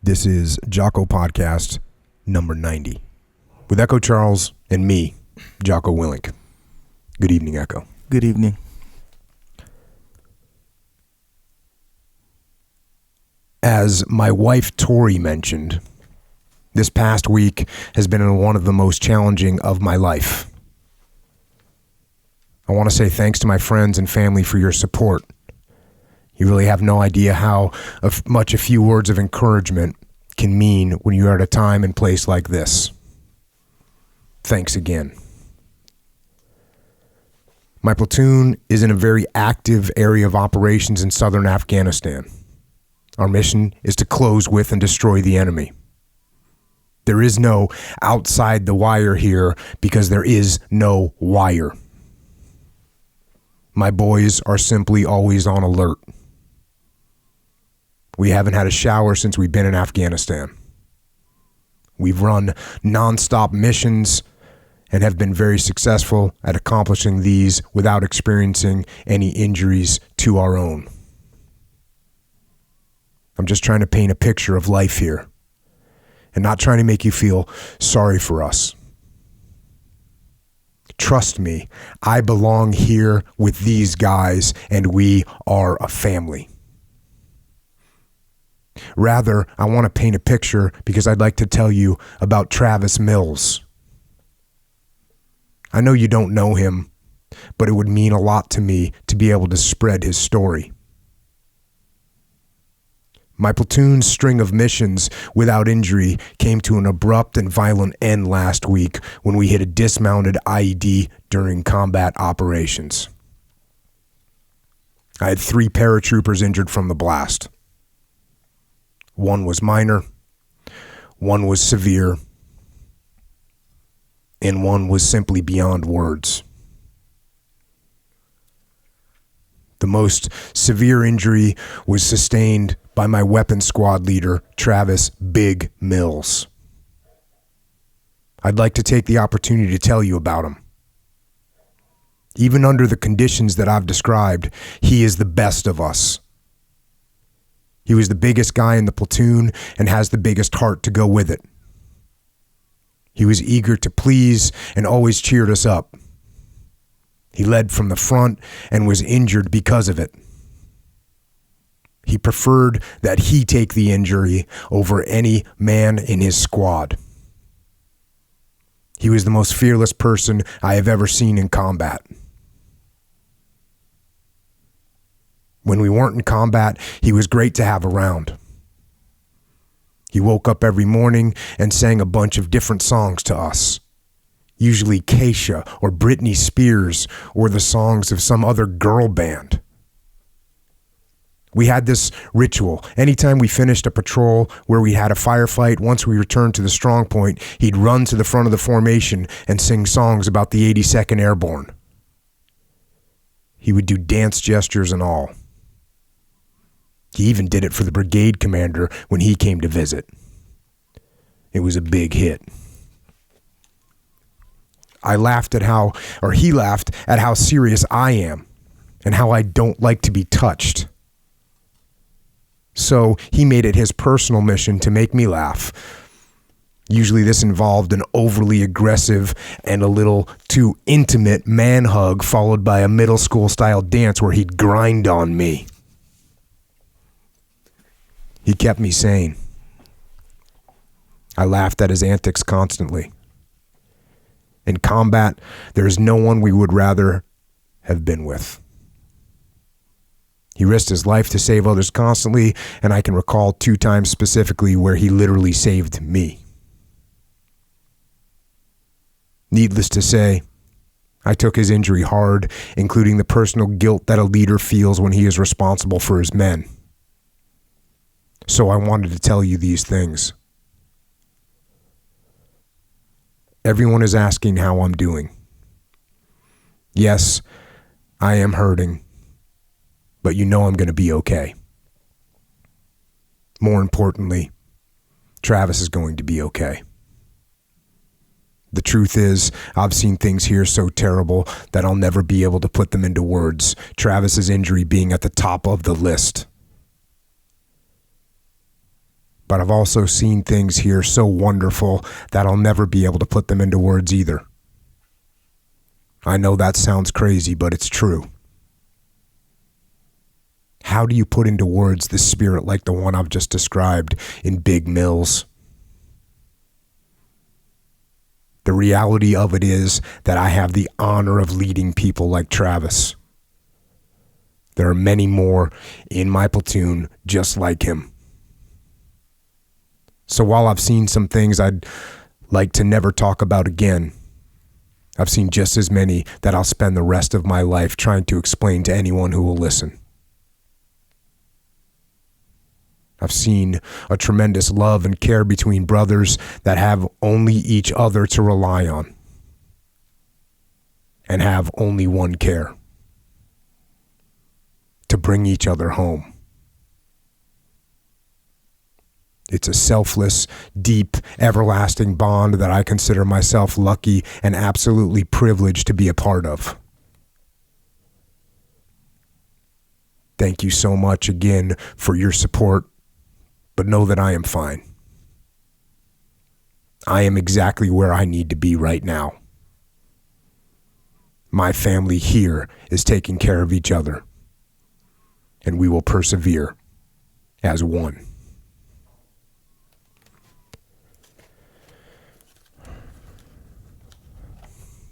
This is Jocko Podcast number 90 with Echo Charles and me, Jocko Willink. Good evening, Echo. Good evening. As my wife Tori mentioned, this past week has been one of the most challenging of my life. I want to say thanks to my friends and family for your support. You really have no idea how much a few words of encouragement can mean when you're at a time and place like this. Thanks again. My platoon is in a very active area of operations in southern Afghanistan. Our mission is to close with and destroy the enemy. There is no outside the wire here because there is no wire. My boys are simply always on alert. We haven't had a shower since we've been in Afghanistan. We've run nonstop missions and have been very successful at accomplishing these without experiencing any injuries to our own. I'm just trying to paint a picture of life here and not trying to make you feel sorry for us. Trust me, I belong here with these guys and we are a family. Rather, I want to paint a picture because I'd like to tell you about Travis Mills. I know you don't know him, but it would mean a lot to me to be able to spread his story. My platoon's string of missions without injury came to an abrupt and violent end last week when we hit a dismounted IED during combat operations. I had 3 paratroopers injured from the blast. One was minor, one was severe, and one was simply beyond words. The most severe injury was sustained by my weapons squad leader, Travis Big Mills. I'd like to take the opportunity to tell you about him. Even under the conditions that I've described, he is the best of us. He was the biggest guy in the platoon and has the biggest heart to go with it. He was eager to please and always cheered us up. He led from the front and was injured because of it. He preferred that he take the injury over any man in his squad. He was the most fearless person I have ever seen in combat. When we weren't in combat, he was great to have around. He woke up every morning and sang a bunch of different songs to us. Usually Keisha or Britney Spears or the songs of some other girl band. We had this ritual. Anytime we finished a patrol where we had a firefight, once we returned to the strong point, he'd run to the front of the formation and sing songs about the 82nd Airborne. He would do dance gestures and all. He even did it for the brigade commander when he came to visit. It was a big hit. He laughed at how serious I am and how I don't like to be touched. So he made it his personal mission to make me laugh. Usually this involved an overly aggressive and a little too intimate man hug followed by a middle school style dance where he'd grind on me. He kept me sane. I laughed at his antics constantly. In combat, there is no one we would rather have been with. He risked his life to save others constantly, and I can recall 2 times specifically where he literally saved me. Needless to say, I took his injury hard, including the personal guilt that a leader feels when he is responsible for his men. So I wanted to tell you these things. Everyone is asking how I'm doing. Yes, I am hurting, but you know I'm going to be okay. More importantly, Travis is going to be okay. The truth is, I've seen things here so terrible that I'll never be able to put them into words, Travis's injury being at the top of the list. But I've also seen things here so wonderful that I'll never be able to put them into words either. I know that sounds crazy, but it's true. How do you put into words the spirit like the one I've just described in Big Mills? The reality of it is that I have the honor of leading people like Travis. There are many more in my platoon just like him. So while I've seen some things I'd like to never talk about again, I've seen just as many that I'll spend the rest of my life trying to explain to anyone who will listen. I've seen a tremendous love and care between brothers that have only each other to rely on and have only one care: to bring each other home. It's a selfless, deep, everlasting bond that I consider myself lucky and absolutely privileged to be a part of. Thank you so much again for your support, but know that I am fine. I am exactly where I need to be right now. My family here is taking care of each other, and we will persevere as one.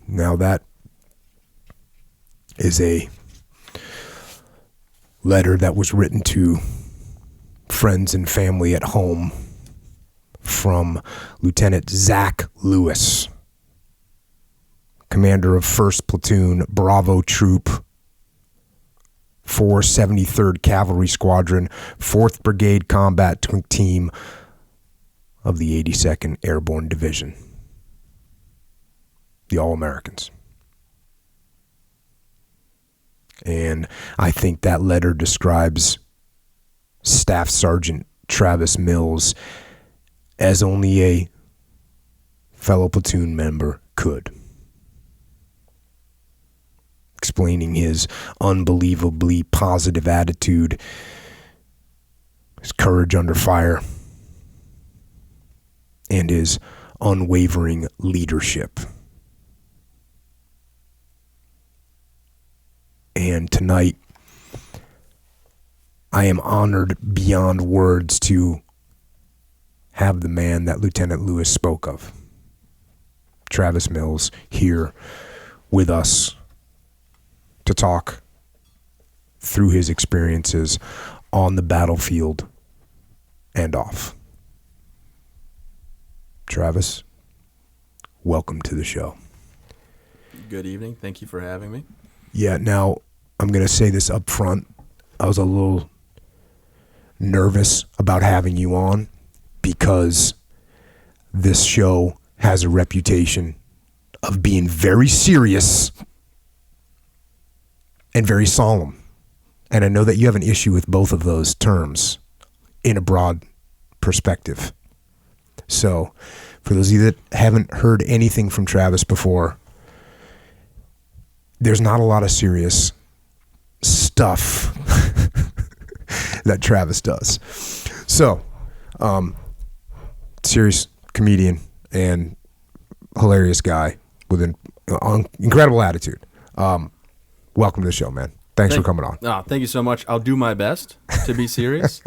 Now that is a letter that was written to friends and family at home from Lieutenant Zach Lewis, commander of 1st Platoon, Bravo Troop, 473rd Cavalry Squadron, 4th Brigade Combat Team of the 82nd Airborne Division. The All-Americans. And I think that letter describes Staff Sergeant Travis Mills as only a fellow platoon member could. Explaining his unbelievably positive attitude, his courage under fire, and his unwavering leadership. And tonight, I am honored beyond words to have the man that Lieutenant Lewis spoke of, Travis Mills, here with us to talk through his experiences on the battlefield and off. Travis, welcome to the show. Good evening. Thank you for having me. Yeah, now I'm going to say this up front. I was a little nervous about having you on because this show has a reputation of being very serious and very solemn. And I know that you have an issue with both of those terms in a broad perspective. So for those of you that haven't heard anything from Travis before, there's not a lot of serious stuff that Travis does. So, serious comedian and hilarious guy with an incredible attitude. Welcome to the show, man. Thanks for coming on. Thank you so much. I'll do my best to be serious.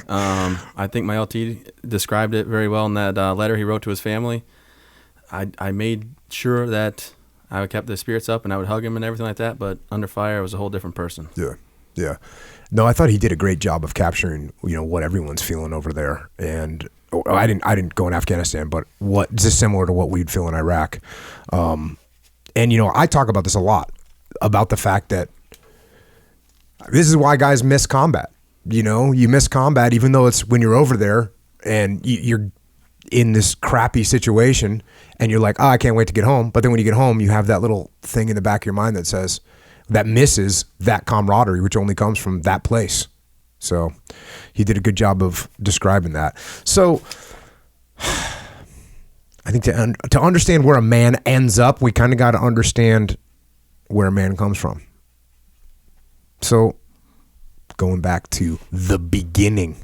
I think my LT described it very well in that letter he wrote to his family. I made sure that I kept the spirits up and I would hug him and everything like that, but under fire, I was a whole different person. Yeah. No, I thought he did a great job of capturing, what everyone's feeling over there. And I didn't go in Afghanistan, but just similar to what we'd feel in Iraq. And I talk about this a lot, about the fact that this is why guys miss combat. You miss combat even though it's when you're over there and you're in this crappy situation and you're like, I can't wait to get home. But then when you get home, you have that little thing in the back of your mind that misses that camaraderie, which only comes from that place. So he did a good job of describing that. So I think to understand where a man ends up, we kind of got to understand where a man comes from. So going back to the beginning,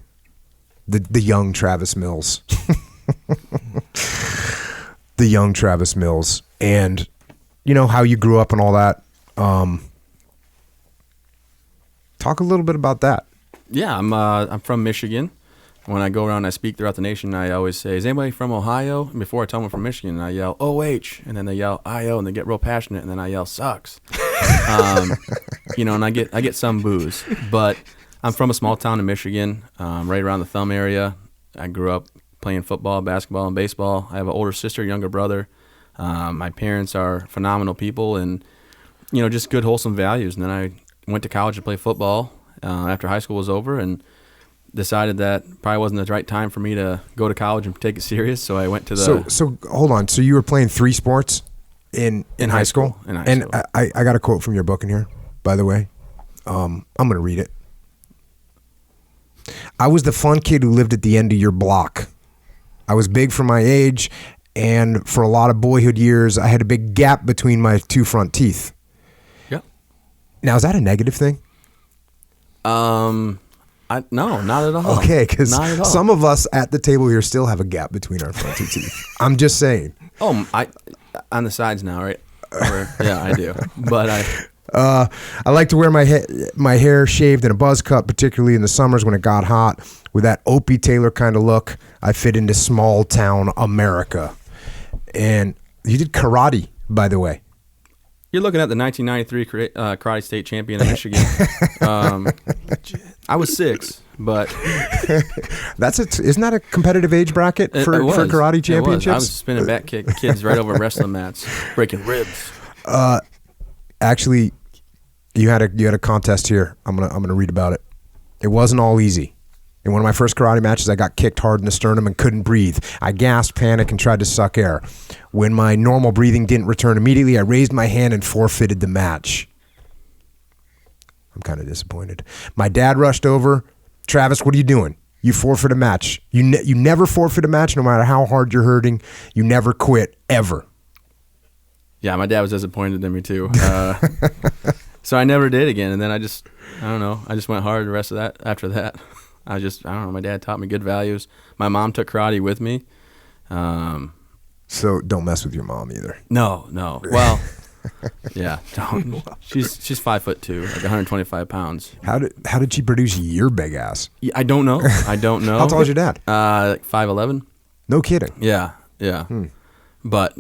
The young Travis Mills. The young Travis Mills. And you know how you grew up and all that. Talk a little bit about that. Yeah, I'm from Michigan. When I go around and I speak throughout the nation, I always say, is anybody from Ohio? And before I tell them I'm from Michigan, I yell, OH, and then they yell, IO, and they get real passionate, and then I yell, sucks. And I get some boos. But I'm from a small town in Michigan, right around the Thumb area. I grew up playing football, basketball, and baseball. I have an older sister, younger brother. My parents are phenomenal people and, just good, wholesome values. And then I went to college to play football after high school was over and decided that probably wasn't the right time for me to go to college and take it serious. So I went to the... So hold on. So you were playing 3 sports in high school? In high and school. I got a quote from your book in here, by the way. I'm going to read it. I was the fun kid who lived at the end of your block. I was big for my age, and for a lot of boyhood years, I had a big gap between my 2 front teeth. Yeah. Now, is that a negative thing? No, not at all. Okay, because some of us at the table here still have a gap between our front 2 teeth. I'm just saying. Oh, on the sides now, right? Yeah, I do. But I like to wear my hair shaved in a buzz cut, particularly in the summers when it got hot. With that Opie Taylor kind of look, I fit into small town America. And you did karate, by the way. You're looking at the 1993 karate state champion of Michigan. I was 6, but isn't that a competitive age bracket for karate championships? I was spinning back kids right over wrestling mats, breaking ribs. Actually, you had a contest here. I'm gonna read about it. It wasn't all easy. In one of my first karate matches, I got kicked hard in the sternum and couldn't breathe. I gasped, panicked, and tried to suck air. When my normal breathing didn't return immediately, I raised my hand and forfeited the match. I'm kind of disappointed. My dad rushed over. Travis, what are you doing? You forfeit a match. You never forfeit a match, no matter how hard you're hurting. You never quit, ever. Yeah, my dad was disappointed in me too. So I never did again. And then I don't know. I just went hard the rest of that. After that, I don't know. My dad taught me good values. My mom took karate with me. So don't mess with your mom either. No. Well, yeah, don't. She's 5'2", like 125 pounds. How did she produce your big ass? Yeah, I don't know. How tall is your dad? Like 5'11". No kidding. Yeah. But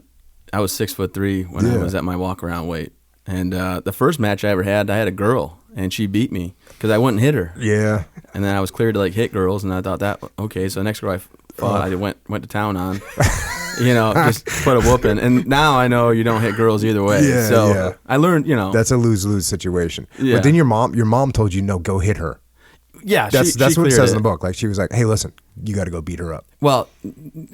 I was 6'3" when I was at my walk around weight. And the first match I ever had, I had a girl, and she beat me because I wouldn't hit her. Yeah. And then I was cleared to hit girls, and I thought that okay. So the next girl I fought, I went to town on. Just put a whooping. And now I know you don't hit girls either way. Yeah, so I learned, That's a lose-lose situation. Yeah. But then your mom told you, no, go hit her. Yeah, that's she what it says it. in the book. Like, she was like, hey, listen, you got to go beat her up. Well,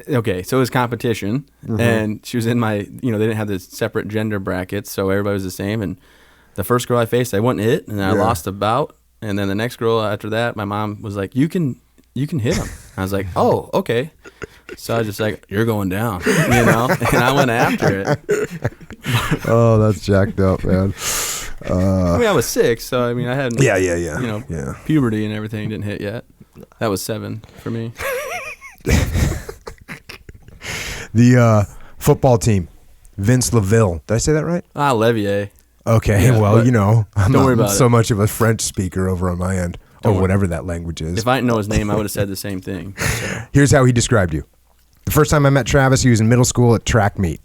okay, so it was competition, and she was in my, they didn't have the separate gender brackets, so everybody was the same. And the first girl I faced, I wouldn't hit, and I lost a bout. And then the next girl after that, my mom was like, you can hit him. I was like, oh, okay. So I was just like, you're going down, and I went after it. Oh, that's jacked up, man. I was 6, so I hadn't. Yeah. Puberty and everything didn't hit yet. That was 7 for me. The football team, Vince LaVille. Did I say that right? Levier. Okay, yeah, well, I'm don't worry not about so it. much of a French speaker over on my end, or whatever that language is. If I didn't know his name, I would have said the same thing. So. Here's how he described you. The first time I met Travis, he was in middle school at track meet.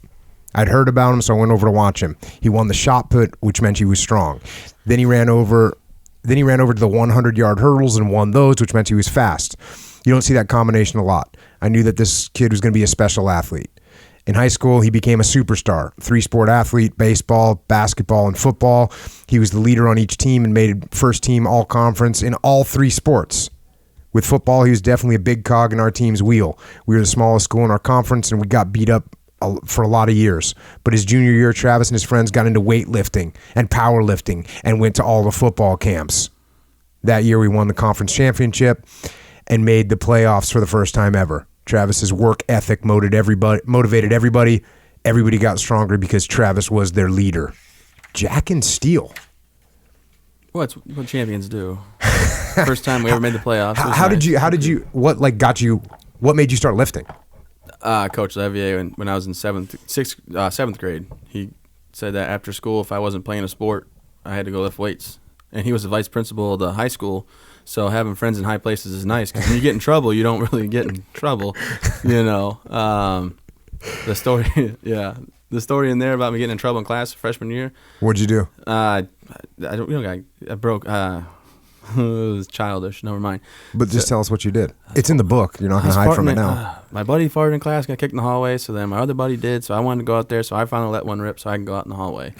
I'd heard about him, so I went over to watch him. He won the shot put, which meant he was strong. Then he ran over to the 100-yard hurdles and won those, which meant he was fast. You don't see that combination a lot. I knew that this kid was going to be a special athlete. In high school, he became a superstar, 3-sport athlete, baseball, basketball, and football. He was the leader on each team and made first team all-conference in all 3 sports. With football, he was definitely a big cog in our team's wheel. We were the smallest school in our conference, and we got beat up for a lot of years. But his junior year, Travis and his friends got into weightlifting and powerlifting and went to all the football camps. That year, we won the conference championship and made the playoffs for the first time ever. Travis's work ethic motivated everybody. Everybody got stronger because Travis was their leader. Jack and Steel. What champions do. First time we ever made the playoffs. What made you start lifting? Coach Levier, when I was in seventh grade, he said that after school, if I wasn't playing a sport, I had to go lift weights. And he was the vice principal of the high school, so having friends in high places is nice, because when you get in trouble, you don't really get in trouble, you know. The story in there about me getting in trouble in class freshman year. What'd you do? I broke. It was childish. Never mind. But just tell us what you did. It's in the book. You're not going to hide from it now. My buddy farted in class, got kicked in the hallway. So then my other buddy did. So I wanted to go out there. So I finally let one rip so I can go out in the hallway.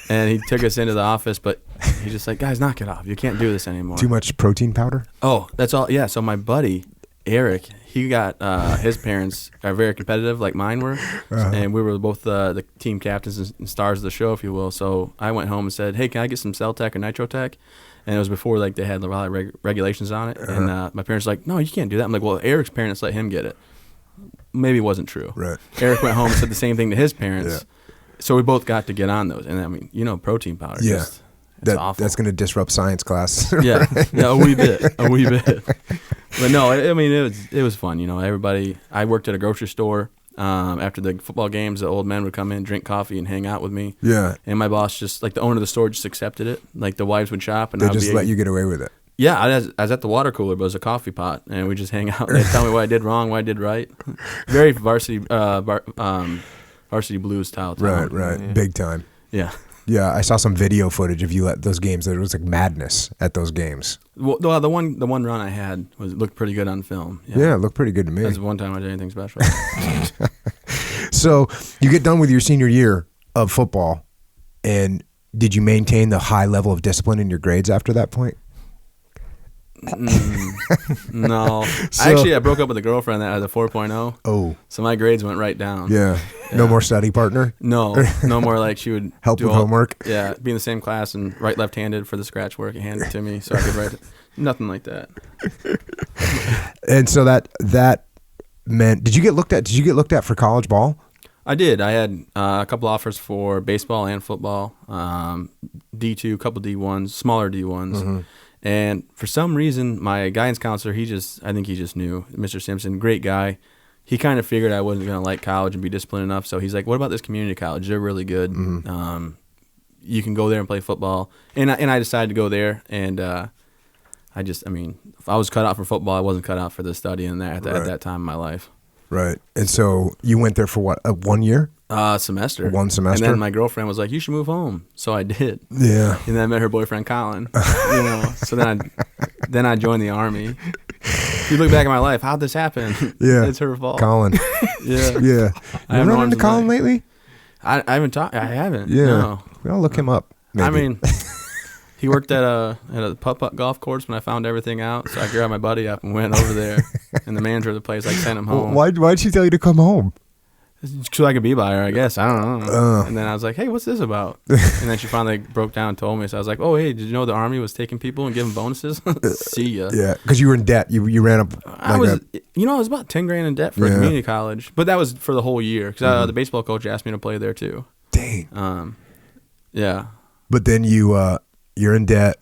And he took us into the office, but he's just like, guys, knock it off. You can't do this anymore. Too much protein powder? Oh, that's all. Yeah. So my buddy Eric, he got his parents are very competitive, like mine were, and we were both the team captains and stars of the show, if you will. So I went home and said, "Hey, can I get some Cell Tech or Nitro Tech?" And it was before like they had a lot of regulations on it. And my parents were like, "No, you can't do that." I'm like, "Well, Eric's parents let him get it." Maybe it wasn't true. Right. Eric went home and said the same thing to his parents. Yeah. So we both got to get on those. And I mean, protein powder. Yeah. It's awful. That's going to disrupt science class. Yeah, a wee bit. But no, I mean, it was fun. Everybody. I worked at a grocery store. After the football games, the old men would come in, drink coffee, and hang out with me. Yeah. And my boss just, like the owner of the store, just accepted it. Like the wives would shop, and they just let you get away with it. Yeah, I was at the water cooler, but it was a coffee pot, and we just hang out. They'd tell me what I did wrong, what I did right. Very varsity blues style. Right. Yeah. Big time. Yeah. Yeah, I saw some video footage of you at those games. There was like madness at those games. Well, the one run I had looked pretty good on film. Yeah, it looked pretty good to me. That's the one time I did anything special. So you get done with your senior year of football, and did you maintain the high level of discipline in your grades after that point? No. I broke up with a girlfriend that had a 4.0. Oh. So my grades went right down. Yeah. No more study partner? No more like she would help with homework? Yeah, be in the same class and write left-handed for the scratch work and hand it to me so I could write it. Nothing like that. And so that meant, did you get looked at for college ball? I did. I had a couple offers for baseball and football, D2, couple D1s, smaller D1s. Mm-hmm. And for some reason, my guidance counselor, I think he just knew, Mr. Simpson, great guy. He kind of figured I wasn't going to like college and be disciplined enough. So he's like, what about this community college? They're really good. Mm-hmm. You can go there and play football. And I decided to go there. And if I was cut out for football, I wasn't cut out for the studying at that time in my life. Right. And so you went there for what, 1 year? Semester. One semester. And then my girlfriend was like, you should move home. So I did. Yeah. And then I met her boyfriend, Colin. So then I joined the Army. If you look back at my life, how'd this happen? Yeah. It's her fault. Colin. Yeah. Yeah. You run into Colin lately? I haven't talked. I haven't. Yeah. No. We'll look him up. Maybe. I mean, he worked at a putt-putt golf course when I found everything out. So I grabbed my buddy up and went over there. And the manager of the place sent him home. Why'd she tell you to come home? So I could be by her, I guess. I don't know. And then I was like, hey, what's this about? And then she finally broke down and told me. So I was like, oh, hey, did you know the Army was taking people and giving bonuses? See ya. Yeah, because you were in debt. You ran up. I was about $10,000 in debt for a community college. But that was for the whole year because the baseball coach asked me to play there too. Dang. Yeah. But then you're in debt.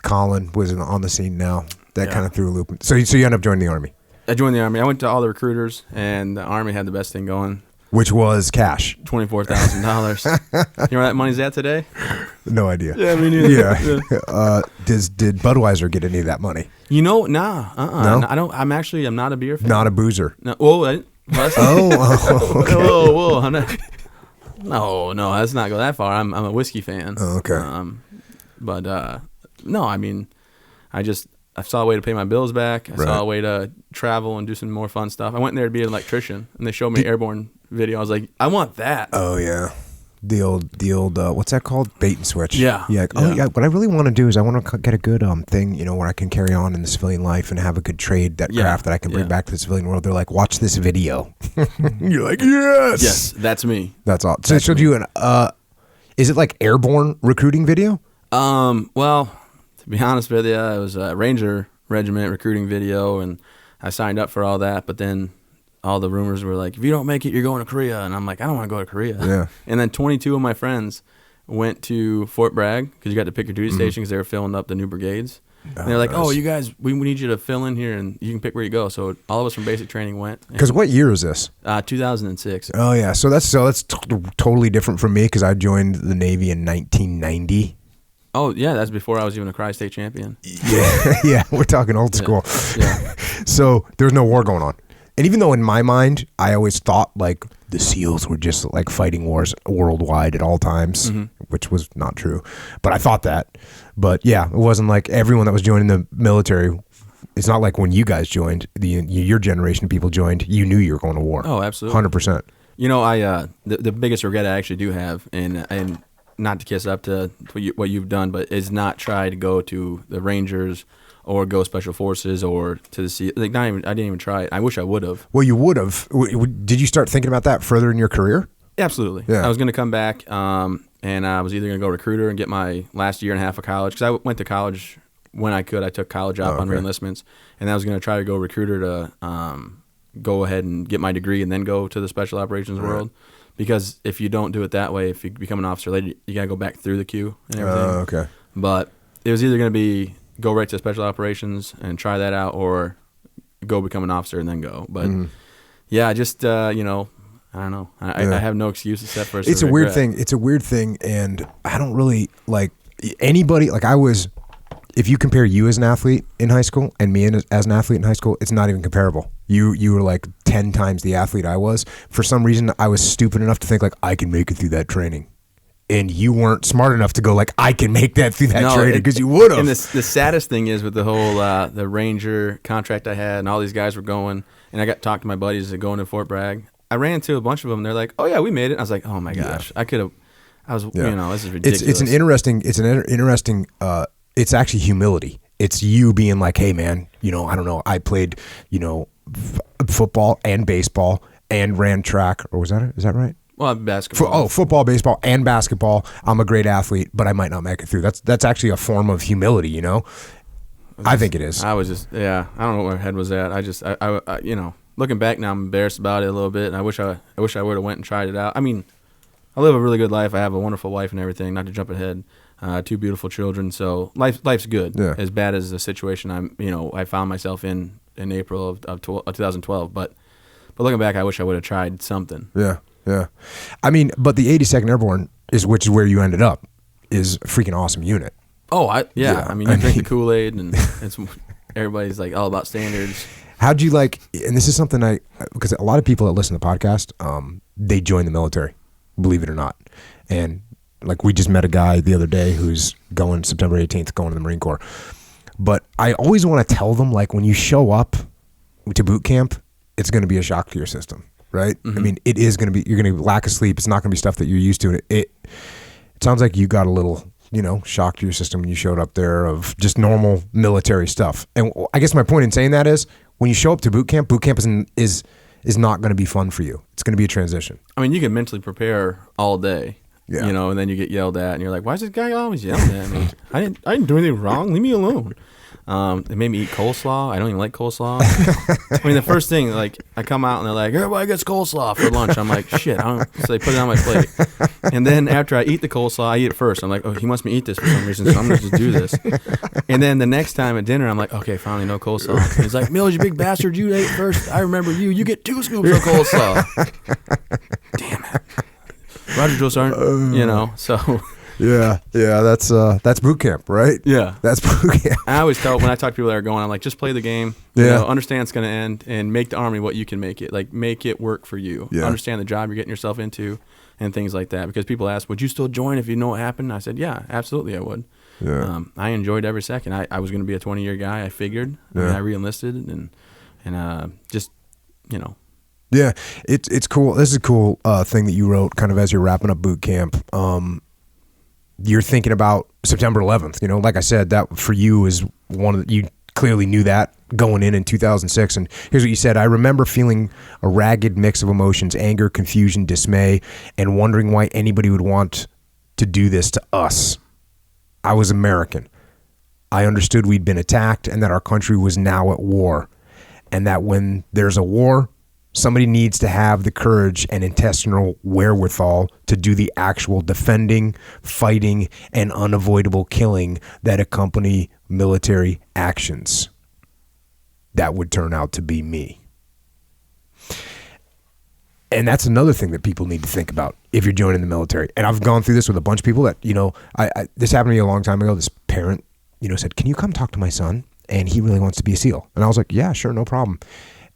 Colin was on the scene now. That kind of threw a loop. So you end up joining the Army. I joined the Army. I went to all the recruiters, and the Army had the best thing going. Which was cash. $24,000. You know where that money's at today? No idea. Yeah, me neither. Yeah. Did Budweiser get any of that money? Nah. No? I don't. I'm not a beer fan. Not a boozer. No. Whoa. Okay. Whoa. I'm not. No. Let's not go that far. I'm a whiskey fan. Oh, okay. No. I mean, I saw a way to pay my bills back. I saw a way to travel and do some more fun stuff. I went in there to be an electrician, and they showed me an airborne video. I was like, I want that. Oh, yeah. The old what's that called? Bait and switch. Yeah. Yeah. Oh, yeah. What I really want to do is I want to get a good thing, where I can carry on in the civilian life and have a good trade, craft that I can bring back to the civilian world. They're like, watch this video. You're like, yes. Yes, that's me. That's all. So they showed you is it like airborne recruiting video? Well, to be honest with you, it was a Ranger Regiment recruiting video, and I signed up for all that. But then all the rumors were like, if you don't make it, you're going to Korea. And I'm like, I don't want to go to Korea. Yeah. And then 22 of my friends went to Fort Bragg because you got to pick your duty station because they were filling up the new brigades. And they're like, nice. "Oh, you guys, we need you to fill in here, and you can pick where you go." So all of us from basic training went. Because what year is this? 2006. Oh yeah, so that's totally different from me because I joined the Navy in 1990. Oh yeah, that's before I was even a Cry State champion. Yeah, yeah, we're talking old school. Yeah. So there's no war going on, and even though in my mind I always thought like the SEALs were just like fighting wars worldwide at all times, which was not true, but I thought that. But yeah, it wasn't like everyone that was joining the military. It's not like when you guys joined, your generation of people joined, you knew you were going to war. Oh, absolutely. 100%. You know, the biggest regret I actually do have, and not to kiss up to what you've done, but is not try to go to the Rangers or go Special Forces or to the sea. Like, I didn't even try it. I wish I would have. Well, you would have. Did you start thinking about that further in your career? Absolutely. Yeah. I was going to come back, and I was either going to go recruiter and get my last year and a half of college, because I went to college when I could. I took college out on reenlistments, and I was going to try to go recruiter to go ahead and get my degree and then go to the special operations world. Because if you don't do it that way, if you become an officer later, you got to go back through the queue and everything. Okay. But it was either going to be go right to special operations and try that out, or go become an officer and then go. But yeah, just you know, I don't know. I have no excuse except for it's a weird thing. It's a weird thing, and I don't really like anybody. Like I was, if you compare you as an athlete in high school and me as an athlete in high school, it's not even comparable. You were like 10 times the athlete I was. For some reason, I was stupid enough to think like I can make it through that training. And you weren't smart enough to go like, I can make that through that training, because you would have. And the saddest thing is with the whole the Ranger contract I had, and all these guys were going, and I got talked to my buddies that going to Fort Bragg. I ran into a bunch of them, and they're like, "Oh yeah, we made it." I was like, "Oh my gosh, I could have." I was, you know, this is ridiculous. It's an interesting. It's actually humility. It's you being like, "Hey man, you know, I don't know. I played, you know, football and baseball and ran track, or was that it? Is that right?" Well, basketball. Football, baseball, and basketball. I'm a great athlete, but I might not make it through. That's actually a form of humility, you know? I think it is. I was just, I don't know where my head was at. I you know, looking back now, I'm embarrassed about it a little bit, and I wish I would have went and tried it out. I mean, I live a really good life. I have a wonderful wife and everything, not to jump ahead. 2 beautiful children, so life's good. Yeah. As bad as the situation I found myself in April of 2012, but looking back, I wish I would have tried something. Yeah. Yeah. I mean, but the 82nd Airborne which is where you ended up, is a freaking awesome unit. Oh, I mean, you drink the Kool-Aid, and everybody's like all about standards. How'd you like, and this is something because a lot of people that listen to the podcast, they join the military, believe it or not. And like we just met a guy the other day who's going September 18th, going to the Marine Corps. But I always want to tell them, like, when you show up to boot camp, it's going to be a shock to your system. Right? Mm-hmm. I mean, it is going to be, you're going to lack of sleep. It's not going to be stuff that you're used to. And it sounds like you got a little, you know, shock to your system when you showed up there of just normal military stuff. And I guess my point in saying that is when you show up to boot camp is not going to be fun for you. It's going to be a transition. I mean, you can mentally prepare all day, you know, and then you get yelled at and you're like, why is this guy always yelling at me? I didn't do anything wrong. Leave me alone. They made me eat coleslaw. I don't even like coleslaw. I mean, the first thing, like, I come out and they're like, everybody gets coleslaw for lunch. I'm like, shit. So they put it on my plate. And then after I eat the coleslaw, I eat it first. I'm like, oh, he wants me to eat this for some reason, so I'm going to just do this. And then the next time at dinner, I'm like, okay, finally, no coleslaw. And he's like, Mills, you big bastard, you ate first. I remember you. You get 2 scoops of coleslaw. Damn it. Roger, Joe Sergeant. You know, so... Yeah, that's boot camp, right? Yeah. That's boot camp. I always tell, when I talk to people that are going, I'm like, just play the game. You know, understand it's going to end, and make the Army what you can make it. Like, make it work for you. Yeah. Understand the job you're getting yourself into and things like that. Because people ask, would you still join if you know what happened? I said, yeah, absolutely I would. Yeah. I enjoyed every second. I was going to be a 20-year guy, I figured. Yeah. I re-enlisted, and just, you know. Yeah, it's cool. This is a cool thing that you wrote kind of as you're wrapping up boot camp. You're thinking about September 11th. You know, like I said, that for you is you clearly knew that going in 2006. And here's what you said. I remember feeling a ragged mix of emotions, anger, confusion, dismay, and wondering why anybody would want to do this to us. I was American. I understood we'd been attacked and that our country was now at war. And that when there's a war, Somebody needs to have the courage and intestinal wherewithal to do the actual defending, fighting, and unavoidable killing that accompany military actions. That would turn out to be me. And that's another thing that people need to think about if you're joining the military. And I've gone through this with a bunch of people that, this happened to me a long time ago. This parent, said, can you come talk to my son? And he really wants to be a SEAL. And I was like, yeah, sure, no problem.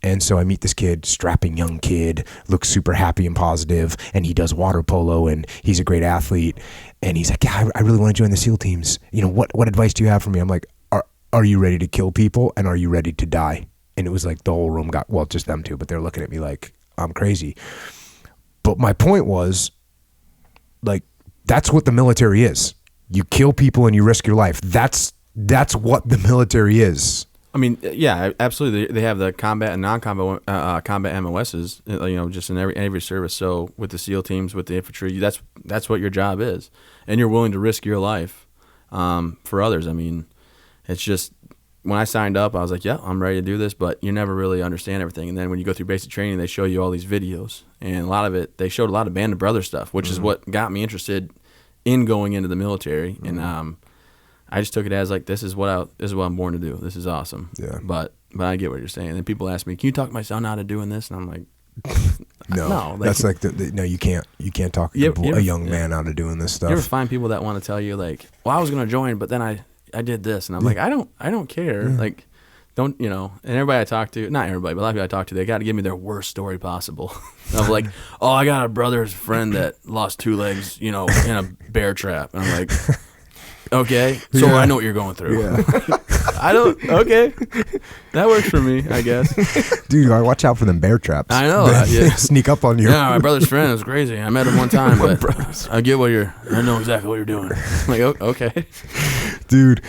And so I meet this kid, strapping young kid, looks super happy and positive, and he does water polo, and he's a great athlete. And he's like, yeah, I really want to join the SEAL teams. What advice do you have for me? I'm like, are you ready to kill people, and are you ready to die? And it was like the whole room got, well, just them two, but they're looking at me like I'm crazy. But my point was, like, that's what the military is. You kill people and you risk your life. That's what the military is. I mean, yeah, absolutely. They have the combat and non-combat combat MOSs, just in every service. So with the SEAL teams, with the infantry, that's what your job is, and you're willing to risk your life for others. I mean, it's just when I signed up, I was like, yeah, I'm ready to do this, but you never really understand everything. And then when you go through basic training, they show you all these videos, and a lot of it, they showed a lot of Band of Brothers stuff, which is what got me interested in going into the military, and I just took it as like, this is what I'm born to do. This is awesome. Yeah. But I get what you're saying. And people ask me, can you talk my son out of doing this? And I'm like, no. That's like no, you can't talk a young man out of doing this stuff. You ever find people that want to tell you like, well, I was going to join, but then I did this, and I'm like, I don't care. Yeah. Like, don't, and everybody I talk to, not everybody, but a lot of people I talk to, they got to give me their worst story possible. Of like, oh, I got a brother's friend that lost 2 legs, in a bear trap. And I'm like, okay, so I know what you're going through. Yeah. Okay. That works for me, I guess. Dude, you gotta watch out for them bear traps. I know. They sneak up on you. Yeah, my brother's friend was crazy. I met him one time, but I know exactly what you're doing. I'm like, okay. Dude,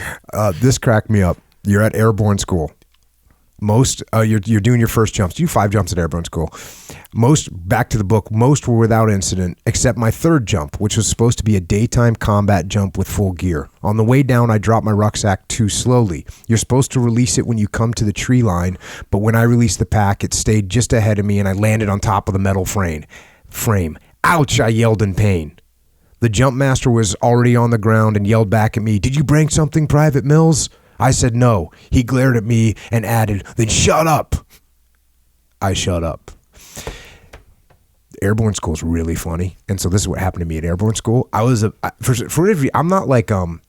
this cracked me up. You're at airborne school. You're doing your first jumps. You do 5 jumps at airborne school. Back to the book, most were without incident, except my 3rd jump, which was supposed to be a daytime combat jump with full gear. On the way down, I dropped my rucksack too slowly. You're supposed to release it when you come to the tree line, but when I released the pack, it stayed just ahead of me, and I landed on top of the metal frame. Ouch, I yelled in pain. The jump master was already on the ground and yelled back at me, "Did you break something, Private Mills?" I said no. He glared at me and added, "Then shut up." I shut up. Airborne school is really funny, and so this is what happened to me at airborne school. I'm not like I'm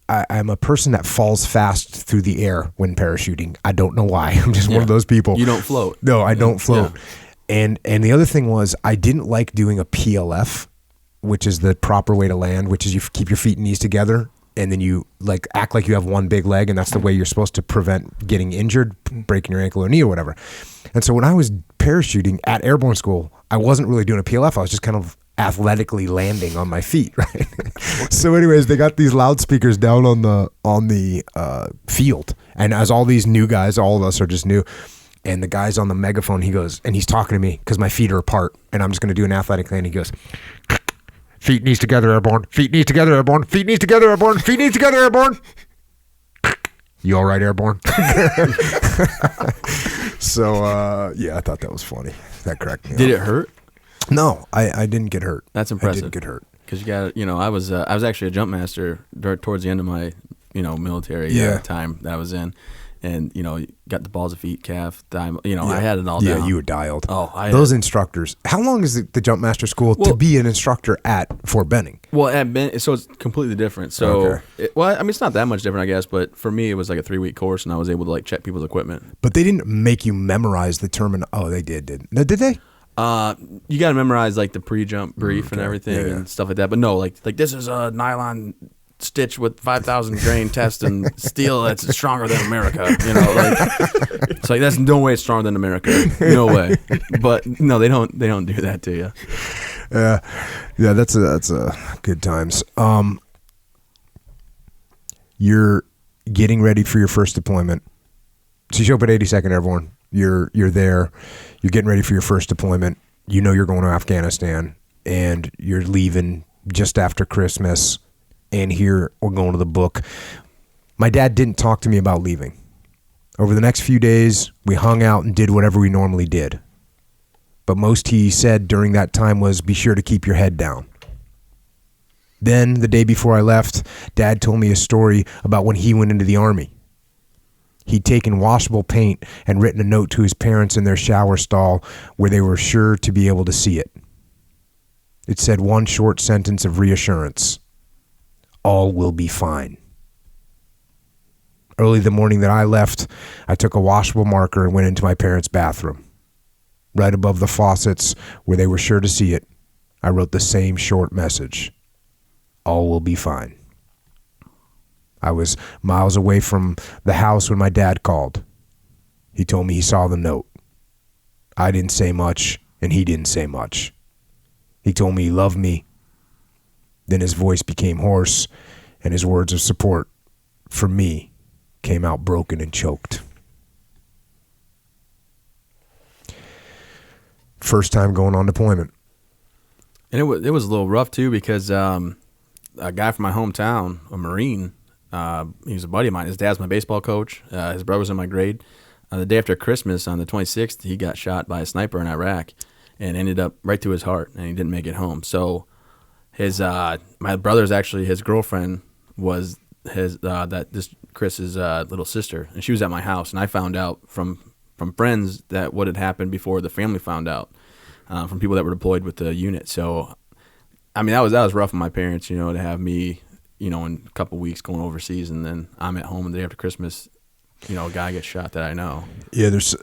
a person that falls fast through the air when parachuting. I don't know why. I'm just one of those people. You don't float. No, I don't float. Yeah. And the other thing was I didn't like doing a PLF, which is the proper way to land, which is you keep your feet and knees together. And then you like act like you have one big leg, and that's the way you're supposed to prevent getting injured, breaking your ankle or knee or whatever. And so when I was parachuting at airborne school, I wasn't really doing a PLF. I was just kind of athletically landing on my feet, right? So anyways, they got these loudspeakers down on the field, and as all these new guys, all of us are just new, and the guy's on the megaphone, he goes, and he's talking to me because my feet are apart, and I'm just going to do an athletic land. He goes, "Feet knees together, airborne. Feet knees together, airborne. Feet knees together, airborne. Feet knees together, airborne." You all right, airborne? So, I thought that was funny. That cracked me up. Did it hurt? No, I didn't get hurt. That's impressive. I didn't get hurt. Because you got, I was actually a jump master towards the end of my, military time that I was in. And, got the balls of feet, calf, thigh, I had it all down. Yeah, you were dialed. Oh, those instructors. How long is the jump master school to be an instructor at Fort Benning? Well, at Benning, so it's completely different. So, it's not that much different, I guess. But for me, it was like a 3-week course, and I was able to check people's equipment. But they didn't make you memorize the term. Oh, they did. Did they? You got to memorize the pre-jump brief and everything and stuff like that. But no, like this is a nylon stitch with 5,000 grain test and steel that's stronger than America. It's like that's no way it's stronger than America. No way. But no, they don't do that to you. Yeah, that's a good times. You're getting ready for your first deployment. So you show up at 82nd Airborne. You're there. You're getting ready for your first deployment. You're going to Afghanistan, and you're leaving just after Christmas. And here we're going to the book. My dad didn't talk to me about leaving. Over the next few days, we hung out and did whatever we normally did. but most he said during that time was, be sure to keep your head down. Then, the day before I left, Dad told me a story about when he went into the Army. He'd taken washable paint and written a note to his parents in their shower stall where they were sure to be able to see it. It said one short sentence of reassurance. All will be fine. Early the morning that I left, I took a washable marker and went into my parents' bathroom. Right above the faucets, where they were sure to see it, I wrote the same short message. All will be fine. I was miles away from the house when my dad called. He told me he saw the note. I didn't say much, and he didn't say much. He told me he loved me. Then his voice became hoarse, and his words of support for me came out broken and choked. First time going on deployment. And it was a little rough too, because a guy from my hometown, a Marine, he was a buddy of mine. His dad's my baseball coach. His brother was in my grade. The day after Christmas, on the 26th, he got shot by a sniper in Iraq and ended up right through his heart, and he didn't make it home. So his my brother's actually, his girlfriend was Chris's little sister, and she was at my house, and I found out from friends that what had happened before the family found out, from people that were deployed with the unit. So, I mean, that was rough on my parents, to have me, in a couple weeks going overseas, and then I'm at home the day after Christmas, a guy gets shot that I know. Yeah, there's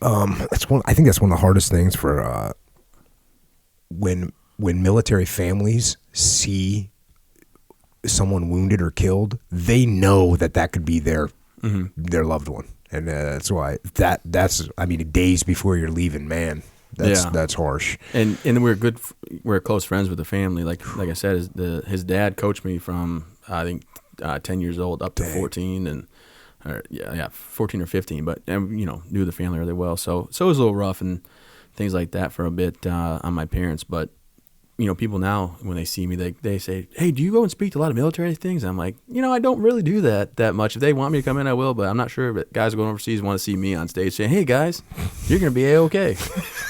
I think that's one of the hardest things for when military families see someone wounded or killed, they know that could be their loved one, and that's why that's days before you're leaving, man. That's harsh. And we're close friends with the family. Like I said, his dad coached me from I think 10 years old up to 14 14 or 15. But knew the family really well. So it was a little rough and things like that for a bit on my parents. But people now, when they see me, they say, hey, do you go and speak to a lot of military things? I'm like, I don't really do that much. If they want me to come in, I will, but I'm not sure. But guys going overseas want to see me on stage saying, hey, guys, you're going to be A-okay.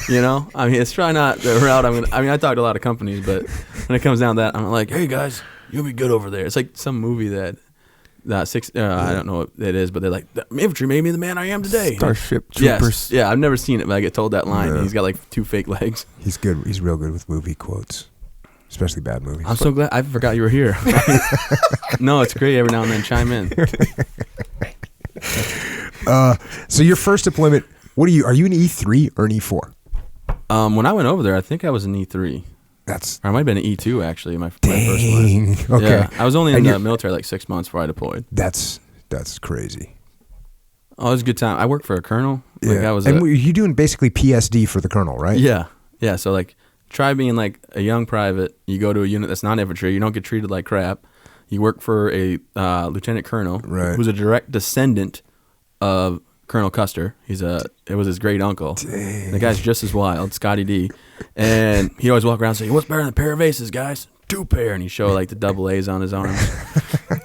It's probably not the route I talk to a lot of companies, but when it comes down to that, I'm like, hey, guys, you'll be good over there. It's like some movie that I don't know what it is, but they're like, the infantry made me the man I am today. Starship Troopers. Yes. Yeah, I've never seen it, but I get told that line. Yeah. He's got like 2 fake legs. He's good. He's real good with movie quotes, especially bad movies. I'm so glad. I forgot you were here. No, it's great every now and then. Chime in. So your first deployment, are you an E3 or an E4? When I went over there, I think I was an E3. Or I might have been an E2 actually. My first one. Okay. Yeah, I was only in the military like 6 months before I deployed. That's crazy. Oh, it was a good time. I worked for a colonel. Yeah. You're doing basically PSD for the colonel, right? Yeah. Yeah. So try being like a young private. You go to a unit that's not infantry. You don't get treated like crap. You work for a lieutenant colonel, right, who's a direct descendant of Colonel Custer. It was his great uncle. Dang. The guy's just as wild, Scotty D. And he always walk around and say, what's better than a pair of aces, guys? 2 pair. And he show the double A's on his arms.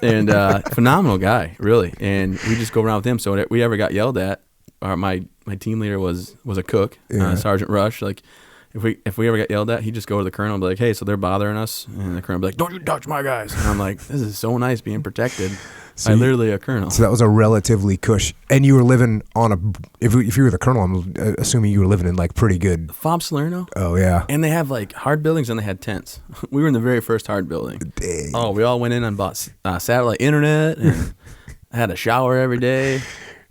And phenomenal guy, really. And we just go around with him. So if we ever got yelled at, my team leader was a cook, Sergeant Rush. If we ever got yelled at, he'd just go to the colonel and be like, hey, so they're bothering us. And the colonel would be like, don't you touch my guys. And I'm like, this is so nice being protected. So literally a colonel. So that was a relatively cush. And you were living on if you were the colonel, I'm assuming you were living in pretty good. Fob Salerno. Oh, yeah. And they have hard buildings and they had tents. We were in the very first hard building. Dang. Oh, we all went in and bought satellite internet and had a shower every day.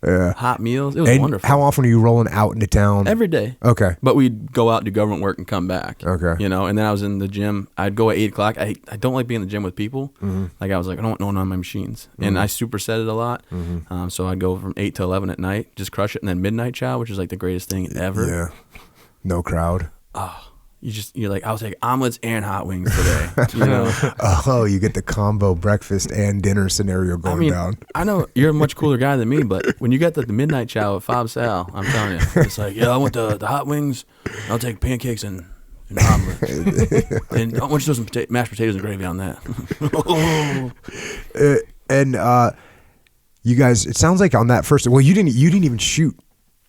Yeah. Hot meals. It was wonderful. How often are you rolling out into town? Every day. Okay. But we'd go out and do government work and come back. Okay. And then I was in the gym. I'd go at 8 o'clock. I don't like being in the gym with people. Mm-hmm. I was like, I don't want no one on my machines. Mm-hmm. And I superset it a lot. Mm-hmm. So I'd go from 8 to 11 at night, just crush it. And then midnight chow, which is the greatest thing ever. Yeah. No crowd. Oh. You're like, I'll take omelets and hot wings today. Oh, you get the combo breakfast and dinner scenario going down. I know you're a much cooler guy than me, but when you get the midnight chow at Fob Sal, I'm telling you, it's like, I want the hot wings. I'll take pancakes and omelets. And I want you to throw some mashed potatoes and gravy on that. And you guys, it sounds like on that first, well, you didn't even shoot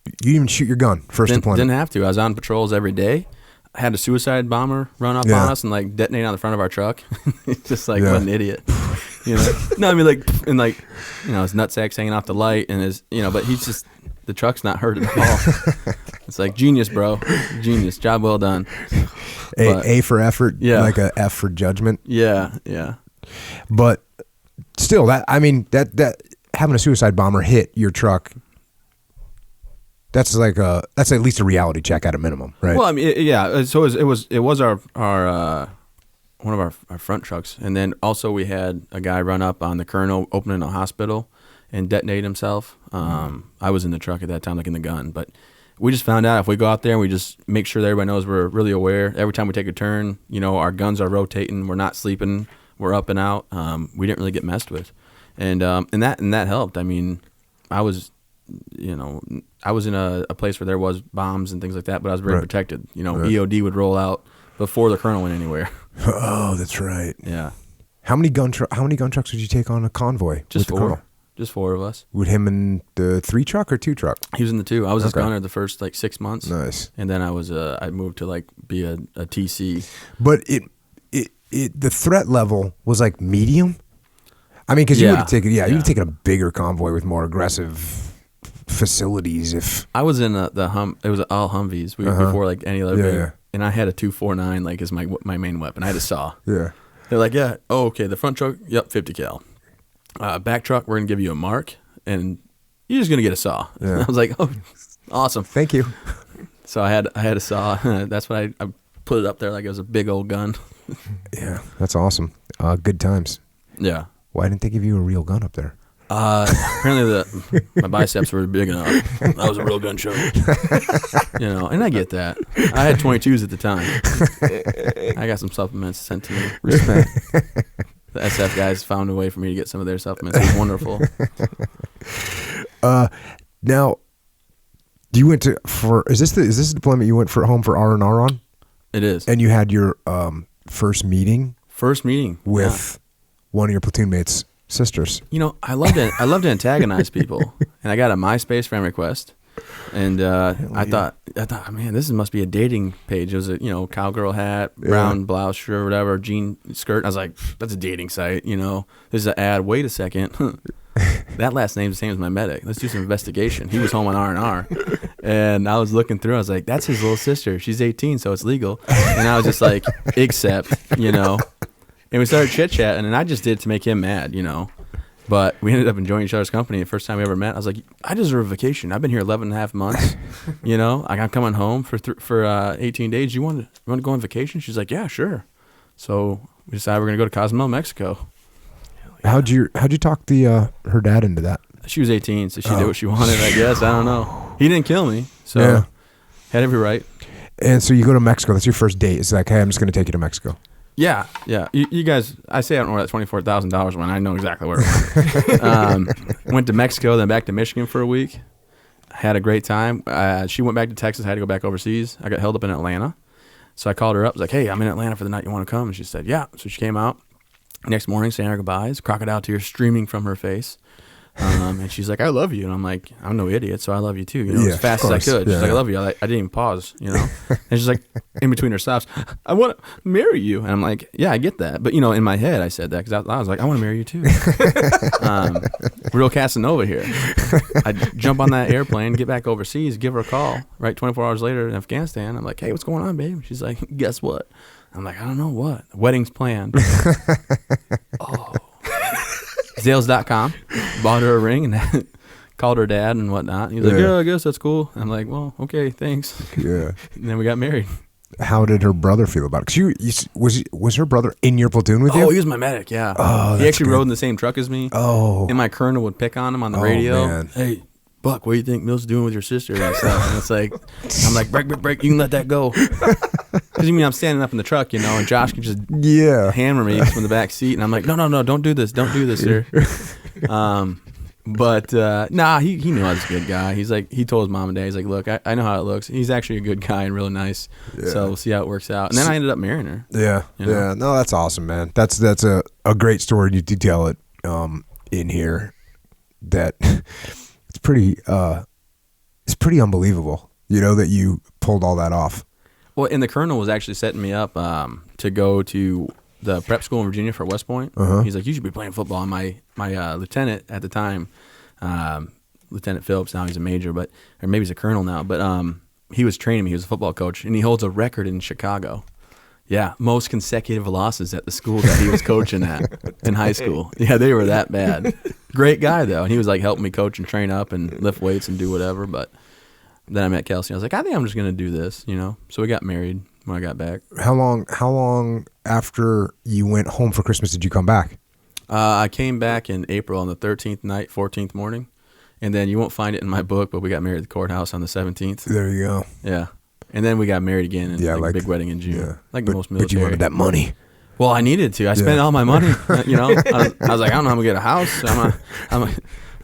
You didn't shoot your gun first deployment? Didn't have to. I was on patrols every day. I had a suicide bomber run up on us and like detonate on the front of our truck. Just like what an idiot. You know? No, I mean like and like his nutsack's hanging off the light and his but he's just the truck's not hurt at all. It's like genius, bro. Genius. Job well done. A for effort, like a F for judgment. Yeah, yeah. But still, that having a suicide bomber hit your truck, that's at least a reality check at a minimum, right? Well, I mean, so it was our one of our front trucks, and then also we had a guy run up on the colonel opening a hospital and detonate himself. I was in the truck at that time, like in the gun, but we just found out if we go out there and we just make sure that everybody knows we're really aware. Every time we take a turn, our guns are rotating. We're not sleeping. We're up and out. We didn't really get messed with, and that helped. I mean, I was in a place where there was bombs and things like that, but I was very protected. EOD would roll out before the colonel went anywhere. Oh, that's right. Yeah. How many gun trucks would you take on a convoy? Just with four. The colonel? Just four of us. With him in the 3 truck or 2 truck? He was in the 2. I was his gunner the first 6 months. Nice. And then I moved to be a TC. But the threat level was like medium. I mean, because you would have taken you'd have taken a bigger convoy with more aggressive facilities. If I was in it was all Humvees before any other big, and I had a 249 as my main weapon. I had a saw. Yeah. They're like, okay, the front truck, 50 cal. Back truck, we're gonna give you a mark, and you're just gonna get a saw. Yeah. I was like, oh, awesome, thank you. So I had a saw. That's what I put it up there like it was a big old gun. Yeah, that's awesome. Good times. Yeah. Why didn't they give you a real gun up there? Apparently my biceps were big enough. That was a real gun show. And I get that. I had 22s at the time. I got some supplements sent to me. Respect. The SF guys found a way for me to get some of their supplements. It was wonderful. Now, you went is this the deployment you went home for R&R on? It is. And you had your first meeting? First meeting. With one of your platoon mates' sisters. I love to antagonize people. And I got a MySpace friend request. And I thought, man, this must be a dating page. It was a cowgirl hat, brown blouse, shirt, whatever, jean skirt. I was like, that's a dating site. There's an ad. Wait a second, that last name's the same as my medic. Let's do some investigation. He was home on R&R, and I was looking through. I was like, that's his little sister. She's 18, so it's legal. And I was just like, except. And we started chit chatting, and I just did it to make him mad. But we ended up enjoying each other's company. The first time we ever met, I was like, I deserve a vacation. I've been here 11 and a half months. I'm coming home for 18 days. You want to go on vacation? She's like, yeah, sure. So we decided we're going to go to Cozumel, Mexico. How'd you talk her dad into that? She was 18, so she did what she wanted, I guess. I don't know. He didn't kill me, so had every right. And so you go to Mexico. That's your first date. It's like, hey, I'm just going to take you to Mexico. Yeah. You guys, I say I don't know where that $24,000 went. I know exactly where it went. Went to Mexico, then back to Michigan for a week. Had a great time. She went back to Texas. I had to go back overseas. I got held up in Atlanta. So I called her up. I was like, hey, I'm in Atlanta for the night. You want to come? And she said, yeah. So she came out. Next morning, saying our goodbyes. Crocodile tears streaming from her face. And she's like, I love you. And I'm like, I'm no idiot, so I love you too. As fast as I could. She's like, I love you. I didn't even pause, And she's like, in between her stops, I want to marry you. And I'm like, yeah, I get that. But, in my head, I said that because I was like, I want to marry you too. Real Casanova here. I jump on that airplane, get back overseas, give her a call. Right, 24 hours later in Afghanistan, I'm like, hey, what's going on, babe? She's like, guess what? I'm like, I don't know what. Wedding's planned. Oh. Zales.com, bought her a ring and called her dad and whatnot. He's like, yeah, I guess that's cool. I'm like, well, okay, thanks. Yeah. And then we got married. How did her brother feel about it? Because was her brother in your platoon with you? Oh, he was my medic, yeah. Oh, he actually rode in the same truck as me. Oh. And my colonel would pick on him on the radio. Man. Hey, Buck, what do you think Mill's doing with your sister and stuff? And it's like, I'm like, break, you can let that go. Because I'm standing up in the truck, and Josh can just hammer me from the back seat, and I'm like, no, don't do this, sir. But he knew I was a good guy. He's like, he told his mom and dad, he's like, look, I know how it looks. He's actually a good guy and really nice. Yeah. So we'll see how it works out. And then I ended up marrying her. Yeah, yeah. No, that's awesome, man. That's a great story. You detail it in here. That it's pretty It's pretty unbelievable, that you pulled all that off. Well, and the colonel was actually setting me up to go to the prep school in Virginia for West Point. He's like, you should be playing football. And my lieutenant at the time, Lieutenant Phillips, now he's a major, or maybe he's a colonel now, but he was training me. He was a football coach, and he holds a record in Chicago. Yeah, most consecutive losses at the school that he was coaching at in high school. Yeah, they were that bad. Great guy, though. And he was like helping me coach and train up and lift weights and do whatever. But then I met Kelsey. I was like, I think I'm just going to do this, So we got married when I got back. How long after you went home for Christmas did you come back? I came back in April on the 13th night, 14th morning. And then you won't find it in my book, but we got married at the courthouse on the 17th. There you go. Yeah. And then we got married again in a big wedding in June. Yeah. Most military. But you wanted that money. Well, I needed to. I spent all my money. I was like, I don't know how I'm gonna get a house. I'm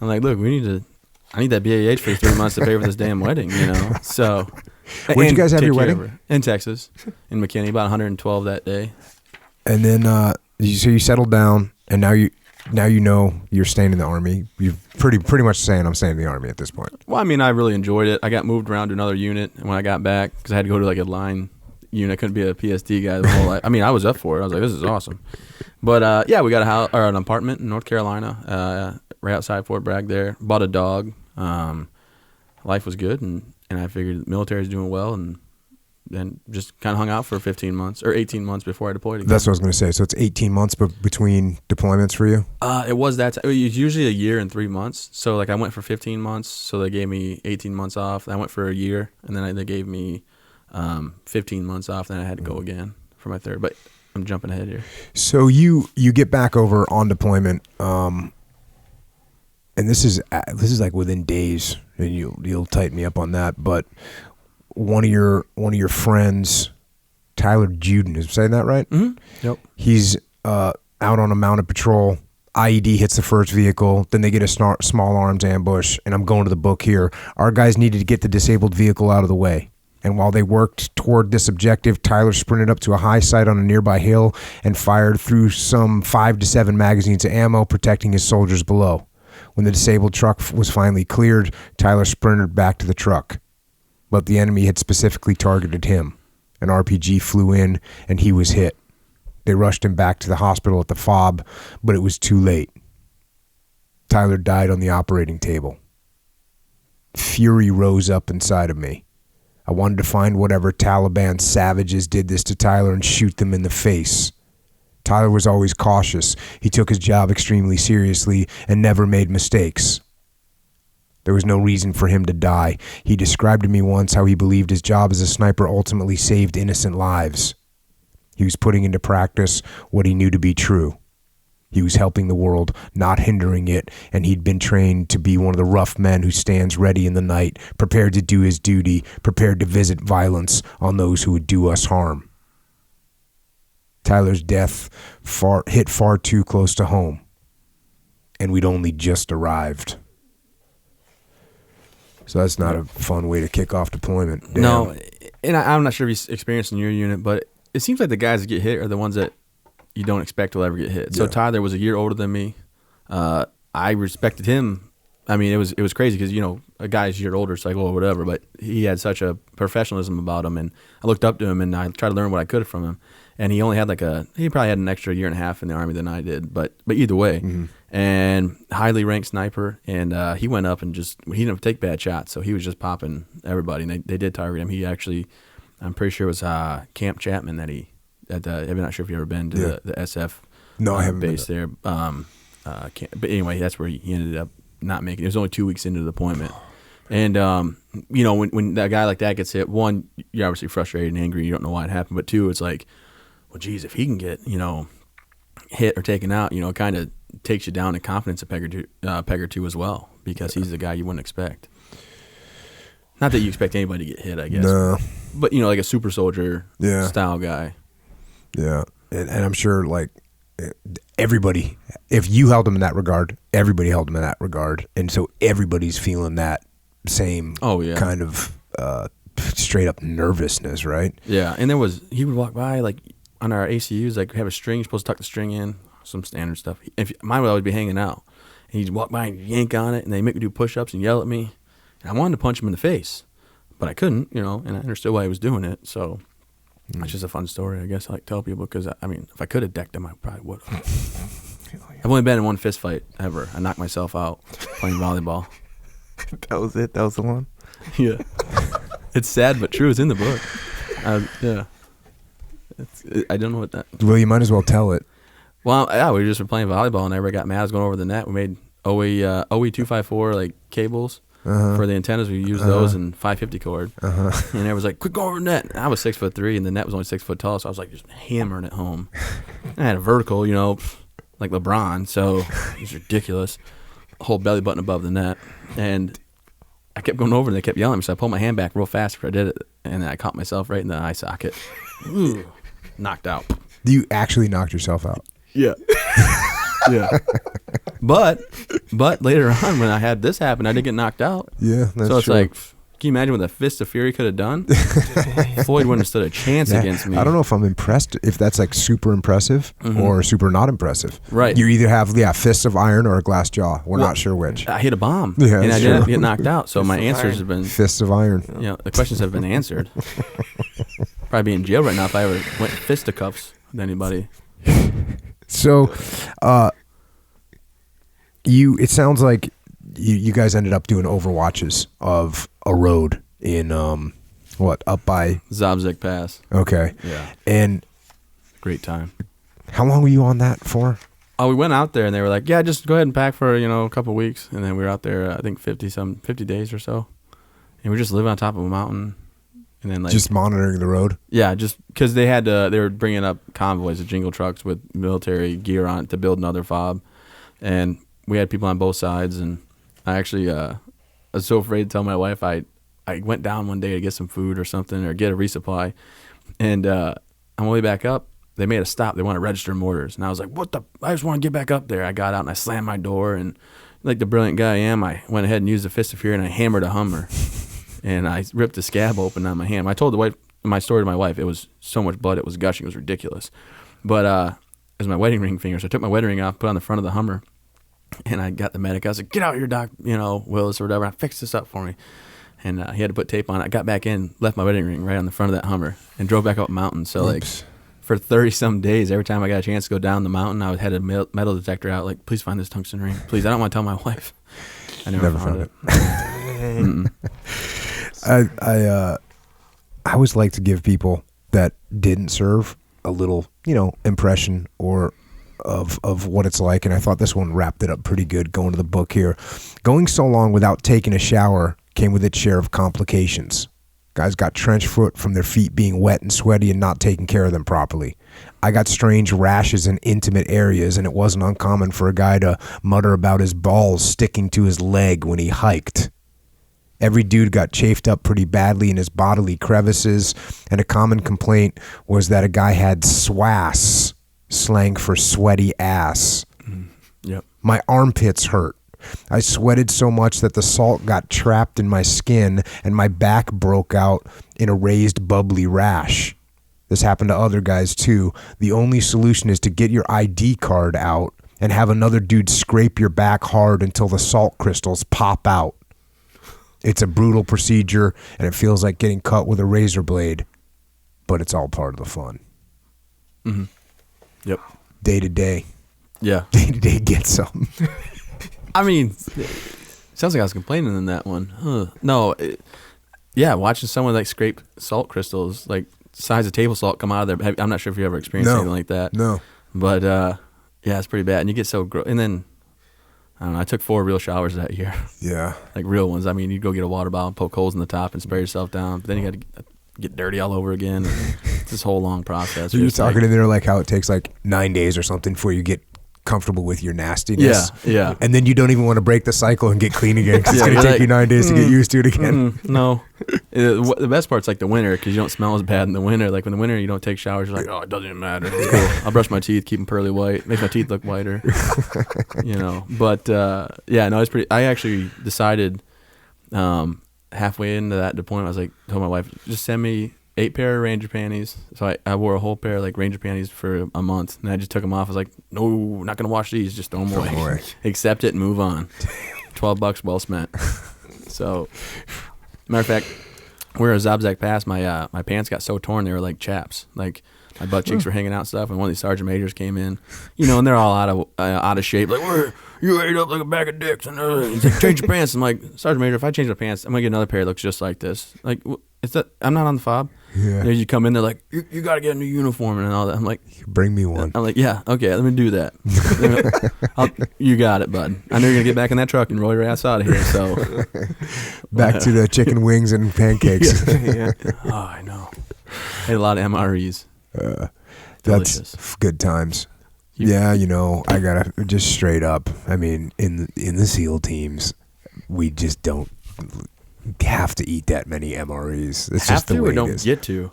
like, look, I need that BAH for 3 months to pay for this damn wedding. So. Where'd you guys have your wedding? In Texas, in McKinney, about 112 that day. And then, so you settled down, and now you're staying in the Army. You're pretty much saying I'm staying in the Army at this point. Well, I really enjoyed it. I got moved around to another unit when I got back because I had to go to a line unit. I couldn't be a PSD guy the whole life. I was up for it. I was like, this is awesome. But we got a house or an apartment in North Carolina, right outside Fort Bragg. There, bought a dog. Life was good, and I figured the military is doing well, and then just kind of hung out for 15 months or 18 months before I deployed again. That's what I was going to say. So it's 18 months between deployments for you? It was that. It was usually a year and 3 months. So I went for 15 months. So they gave me 18 months off. I went for a year, and then they gave me 15 months off. Then I had to go again for my third. But I'm jumping ahead here. So you get back over on deployment, and this is like within days, and you'll tighten me up on that. But one of your friends, Tyler Juden, is saying that right? Mm-hmm. Yep. He's out on a mounted patrol. IED hits the first vehicle. Then they get a small arms ambush. And I'm going to the book here. Our guys needed to get the disabled vehicle out of the way. And while they worked toward this objective, Tyler sprinted up to a high site on a nearby hill and fired through some 5 to 7 magazines of ammo, protecting his soldiers below. When the disabled truck was finally cleared, Tyler sprinted back to the truck. But the enemy had specifically targeted him. An RPG flew in, and he was hit. They rushed him back to the hospital at the FOB, but it was too late. Tyler died on the operating table. Fury rose up inside of me. I wanted to find whatever Taliban savages did this to Tyler and shoot them in the face. Tyler was always cautious. He took his job extremely seriously and never made mistakes. There was no reason for him to die. He described to me once how he believed his job as a sniper ultimately saved innocent lives. He was putting into practice what he knew to be true. He was helping the world, not hindering it, and he'd been trained to be one of the rough men who stands ready in the night, prepared to do his duty, prepared to visit violence on those who would do us harm. Tyler's death hit far too close to home, and we'd only just arrived. So that's not a fun way to kick off deployment. Damn. No, and I'm not sure if you experienced in your unit, but it seems like the guys that get hit are the ones that you don't expect will ever get hit. So Tyler was a year older than me. I respected him. It was crazy because, a guy's a year older, it's like, well, whatever. But he had such a professionalism about him, and I looked up to him, and I tried to learn what I could from him. And he only had he probably had an extra year and a half in the Army than I did. But either way, and highly ranked sniper, and he went up and he didn't take bad shots, so he was just popping everybody, and they did target him. He actually, I'm pretty sure it was Camp Chapman that I'm not sure if you've ever been to the SF I haven't base there. But anyway, that's where he ended up not making it. It was only 2 weeks into the deployment. And, when that guy like that gets hit, one, you're obviously frustrated and angry. You don't know why it happened. But two, it's like, well, geez, if he can get, hit or taken out, it kind of takes you down in confidence a peg or two as well, because he's the guy you wouldn't expect. Not that you expect anybody to get hit, I guess. No. But, like a super soldier style guy. Yeah. And I'm sure, everybody, if you held him in that regard, everybody held him in that regard. And so everybody's feeling that same kind of straight up nervousness, right? Yeah. And he would walk by, on our ACUs, have a string, you're supposed to tuck the string in, some standard stuff. Mine would always be hanging out. And he'd walk by and yank on it, and they make me do push-ups and yell at me. And I wanted to punch him in the face, but I couldn't, and I understood why he was doing it. So it's just a fun story, I guess. I like to tell people because, if I could have decked him, I probably would have. I've only been in one fist fight ever. I knocked myself out playing volleyball. That was it? That was the one? Yeah. It's sad but true. It's in the book. Yeah. I don't know what that... Well, you might as well tell it. Well, yeah, we just were playing volleyball and everybody got mad. I was going over the net. We made OE 254 like cables for the antennas. We used those in 550 cord. And everyone was like, "Quick, go over the net." And I was 6'3" and the net was only 6 foot tall, so I was like just hammering it home. And I had a vertical, like LeBron, so it was ridiculous. Whole belly button above the net, and I kept going over and they kept yelling at me, so I pulled my hand back real fast after I did it, and I caught myself right in the eye socket. Ooh, knocked out. You actually knocked yourself out. Yeah. Yeah. But later on when I had this happen, I didn't get knocked out. Yeah, that's so it's true. like, can you imagine what the Fist of Fury could have done? Floyd wouldn't have stood a chance against me. I don't know if I'm impressed, if that's like super impressive or super not impressive. Right. You either have, fists of iron or a glass jaw. We're not sure which. I hit a bomb, Yeah, and that's I didn't true. get knocked out. So my answers have been, Fists of iron. the questions have been answered. Probably be in jail right now if I ever went fisticuffs with anybody. So, it sounds like you guys ended up doing overwatches of a road in up by Zabzik Pass. Okay. Yeah. And Great time. how long were you on that for? Oh, we went out there and they were like, "Yeah, just go ahead and pack for a couple of weeks." And then we were out there, I think 50 days or so, and we just living on top of a mountain, and then Just monitoring the road. yeah, just because they were bringing up convoys of jingle trucks with military gear on it to build another fob, and we had people on both sides, and I actually I was so afraid to tell my wife. I went down one day to get some food or something or get a resupply, and on the way back up, they made a stop. They want to register mortars, and I was like, "What the? I just want to get back up there." I got out and I slammed my door, and like the brilliant guy I am, I went ahead and used the Fist of Fury and I hammered a Hummer, and I ripped the scab open on my hand. I told my story to my wife. It was so much blood, it was gushing. It was ridiculous, but it was my wedding ring finger. So I took my wedding ring off, put it on the front of the Hummer. And I got the medic. I was like, "Get out here, Doc, Willis or whatever. I fixed this up for me." And he had to put tape on it. I got back in, left my wedding ring right on the front of that Hummer, and drove back up a mountain. So, Oops. for 30-some days, every time I got a chance to go down the mountain, I had a metal detector out, like, "Please find this tungsten ring. Please, I don't want to tell my wife." I never found it. I always like to give people that didn't serve a little, impression or of what it's like, and I thought this one wrapped it up pretty good going to the book here. Going so long without taking a shower came with its share of complications. Guys got trench foot from their feet being wet and sweaty and not taking care of them properly. I got strange rashes in intimate areas, and it wasn't uncommon for a guy to mutter about his balls sticking to his leg when he hiked. Every dude got chafed up pretty badly in his bodily crevices, and a common complaint was that a guy had swass, slang for sweaty ass. Yep. My armpits hurt. I sweated so much that the salt got trapped in my skin and my back broke out in a raised bubbly rash. This happened to other guys too. The only solution is to get your ID card out and have another dude scrape your back hard until the salt crystals pop out. It's a brutal procedure and it feels like getting cut with a razor blade, but it's all part of the fun. Mm-hmm. Yep. Day to day. Yeah. Day to day, get something. I mean, sounds like I was complaining in that one. Huh. No, watching someone like scrape salt crystals, like size of table salt, come out of their. I'm not sure if you ever experienced anything like that. No. But it's pretty bad, and you get so gross. And then I don't know. I took 4 real showers that year. Yeah. Like real ones. I mean, you go get a water bottle, poke holes in the top, and spray yourself down. But then you got to get dirty all over again. It's this whole long process. So you're talking in there like how it takes like 9 days or something before you get comfortable with your nastiness. Yeah. And then you don't even want to break the cycle and get clean again because it's going to take you 9 days to get used to it again. No. The best part's like the winter because you don't smell as bad in the winter. Like in the winter, you don't take showers. You're like, oh, it doesn't even matter. It's cool. I'll brush my teeth, keep them pearly white, make my teeth look whiter. But it's pretty. I actually decided halfway into that deployment, I was like, told my wife, just send me 8 pair of Ranger panties. So I wore a whole pair of like Ranger panties for a month, and I just took them off. I was like, no, not gonna wash these. Just throw them away. Accept it and move on. $12 well spent. So, matter of fact, where Zobzak Pass, my pants got so torn they were like chaps. Like my butt cheeks were hanging out and stuff. And one of these sergeant majors came in, and they're all out of shape. Like, you ate up like a bag of dicks. And he's like, change your pants. I'm like, Sergeant Major, if I change my pants, I'm gonna get another pair that looks just like this. Like, I'm not on the fob. Yeah. You come in, they're like, you got to get a new uniform and all that. I'm like, bring me one. I'm like, yeah, okay, let me do that. You got it, bud. I know you're gonna get back in that truck and roll your ass out of here. So back to the chicken wings and pancakes. Yeah. Oh, I know. Had a lot of MREs. That's good times. Yeah, I gotta just straight up. I mean, in the SEAL teams, we just don't have to eat that many MREs. It's just the way it is. Get to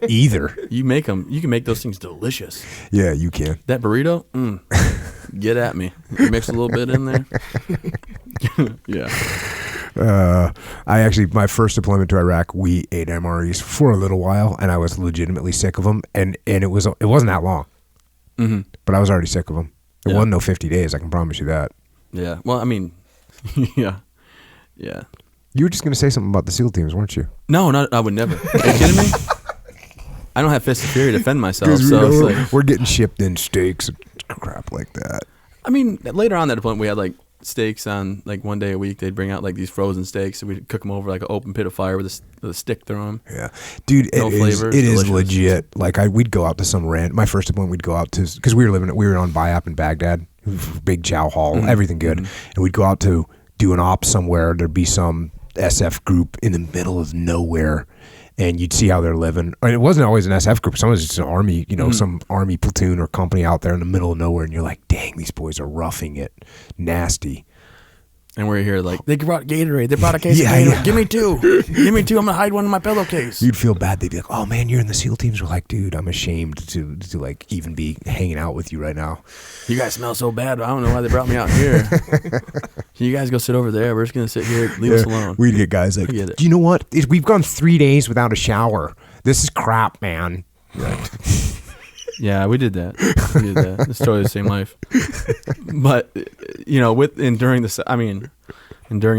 either. You can make those things delicious. Yeah, you can. That burrito, get at me. You mix a little bit in there. Yeah. My first deployment to Iraq, we ate MREs for a little while, and I was legitimately sick of them. And it wasn't that long, but I was already sick of them. It wasn't no 50 days. I can promise you that. Yeah. Well, I mean, yeah. You were just gonna say something about the SEAL teams, weren't you? No, I would never. Are you kidding me? I don't have fists of fury to defend myself. So we're getting shipped in steaks and crap like that. I mean, later on that deployment, we had like steaks on like one day a week. They'd bring out like these frozen steaks, and we'd cook them over like an open pit of fire with a stick through them. Yeah, dude, no flavor. It is legit. Like we'd go out to some my first deployment, we'd go out to, because we were on BIAP in Baghdad, big chow hall, everything good, and we'd go out to do an op somewhere. There'd be some SF group in the middle of nowhere, and you'd see how they're living. And it wasn't always an SF group. Sometimes it's just an army, some army platoon or company out there in the middle of nowhere, and you're like, dang, these boys are roughing it, nasty. And we're here like, they brought Gatorade. They brought a case of Gatorade. Yeah. Give me two. Give me two. I'm going to hide one in my pillowcase. You'd feel bad. They'd be like, oh, man, you're in the SEAL teams. We're like, dude, I'm ashamed to like even be hanging out with you right now. You guys smell so bad. I don't know why they brought me out here. You guys go sit over there. We're just going to sit here. Leave us alone. We'd get guys like, do you know what? We've gone 3 days without a shower. This is crap, man. Right. Yeah, we did that. It's totally the same life. But during the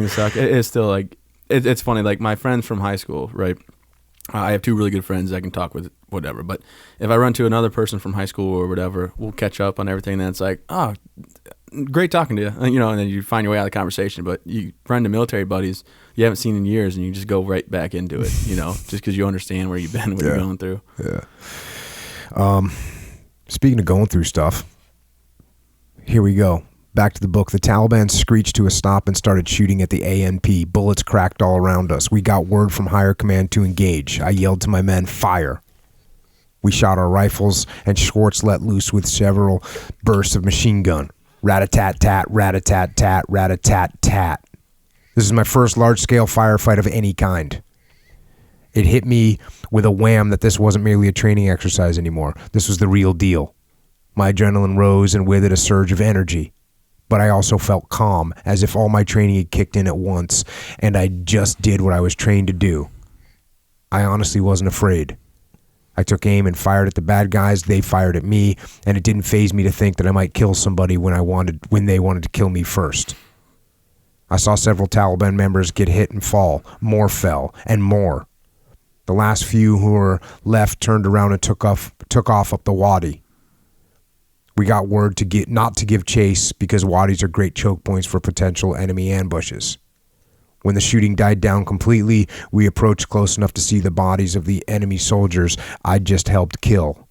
suck, it's still like it's funny. Like my friends from high school, right? I have 2 really good friends I can talk with, whatever. But if I run to another person from high school or whatever, we'll catch up on everything. And it's like, oh, great talking to you, and then you find your way out of the conversation. But you run to military buddies you haven't seen in years, and you just go right back into it, just because you understand where you've been, what you're going through. Yeah. Speaking of going through stuff, here we go. Back to the book. The Taliban screeched to a stop and started shooting at the ANP. Bullets cracked all around us. We got word from higher command to engage. I yelled to my men, fire. We shot our rifles, and Schwartz let loose with several bursts of machine gun. Rat-a-tat-tat, rat-a-tat-tat, rat-a-tat-tat. This is my first large-scale firefight of any kind. It hit me with a wham that this wasn't merely a training exercise anymore. This was the real deal. My adrenaline rose, and with it a surge of energy. But I also felt calm, as if all my training had kicked in at once, and I just did what I was trained to do. I honestly wasn't afraid. I took aim and fired at the bad guys. They fired at me, and it didn't faze me to think that I might kill somebody when they wanted to kill me first. I saw several Taliban members get hit and fall. More fell, and more. The last few who were left turned around and took off up the wadi. We got word not to give chase because wadis are great choke points for potential enemy ambushes. When the shooting died down completely, we approached close enough to see the bodies of the enemy soldiers I'd just helped kill.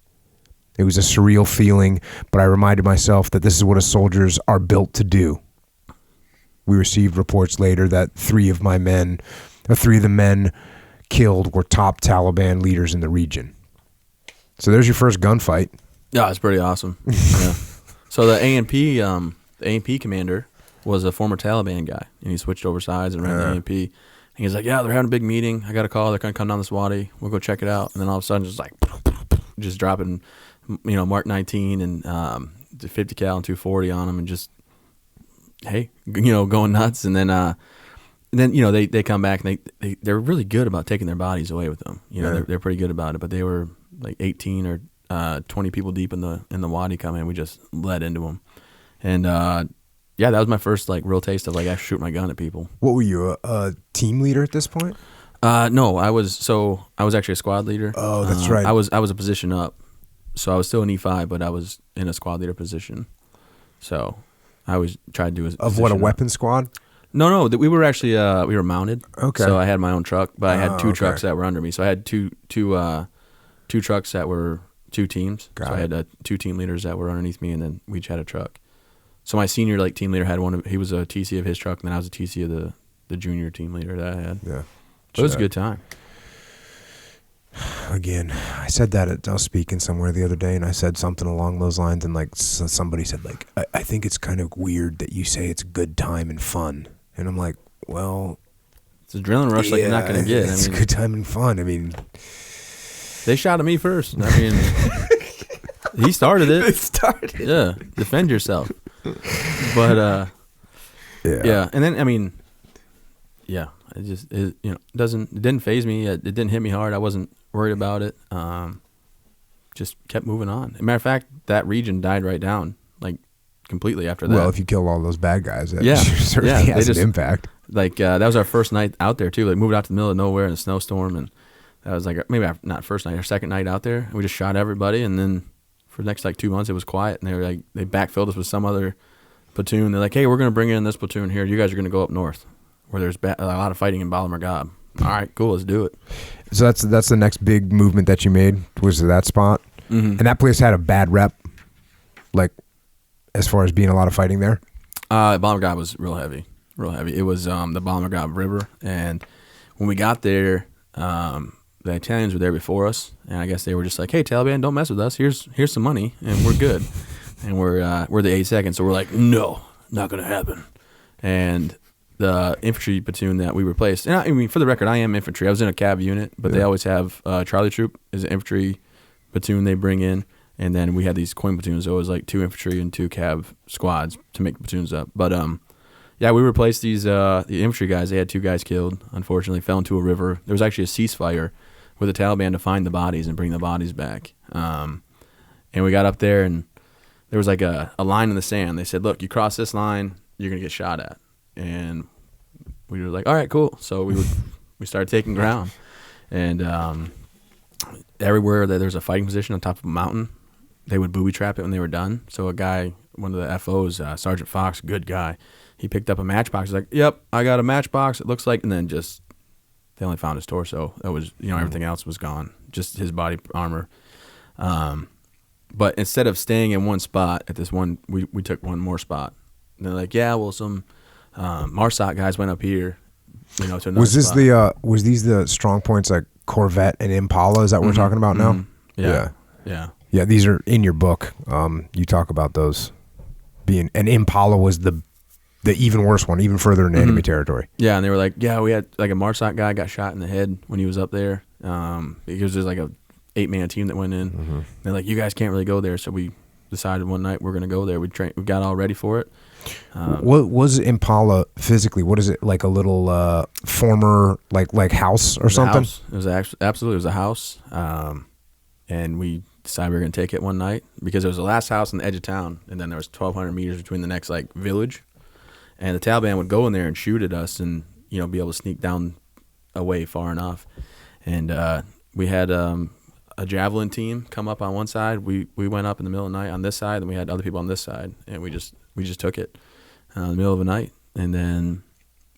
It was a surreal feeling, but I reminded myself that this is what soldiers are built to do. We received reports later that 3 of the men killed were top Taliban leaders in the region. So there's your first gunfight. Yeah, it's pretty awesome. Yeah. So the ANP commander was a former Taliban guy, and he switched over sides and ran the ANP. And he's like, yeah, they're having a big meeting. I got a call. They're going to come down this wadi. We'll go check it out. And then all of a sudden, just dropping, Mark 19 and 50 cal and 240 on them, and just, hey, going nuts. And then they come back, and they're really good about taking their bodies away with them. They're pretty good about it. But they were like 18 or 20 people deep in the wadi coming, and we just led into them. And yeah, that was my first like real taste of like actually shooting my gun at people. What were you, a team leader at this point? No, I was actually a squad leader. Oh, that's right. I was a position up, so I was still an E5, but I was in a squad leader position. So I always tried to do of what, a weapon squad? No, we were actually we were mounted. Okay. So I had my own truck, but I had two okay. trucks that were under me. So I had two trucks that were two teams. Got so I had two team leaders that were underneath me, and then we each had a truck. So my senior like team leader had he was a TC of his truck, and then I was a TC of the junior team leader that I had. Yeah. It was a good time. Again, I said that I was speaking somewhere the other day, and I said something along those lines, and like somebody said, like, I think it's kind of weird that you say it's good time and fun, and I'm like, well, it's adrenaline rush like you're not gonna get. It's good time and fun. I mean, they shot at me first. I mean, he started it. They started. Yeah, defend yourself. But yeah, and then I mean, yeah, it didn't faze me. It didn't hit me hard. I wasn't worried about it. Just kept moving on. As a matter of fact, that region died right down, like completely after that. Well, if you kill all those bad guys, that yeah, certainly has an impact. Like that was our first night out there too. Like moved out to the middle of nowhere in a snowstorm, and that was like maybe not first night, our second night out there. And we just shot everybody, and then for the next like 2 months it was quiet, and they backfilled us with some other platoon. They're like, hey, we're gonna bring in this platoon here. You guys are gonna go up north where there's a lot of fighting in Bala All right, cool, let's do it. So that's the next big movement that you made, was that spot. Mm-hmm. And that place had a bad rep, like as far as being a lot of fighting there. Bala was real heavy. It was the Bala River, and when we got there, the Italians were there before us, and I guess they were just like, hey, Taliban, don't mess with us. Here's some money, and we're good. And we're the 82nd, so we're like, no, not gonna happen. And the infantry platoon that we replaced, and I mean, for the record, I am infantry. I was in a cav unit, but they always have Charlie Troop is an infantry platoon they bring in, and then we had these coin platoons. So it was like 2 infantry and 2 cav squads to make the platoons up. But yeah, we replaced these the infantry guys. They had 2 guys killed. Unfortunately, fell into a river. There was actually a ceasefire with the Taliban to find the bodies and bring the bodies back. And we got up there, and there was like a line in the sand. They said, look, you cross this line, you're gonna get shot at. And we were like, all right, cool. So we started taking ground, and everywhere that there's a fighting position on top of a mountain, they would booby trap it when they were done. So a guy, one of the FOs, Sergeant Fox, good guy, he picked up a matchbox. He's like, yep, I got a matchbox, it looks like, and then just they only found his torso. That was, everything else was gone, just his body armor. But instead of staying in one spot at this one, we took one more spot. And they're like, yeah, well, some MARSOC guys went up here, to another spot. Was these the strong points like Corvette and Impala? Is that what we're talking about now? Yeah. These are in your book. You talk about those being, and Impala was the even worse one, even further into enemy territory. Yeah, and they were like, yeah, we had like a MARSOC guy got shot in the head when he was up there. Because there's like a 8-man team that went in. Mm-hmm. They're like, you guys can't really go there, so we decided one night we're gonna go there. We got all ready for it. What was Impala physically? What is it, like a little former like house or something? House. It was absolutely it was a house, and we decided we were gonna take it one night because it was the last house on the edge of town, and then there was 1,200 meters between the next like village, and the Taliban would go in there and shoot at us, and be able to sneak down away far enough, and we had a javelin team come up on one side. We went up in the middle of the night on this side, and we had other people on this side, and we just took it in the middle of the night. And then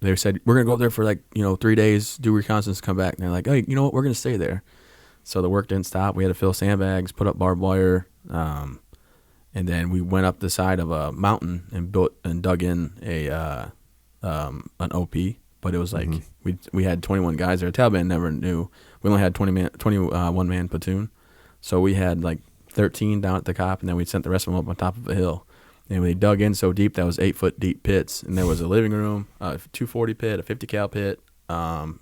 they said, we're going to go up there for 3 days, do reconnaissance, come back. And they're like, hey, you know what, we're going to stay there. So the work didn't stop. We had to fill sandbags, put up barbed wire, and then we went up the side of a mountain and built and dug in an OP. But it was like we had 21 guys there. Taliban never knew. We only had 21-man platoon. So we had like 13 down at the cop, and then we sent the rest of them up on top of a hill. And we dug in so deep that was 8-foot deep pits. And there was a living room, a 240 pit, a 50 cal pit, like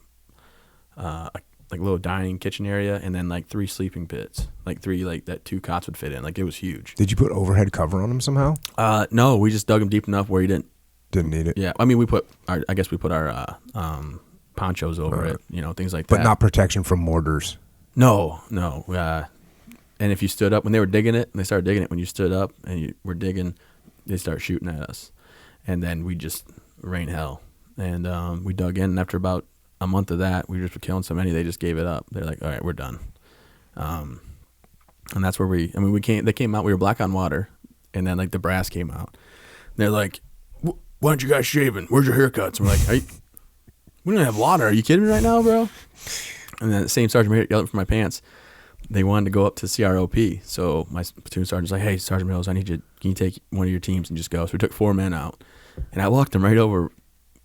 a little dining kitchen area, and then like 3 sleeping pits, like 3 that 2 cots would fit in. Like it was huge. Did you put overhead cover on them somehow? No, we just dug them deep enough where you didn't need it. Yeah, I mean we put our ponchos over it, things like that. But not protection from mortars. No. And if you stood up when they were digging it, and they started digging it when you stood up and you were digging, they started shooting at us. and then we just rained hell. And we dug in, and after about a month of that, we just were killing so many, they just gave it up. They're like, all right, we're done. And that's where they came out, we were black on water, and then like the brass came out. They're like, why aren't you guys shaving? Where's your haircuts? And we're like, we don't have water. Are you kidding me right now, bro? And then the same sergeant major yelled for my pants. They wanted to go up to CROP. So my platoon sergeant's like, hey, Sergeant Mills, can you take one of your teams and just go? So we took 4 men out. And I walked them right over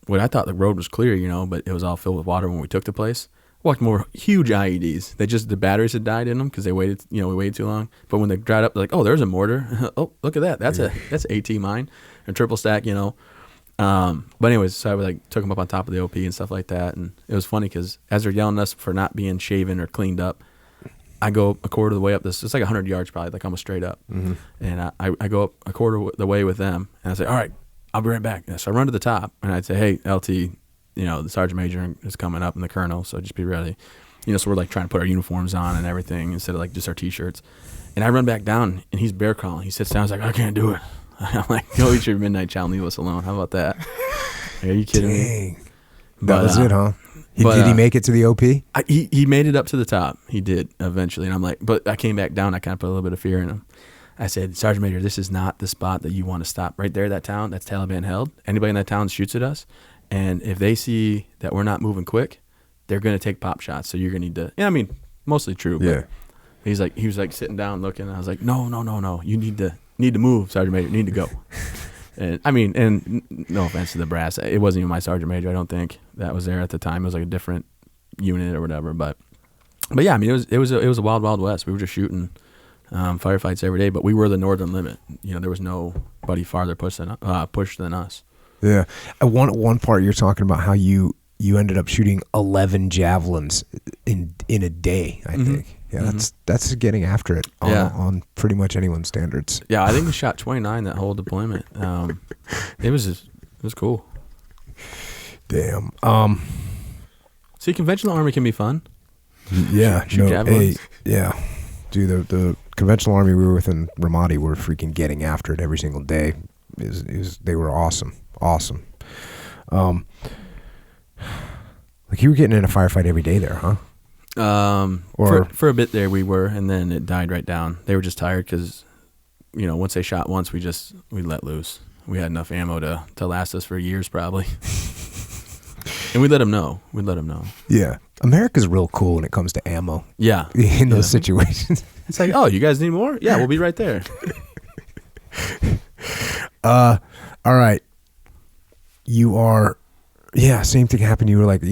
what I thought the road was clear, but it was all filled with water when we took the place. Walked more huge IEDs. The batteries had died in them because we waited too long. But when they dried up, they're like, oh, there's a mortar. Oh, look at that. That's AT mine. And triple stack, But anyways, so I took them up on top of the OP and stuff like that. And it was funny because as they're yelling at us for not being shaven or cleaned up, I go a quarter of the way up this. It's like 100 yards probably, like almost straight up. Mm-hmm. And I go up a quarter of the way with them. And I say, all right, I'll be right back. So I run to the top and I'd say, hey, LT, the sergeant major is coming up and the colonel, so just be ready. So we're like trying to put our uniforms on and everything instead of like just our t-shirts. And I run back down and he's bear crawling. He sits down. He's like, I can't do it. I'm like, go eat your midnight chow and leave us alone. How about that? Are you kidding me? That was it, huh? Did he make it to the OP? He made it up to the top. He did eventually. And I'm like, but I came back down. I kind of put a little bit of fear in him. I said, Sergeant Major, this is not the spot that you want to stop. Right there, that town, that's Taliban held. Anybody in that town shoots at us. And if they see that we're not moving quick, they're going to take pop shots. So you're going to need to, mostly true. But yeah. He was like sitting down looking. And I was like, no. You need to move, Sergeant Major. You need to go. And no offense to the brass. It wasn't even my Sergeant Major, I don't think, that was there at the time. It was like a different unit or whatever. But yeah, it was a wild, wild west. We were just shooting firefights every day, but we were the northern limit. There was nobody farther pushed than us. Yeah. One part you're talking about how you ended up shooting 11 javelins in a day, I think. Yeah, that's getting after it on pretty much anyone's standards. Yeah, I think we shot 29 that whole deployment. It was cool. Damn. See, conventional army can be fun. Yeah. Shoot javelins. Yeah. Dude, the conventional army we were with in Ramadi were freaking getting after it every single day. They were awesome. Awesome. Like you were getting in a firefight every day there, huh? For a bit there we were, and then it died right down. They were just tired because, once they shot once, we let loose. We had enough ammo to last us for years probably. And we let them know. Yeah. America's real cool when it comes to ammo. Yeah. In those situations. It's like, oh, you guys need more? Yeah, we'll be right there. All right. Same thing happened. You were like,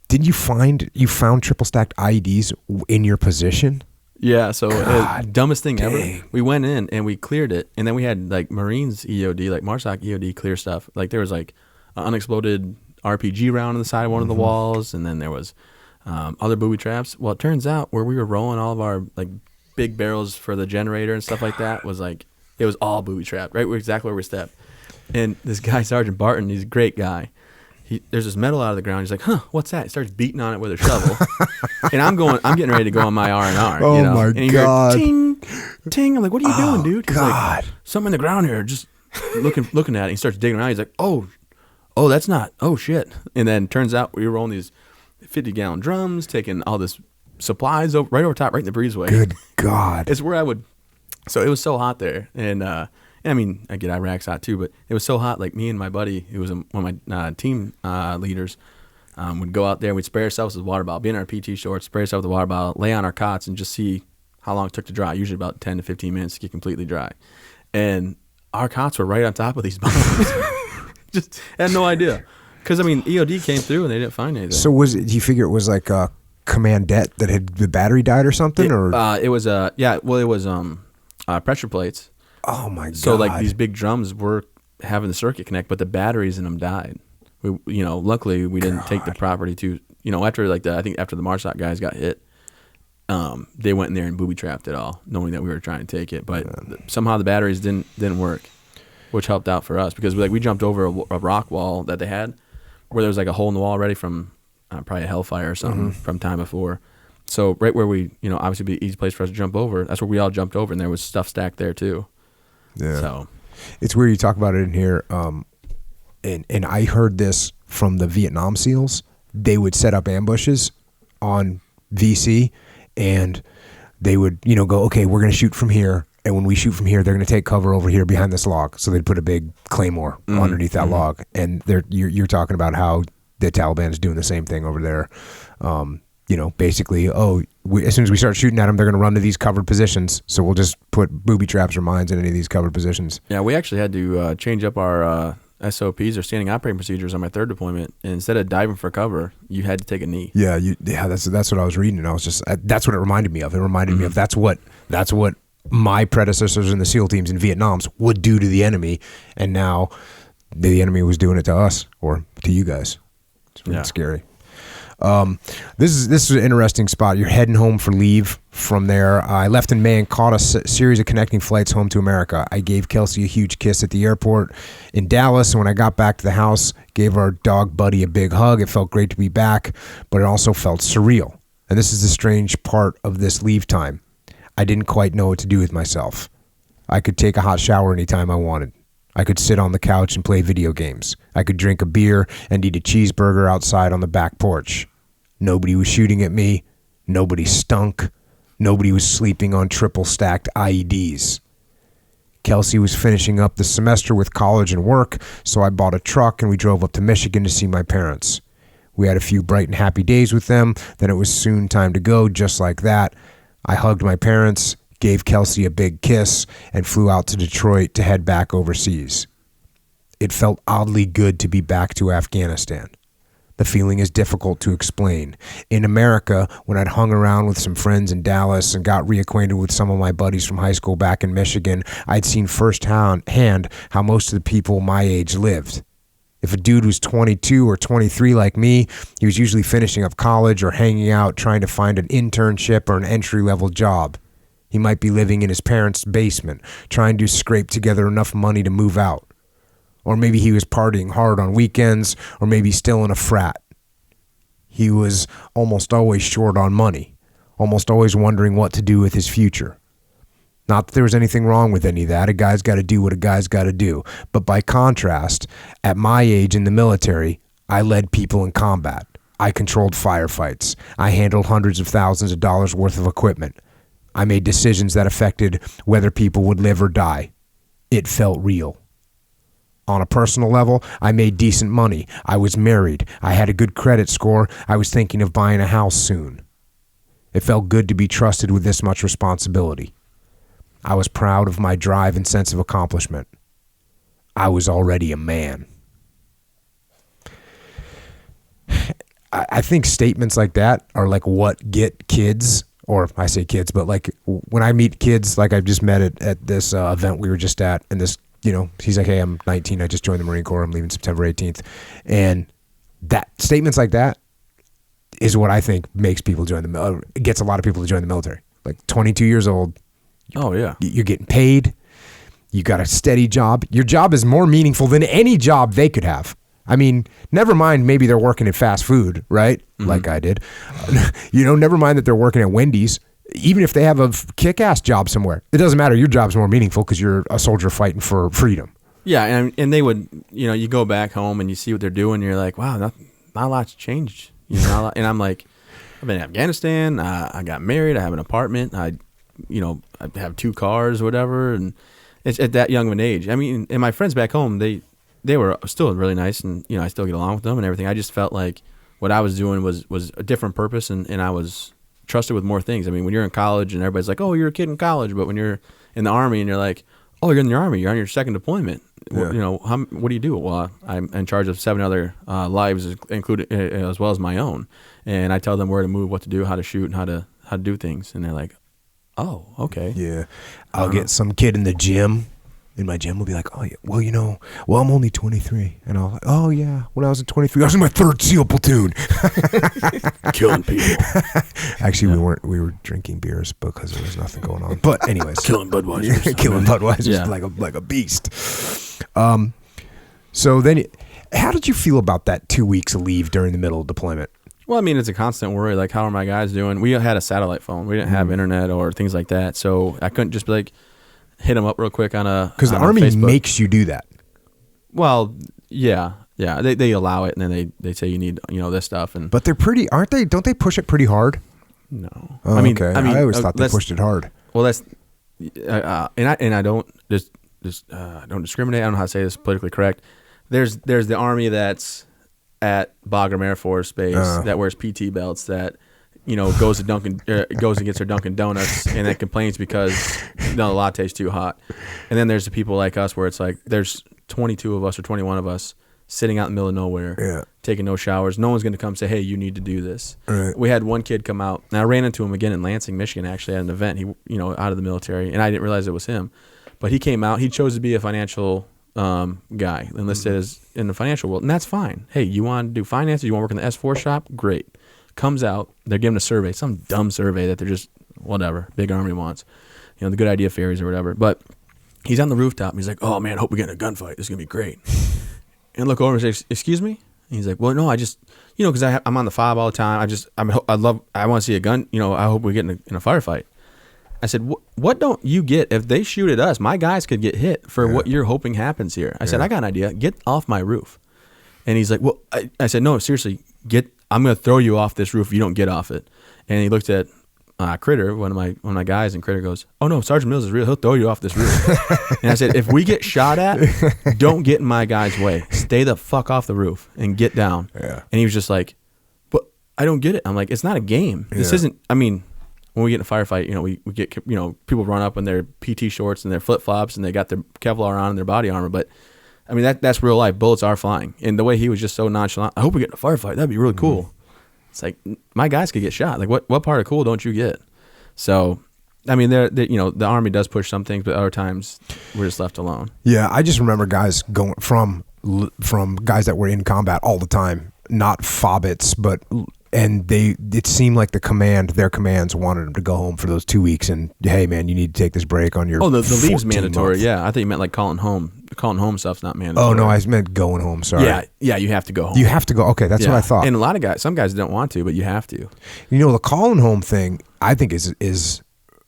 did you found triple stacked IEDs in your position? Yeah. So dumbest thing ever. We went in and we cleared it, and then we had like Marines EOD, like MARSOC EOD clear stuff. Like there was like an unexploded RPG round on the side of one of the walls, and then there was other booby traps. Well, it turns out where we were rolling all of our like big barrels for the generator and stuff like that was like it was all booby trapped, right? Exactly where we stepped. And this guy, Sergeant Barton, he's a great guy. There's this metal out of the ground. He's like, huh, what's that? He starts beating on it with a shovel. And I'm getting ready to go on my R&R. Oh, my and God. Hear, ting, ting. I'm like, what are you doing, dude? He's God. like, something in the ground here. Just looking at it. He starts digging around. He's like, oh, that's not, oh, shit. And then turns out we were rolling these 50-gallon drums, taking all this supplies right over top, right in the breezeway. Good God. It's where so it was so hot there. And I get Iraq's hot too, but it was so hot. Like me and my buddy, who was one of my team leaders, would go out there. We'd spray ourselves with water bottle, be in our PT shorts, spray ourselves with a water bottle, lay on our cots, and just see how long it took to dry. Usually about 10 to 15 minutes to get completely dry. And our cots were right on top of these bombs. Just had no idea, because EOD came through and they didn't find anything. So do you figure it was like a commandette that had the battery died or something, it was pressure plates. Oh my God! So like these big drums were having the circuit connect, but the batteries in them died. Luckily we didn't take the property to, after I think after the MARSOC guys got hit, they went in there and booby trapped it all, knowing that we were trying to take it. But somehow the batteries didn't work, which helped out for us because we jumped over a rock wall that they had, where there was like a hole in the wall already from probably a hellfire or something from time before. So right where we, obviously be an easy place for us to jump over. That's where we all jumped over, and there was stuff stacked there too. Yeah. So It's weird you talk about it in here. And I heard this from the Vietnam SEALs. They would set up ambushes on VC, and they would, go, okay, we're going to shoot from here. And when we shoot from here, they're going to take cover over here behind this log. So they'd put a big claymore underneath that log. And you're talking about how the Taliban is doing the same thing over there. Basically, as soon as we start shooting at them, they're going to run to these covered positions. So we'll just put booby traps or mines in any of these covered positions. Yeah, we actually had to change up our SOPs or standing operating procedures on my third deployment. And instead of diving for cover, you had to take a knee. Yeah, that's what I was reading, and I was just that's what it reminded me of. It reminded me of that's what my predecessors in the SEAL teams in Vietnam's would do to the enemy, and now the enemy was doing it to us or to you guys. It's really scary. This is an interesting spot. You're heading home for leave from there. I left in May and caught a series of connecting flights home to America. I gave Kelsey a huge kiss at the airport in Dallas, and when I got back to the house, gave our dog Buddy a big hug. It felt great to be back, but it also felt surreal. And this is the strange part of this leave time. I didn't quite know what to do with myself. I could take a hot shower anytime I wanted. I could sit on the couch and play video games. I could drink a beer and eat a cheeseburger outside on the back porch. Nobody was shooting at me. Nobody stunk. Nobody was sleeping on triple stacked IEDs. Kelsey was finishing up the semester with college and work, so I bought a truck and we drove up to Michigan to see my parents. We had a few bright and happy days with them, then it was soon time to go, just like that. I hugged my parents, gave Kelsey a big kiss, and flew out to Detroit to head back overseas. It felt oddly good to be back to Afghanistan. The feeling is difficult to explain. In America, when I'd hung around with some friends in Dallas and got reacquainted with some of my buddies from high school back in Michigan, I'd seen firsthand how most of the people my age lived. If a dude was 22 or 23 like me, he was usually finishing up college or hanging out trying to find an internship or an entry-level job. He might be living in his parents' basement, trying to scrape together enough money to move out. Or maybe he was partying hard on weekends, or maybe still in a frat. He was almost always short on money, almost always wondering what to do with his future. Not that there was anything wrong with any of that. A guy's got to do what a guy's got to do. But by contrast, at my age in the military, I led people in combat. I controlled firefights. I handled hundreds of thousands of dollars worth of equipment. I made decisions that affected whether people would live or die. It felt real. On a personal level, I made decent money. I was married. I had a good credit score. I was thinking of buying a house soon. It felt good to be trusted with this much responsibility. I was proud of my drive and sense of accomplishment. I was already a man. I think statements like that are like what get kids, or I say kids, but like when I meet kids, like I've just met at this event we were just at, and this, he's like, hey, I'm 19. I just joined the Marine Corps. I'm leaving September 18th. And that statements like that is what I think makes people gets a lot of people to join the military. Like 22 years old. Oh, yeah. You're getting paid. You got a steady job. Your job is more meaningful than any job they could have. I mean, never mind, maybe they're working at fast food, right? Mm-hmm. Like I did. Never mind that they're working at Wendy's. Even if they have a kick-ass job somewhere, it doesn't matter. Your job's more meaningful because you're a soldier fighting for freedom. Yeah, and they would, you go back home and you see what they're doing. And you're like, wow, not a lot's changed. And I'm like, I've been in Afghanistan. I got married. I have an apartment. I have 2 cars, whatever. And it's at that young of an age. I mean, and my friends back home, they were still really nice, and I still get along with them and everything. I just felt like what I was doing was a different purpose, and I was trusted with more things. I mean, when you're in college and everybody's like, oh, you're a kid in college, but when you're in the Army and you're like, oh, you're in the Army, you're on your second deployment. Yeah. What do you do? Well, I'm in charge of 7 other lives, including as well as my own, and I tell them where to move, what to do, how to shoot, and how to do things, and they're like, oh, okay. Yeah, I'll get some kid in the gym. In my gym will be like, oh, yeah, well, I'm only 23. And I'll like, oh, yeah, when I was in 23, I was in my 3rd SEAL platoon. Killing people. Actually, we were drinking beers because there was nothing going on. But anyways. Killing Budweisers. Killing Budweisers like a beast. So then, how did you feel about that 2 weeks of leave during the middle of deployment? Well, I mean, it's a constant worry. Like, how are my guys doing? We had a satellite phone. We didn't have internet or things like that. So I couldn't just be like, hit them up real quick on a Because the on Army Facebook. makes you do that. Well, yeah. They allow it, and then they say you need this stuff, and But they're pretty, aren't they? Don't they push it pretty hard? no. Oh, okay. I always thought they pushed it hard. Well, that's and I don't just don't discriminate. I don't know how to say this politically correct. There's the Army that's at Bagram Air Force Base that wears PT belts that goes and gets their Dunkin' Donuts and then complains because the latte's too hot. And then there's the people like us where it's like there's 22 of us or 21 of us sitting out in the middle of nowhere, taking no showers. No one's going to come say, hey, you need to do this. Right. We had one kid come out, and I ran into him again in Lansing, Michigan, actually at an event. He, out of the military, and I didn't realize it was him. But he came out. He chose to be a financial guy, enlisted as in the financial world, and that's fine. Hey, you want to do finances? You want to work in the S4 shop? Great. Comes out. They're giving a survey, some dumb survey that they're just whatever. Big Army wants, the good idea fairies or whatever. But he's on the rooftop, and he's like, "Oh man, hope we get in a gunfight. This is gonna be great." And I look over and say, "Excuse me?" And he's like, "Well, no, I just, because I'm on the fob all the time. I want to see a gun. I hope we get in a firefight." I said, "What don't you get? If they shoot at us, my guys could get hit for what you're hoping happens here." I said, "I got an idea. Get off my roof." And he's like, "Well," I said, "No, seriously, I'm going to throw you off this roof if you don't get off it." And he looked at Critter, one of my guys, and Critter goes, "Oh no, Sergeant Mills is real. He'll throw you off this roof." And I said, "If we get shot at, don't get in my guy's way. Stay the fuck off the roof and get down." Yeah. And he was just like, "But I don't get it." I'm like, "It's not a game. This isn't. I mean, when we get in a firefight, we get people run up in their PT shorts and their flip flops and they got their Kevlar on and their body armor, but." I mean, that's real life. Bullets are flying. And the way he was just so nonchalant, "I hope we get in a firefight. That'd be really cool." Mm-hmm. It's like, my guys could get shot. Like, what part of cool don't you get? So, I mean, the Army does push some things, but other times we're just left alone. Yeah, I just remember guys going from guys that were in combat all the time, not fobbits, and it seemed like their commands wanted them to go home for those 2 weeks and, hey man, you need to take this break on your the leave's mandatory. Month. Yeah, I think you meant like calling home. Calling home stuff's not mandatory. Oh no, I meant going home. Sorry. Yeah, you have to go home. You have to go. Okay, that's what I thought. And a lot of some guys don't want to, but you have to. The calling home thing, I think is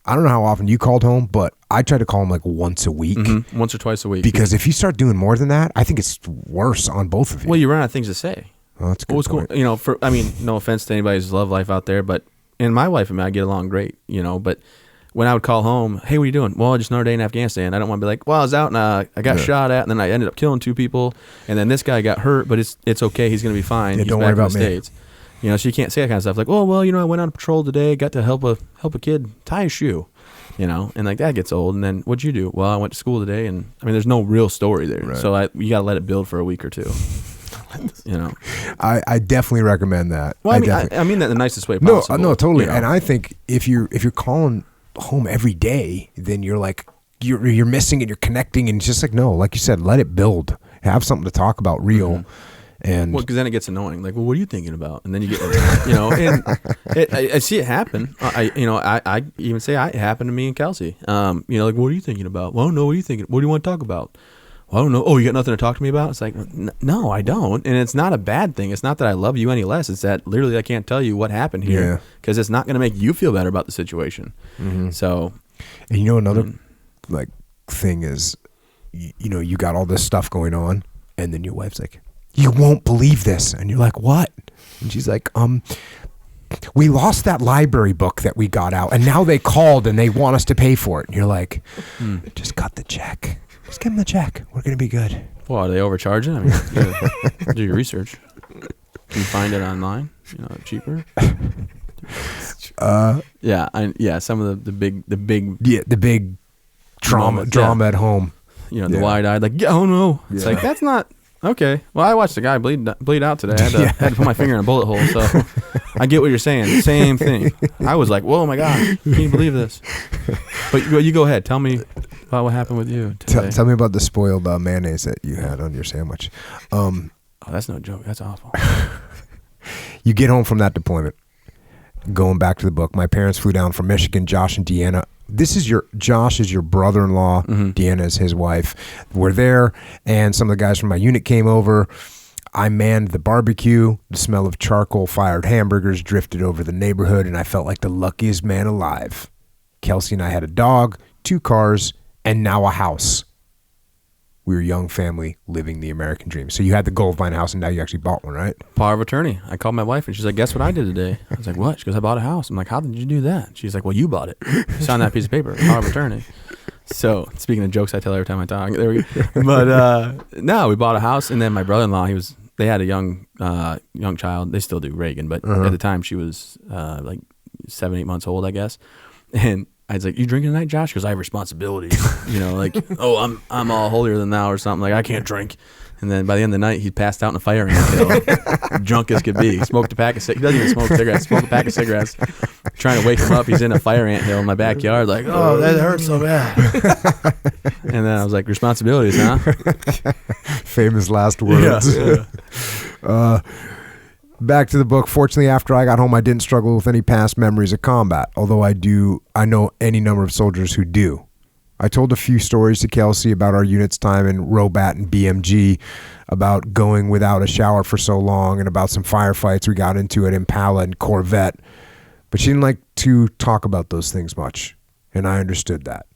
I don't know how often you called home, but I try to call him like once a week. Mm-hmm. Once or twice a week. Because if you start doing more than that, I think it's worse on both of you. Well, you run out of things to say. Oh, that's a good point. Cool? No offense to anybody's love life out there, but in my wife and I get along great, but when I would call home, "Hey, what are you doing?" "Well, just another day in Afghanistan." I don't want to be like, "Well, I was out and I got shot at, and then I ended up killing 2 people, and then this guy got hurt, but it's okay. He's going to be fine. He's don't back worry in the about me. States." So you can't say that kind of stuff. Like, "Oh, well, I went on patrol today, got to help a kid tie a shoe," and like that gets old. And then what'd you do? "Well, I went to school today," and I mean, there's no real story there. Right. So you got to let it build for a week or two. I definitely recommend that. Well, I mean that in the nicest way possible. No, totally. And I think if you're calling home every day, then you're like you're missing it. You're connecting, and it's just like, no, like you said, let it build. Have something to talk about, real. Mm-hmm. And because then it gets annoying. Like, well, what are you thinking about? And then you get, and I see it happen. I even say it happened to me and Kelsey. Like, what are you thinking about? Well, no, what are you thinking? What do you want to talk about? Well, I don't know. Oh, you got nothing to talk to me about? It's like, no, I don't. And it's not a bad thing. It's not that I love you any less. It's that literally I can't tell you what happened here because it's not going to make you feel better about the situation. Mm-hmm. So, and another like thing is, you got all this stuff going on, and then your wife's like, "You won't believe this," and you're like, "What?" And she's like, "We lost that library book that we got out, and now they called and they want us to pay for it." And you're like, "Just cut the check. Just give them the check. We're gonna be good." Well, are they overcharging? I mean, do your research. Can you find it online? Cheaper. Some of the big drama at home. The wide-eyed, like, "Oh no!" It's like, that's not okay. Well, I watched a guy bleed out today. I had to put my finger in a bullet hole, so I get what you're saying. Same thing. I was like, "Whoa, my God, can you believe this?" But you go ahead. Tell me about what happened with you today. Tell me about the spoiled mayonnaise that you had on your sandwich. Oh, that's no joke. That's awful. You get home from that deployment. Going back to the book, my parents flew down from Michigan. Josh and Deanna. Josh is your brother-in-law. Mm-hmm. Deanna is his wife. We're there, and some of the guys from my unit came over. I manned the barbecue. The smell of charcoal-fired hamburgers drifted over the neighborhood, and I felt like the luckiest man alive. Kelsey and I had a dog, 2 cars, and now a house. We were a young family living the American dream. So you had the goal of buying a house, and now you actually bought one, right? Power of attorney. I called my wife, and she's like, guess what I did today? I was like, what? She goes, I bought a house. I'm like, how did you do that? She's like, well, you bought it. Sign that piece of paper. Power of attorney. So speaking of jokes I tell every time I talk, there we go. But no, we bought a house, and then my brother-in-law, they had a young child. They still do, Reagan, but at the time she was like 7-8 months old, I guess. And I was like, you drinking tonight, Josh? Because I have responsibilities. Like, oh, I'm all holier than thou or something. Like, I can't drink. And then by the end of the night, he passed out in a fire ant hill, drunk as could be. He smoked a pack of cigarettes. He doesn't even smoke cigarettes. Smoked a pack of cigarettes. Trying to wake him up. He's in a fire ant hill in my backyard. Like, oh, that hurts so bad. And then I was like, responsibilities, huh? Famous last words. Yeah. Back to the book. Fortunately, after I got home, I didn't struggle with any past memories of combat, although I know any number of soldiers who do. I told a few stories to Kelsey about our unit's time in Robat and BMG, about going without a shower for so long, and about some firefights we got into at Impala and Corvette. But she didn't like to talk about those things much, and I understood that.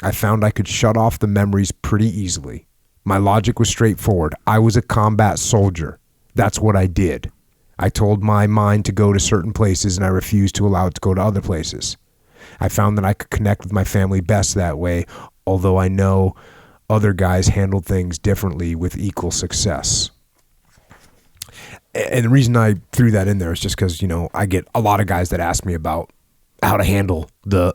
I found I could shut off the memories pretty easily. My logic was straightforward. I was a combat soldier. That's what I did. I told my mind to go to certain places, and I refused to allow it to go to other places. I found that I could connect with my family best that way, although I know other guys handled things differently with equal success. And the reason I threw that in there is just because, I get a lot of guys that ask me about how to handle the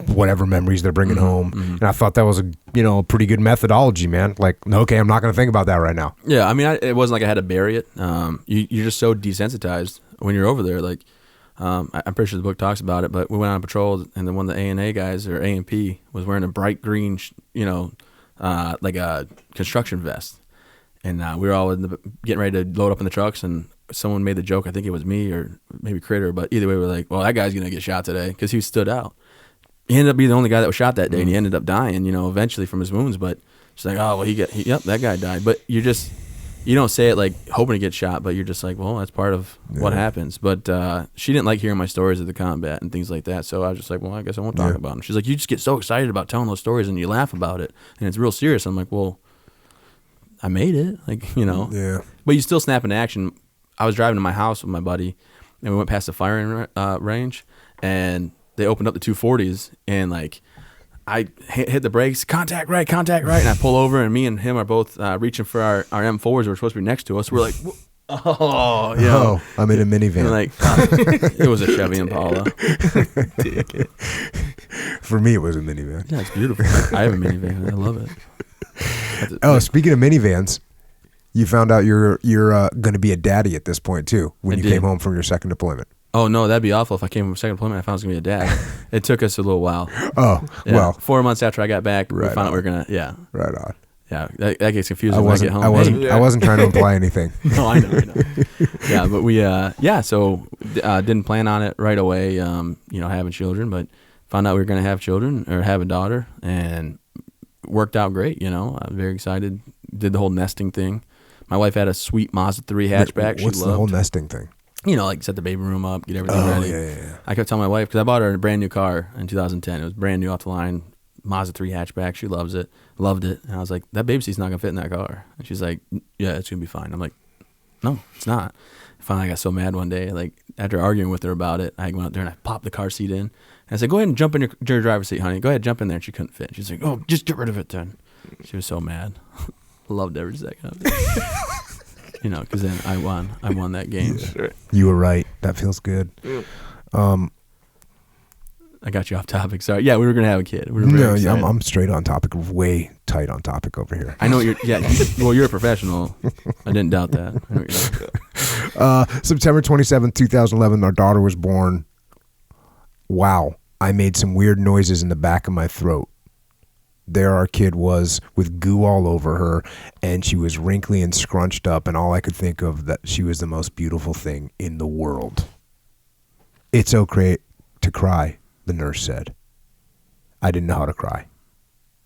whatever memories they're bringing home. Mm-hmm. And I thought that was a pretty good methodology, man. Like, okay, I'm not going to think about that right now. Yeah, I mean, it wasn't like I had to bury it. You're just so desensitized when you're over there. Like, I'm pretty sure the book talks about it, but we went on patrol, and then one of the A&A guys, or A&P, was wearing a bright green, like a construction vest. And we were all getting ready to load up in the trucks, and someone made the joke, I think it was me or maybe Critter, but either way, we were like, well, that guy's going to get shot today, because he stood out. He ended up being the only guy that was shot that day, and he ended up dying, eventually from his wounds. But she's like, oh, well, yep, that guy died. But you don't say it like hoping to get shot, but you're just like, well, that's part of what happens. But she didn't like hearing my stories of the combat and things like that. So I was just like, well, I guess I won't talk about them. She's like, you just get so excited about telling those stories and you laugh about it, and it's real serious. I'm like, well, I made it, Yeah. But you still snap into action. I was driving to my house with my buddy, and we went past the firing range, and they opened up the 240s, and like I hit the brakes, contact right, and I pull over, and me and him are both reaching for our M4s that were supposed to be next to us. We're like, oh, yeah. Oh, I'm in a minivan. Like, it was a Chevy Impala. For me, it was a minivan. Yeah, it's beautiful. I have a minivan. I love it. Oh, speaking of minivans, you found out you're going to be a daddy at this point too when you came home from your second deployment. Oh, no, that'd be awful if I came from second deployment and I found I was going to be a dad. It took us a little while. Oh, yeah. Well. 4 months after I got back, we Right found out on. we were going to, yeah. Right on. Yeah, that gets confusing when I get home. I wasn't trying to imply anything. No, I know. Yeah, but we, so didn't plan on it right away, having children, but found out we were going to have children or have a daughter, and worked out great, I'm very excited. Did the whole nesting thing. My wife had a sweet Mazda 3 hatchback. What's the whole nesting thing? Like set the baby room up, get everything ready. Yeah. I kept telling my wife, because I bought her a brand new car in 2010. It was brand new off the line, Mazda 3 hatchback. She loved it. And I was like, that baby seat's not going to fit in that car. And she's like, yeah, it's going to be fine. I'm like, no, it's not. Finally, I got so mad one day, like after arguing with her about it, I went out there and I popped the car seat in. And I said, go ahead and jump in your driver's seat, honey. Go ahead, jump in there. And she couldn't fit. She's like, oh, just get rid of it then. She was so mad. Loved every second of it. Because then I won that game. Sure. You were right. That feels good. I got you off topic. Sorry. Yeah, we were going to have a kid. We were No, very excited. I'm straight on topic. Way tight on topic over here. I know you're. Yeah. Well, you're a professional. I didn't doubt that. I know what you're doing. September 27th, 2011, our daughter was born. Wow. I made some weird noises in the back of my throat. There our kid was with goo all over her, and she was wrinkly and scrunched up, and all I could think of that she was the most beautiful thing in the world. It's okay to cry, the nurse said. I didn't know how to cry,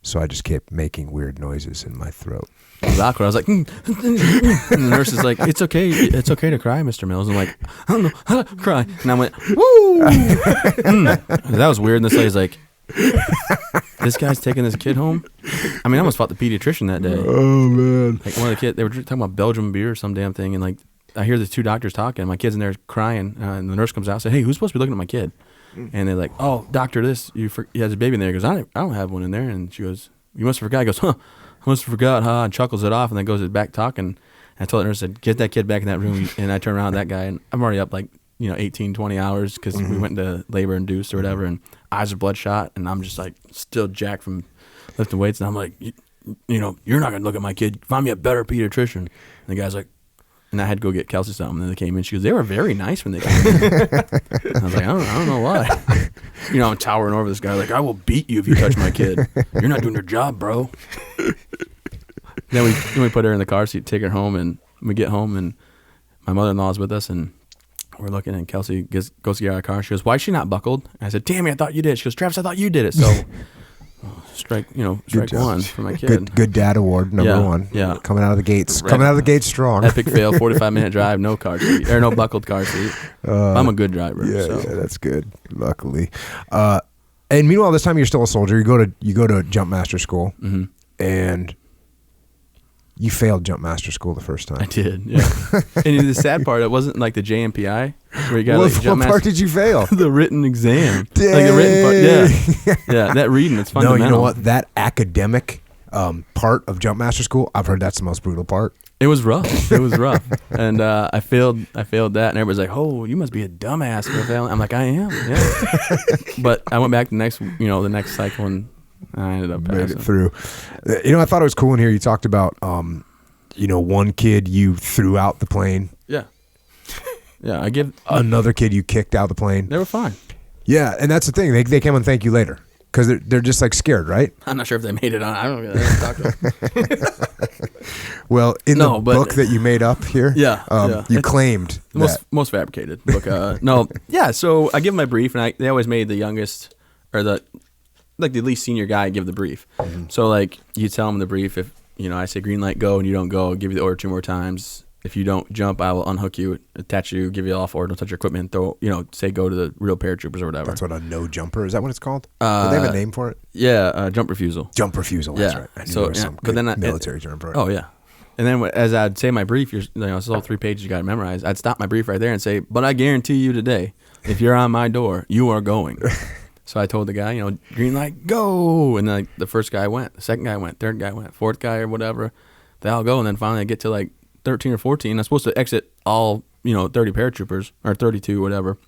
so I just kept making weird noises in my throat. It was awkward. I was like, and the nurse is like, it's okay to cry, Mr. Mills. I'm like, I don't know how to cry. And I went, woo! That was weird. And this lady's like, this guy's taking this kid home. I mean, I almost fought the pediatrician that day. Oh man! Like one of the kids, they were talking about Belgian beer or some damn thing, and like I hear the two doctors talking. And my kid's in there crying, and the nurse comes out and says, "Hey, who's supposed to be looking at my kid?" And they're like, "Oh, doctor, he has a baby in there." He goes, "I don't have one in there." And she goes, "You must have forgot." He goes, "Huh, I must have forgot, huh?" And chuckles it off, and then goes back talking. And I told the nurse, said, "Get that kid back in that room." And I turn around at that guy, and I'm already up like 18, 20 hours because we went into labor induced or whatever, and eyes are bloodshot, and I'm just like still jacked from lifting weights, and I'm like, you're not gonna look at my kid. Find me a better pediatrician. And the guy's like, and I had to go get Kelsey something. And then they came in. She goes, "They were very nice when they came in." I was like, I don't know why. I'm towering over this guy like, "I will beat you if you touch my kid. You're not doing your job, bro." Then we put her in the car seat, take her home, and we get home, and my mother-in-law's with us, and we're looking, and Kelsey goes to get out of the car. She goes, "Why is she not buckled?" And I said, "Tammy, I thought you did." She goes, "Travis, I thought you did it." So strike one for my kid. Good dad award number one. Yeah, coming out of the gates strong. Epic fail, 45-minute drive, no car seat or no buckled car seat. I'm a good driver. Yeah, so. yeah, that's good. Luckily, and meanwhile, this time you're still a soldier. You go to jump master school, and you failed jump master school the first time. I did, yeah. And the sad part, it wasn't like the JMPI where you got what part did you fail? The written exam. Dang. Like the written part, yeah. That reading, it's fundamental. No, you know what? That academic part of jump master school, I've heard that's the most brutal part. It was rough. And I failed that, and everybody's like, "Oh, you must be a dumbass for failing." I'm like, "I am, yeah." But I went back the next cycle, and I ended up passing. Made it through. I thought it was cool in here. You talked about, one kid you threw out the plane. Yeah. Yeah, I give another kid you kicked out the plane. They were fine. Yeah, and that's the thing. They come and thank you later because they're just like scared, right? I'm not sure if they made it on. I don't know. Talk to them. Well, in the book that you made up here, you claimed most fabricated book. So I give them my brief, and they always made the youngest or the least senior guy give the brief. So like you tell them the brief. If I say green light go and you don't go, I'll give you the order 2 more times. If you don't jump, I will unhook you, attach you, give you off order, don't touch your equipment, throw, say go to the real paratroopers or whatever. That's what a no jumper, is that what it's called? Do they have a name for it? Yeah, jump refusal. Jump refusal, that's right. I knew there was some military term for it. Oh, yeah. And then as I'd say my brief, it's all 3 pages you got to memorize, I'd stop my brief right there and say, "But I guarantee you today, if you're on my door, you are going." So I told the guy, green light, go. And then the first guy went, the second guy went, third guy went, fourth guy or whatever. They all go. And then finally I get to like 13 or 14. I'm supposed to exit all, 30 paratroopers or 32, whatever.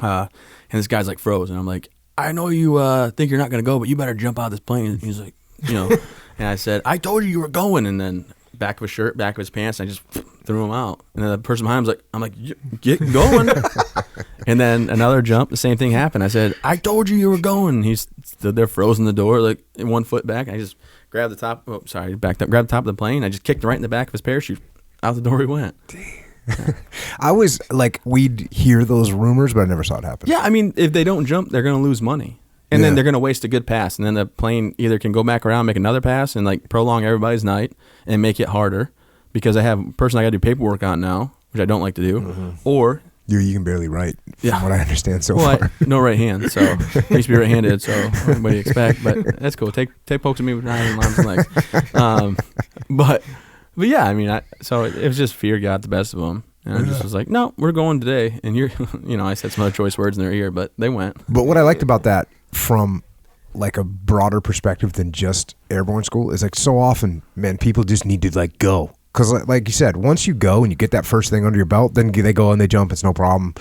And this guy's like froze. And I'm like, "I know you think you're not going to go, but you better jump out of this plane." And he's like, and I said, "I told you were going." And then back of his shirt, back of his pants, and I just threw him out. And then the person behind him was like, I'm like, "Get going." And then another jump, the same thing happened. I said, "I told you were going." And he stood there frozen the door, like 1 foot back. And I just grabbed the top, backed up, grabbed the top of the plane. I just kicked right in the back of his parachute. Out the door he went. Yeah. I was like, we'd hear those rumors, but I never saw it happen. Yeah, I mean, if they don't jump, they're going to lose money. And then they're going to waste a good pass. And then the plane either can go back around, make another pass, and like prolong everybody's night and make it harder. Because I have a person I got to do paperwork on now, which I don't like to do. Or... You can barely write, from what I understand so far. No right hand, so I used to be right-handed, so what do you expect? But that's cool. Take pokes at me with arms and legs. But yeah, I mean, so it was just fear got the best of them. And I just was like, "No, we're going today." And I said some other choice words in their ear, but they went. But what I liked about that from like a broader perspective than just airborne school is like so often, man, people just need to like go. Because like you said, once you go and you get that first thing under your belt, then they go and they jump. It's no problem,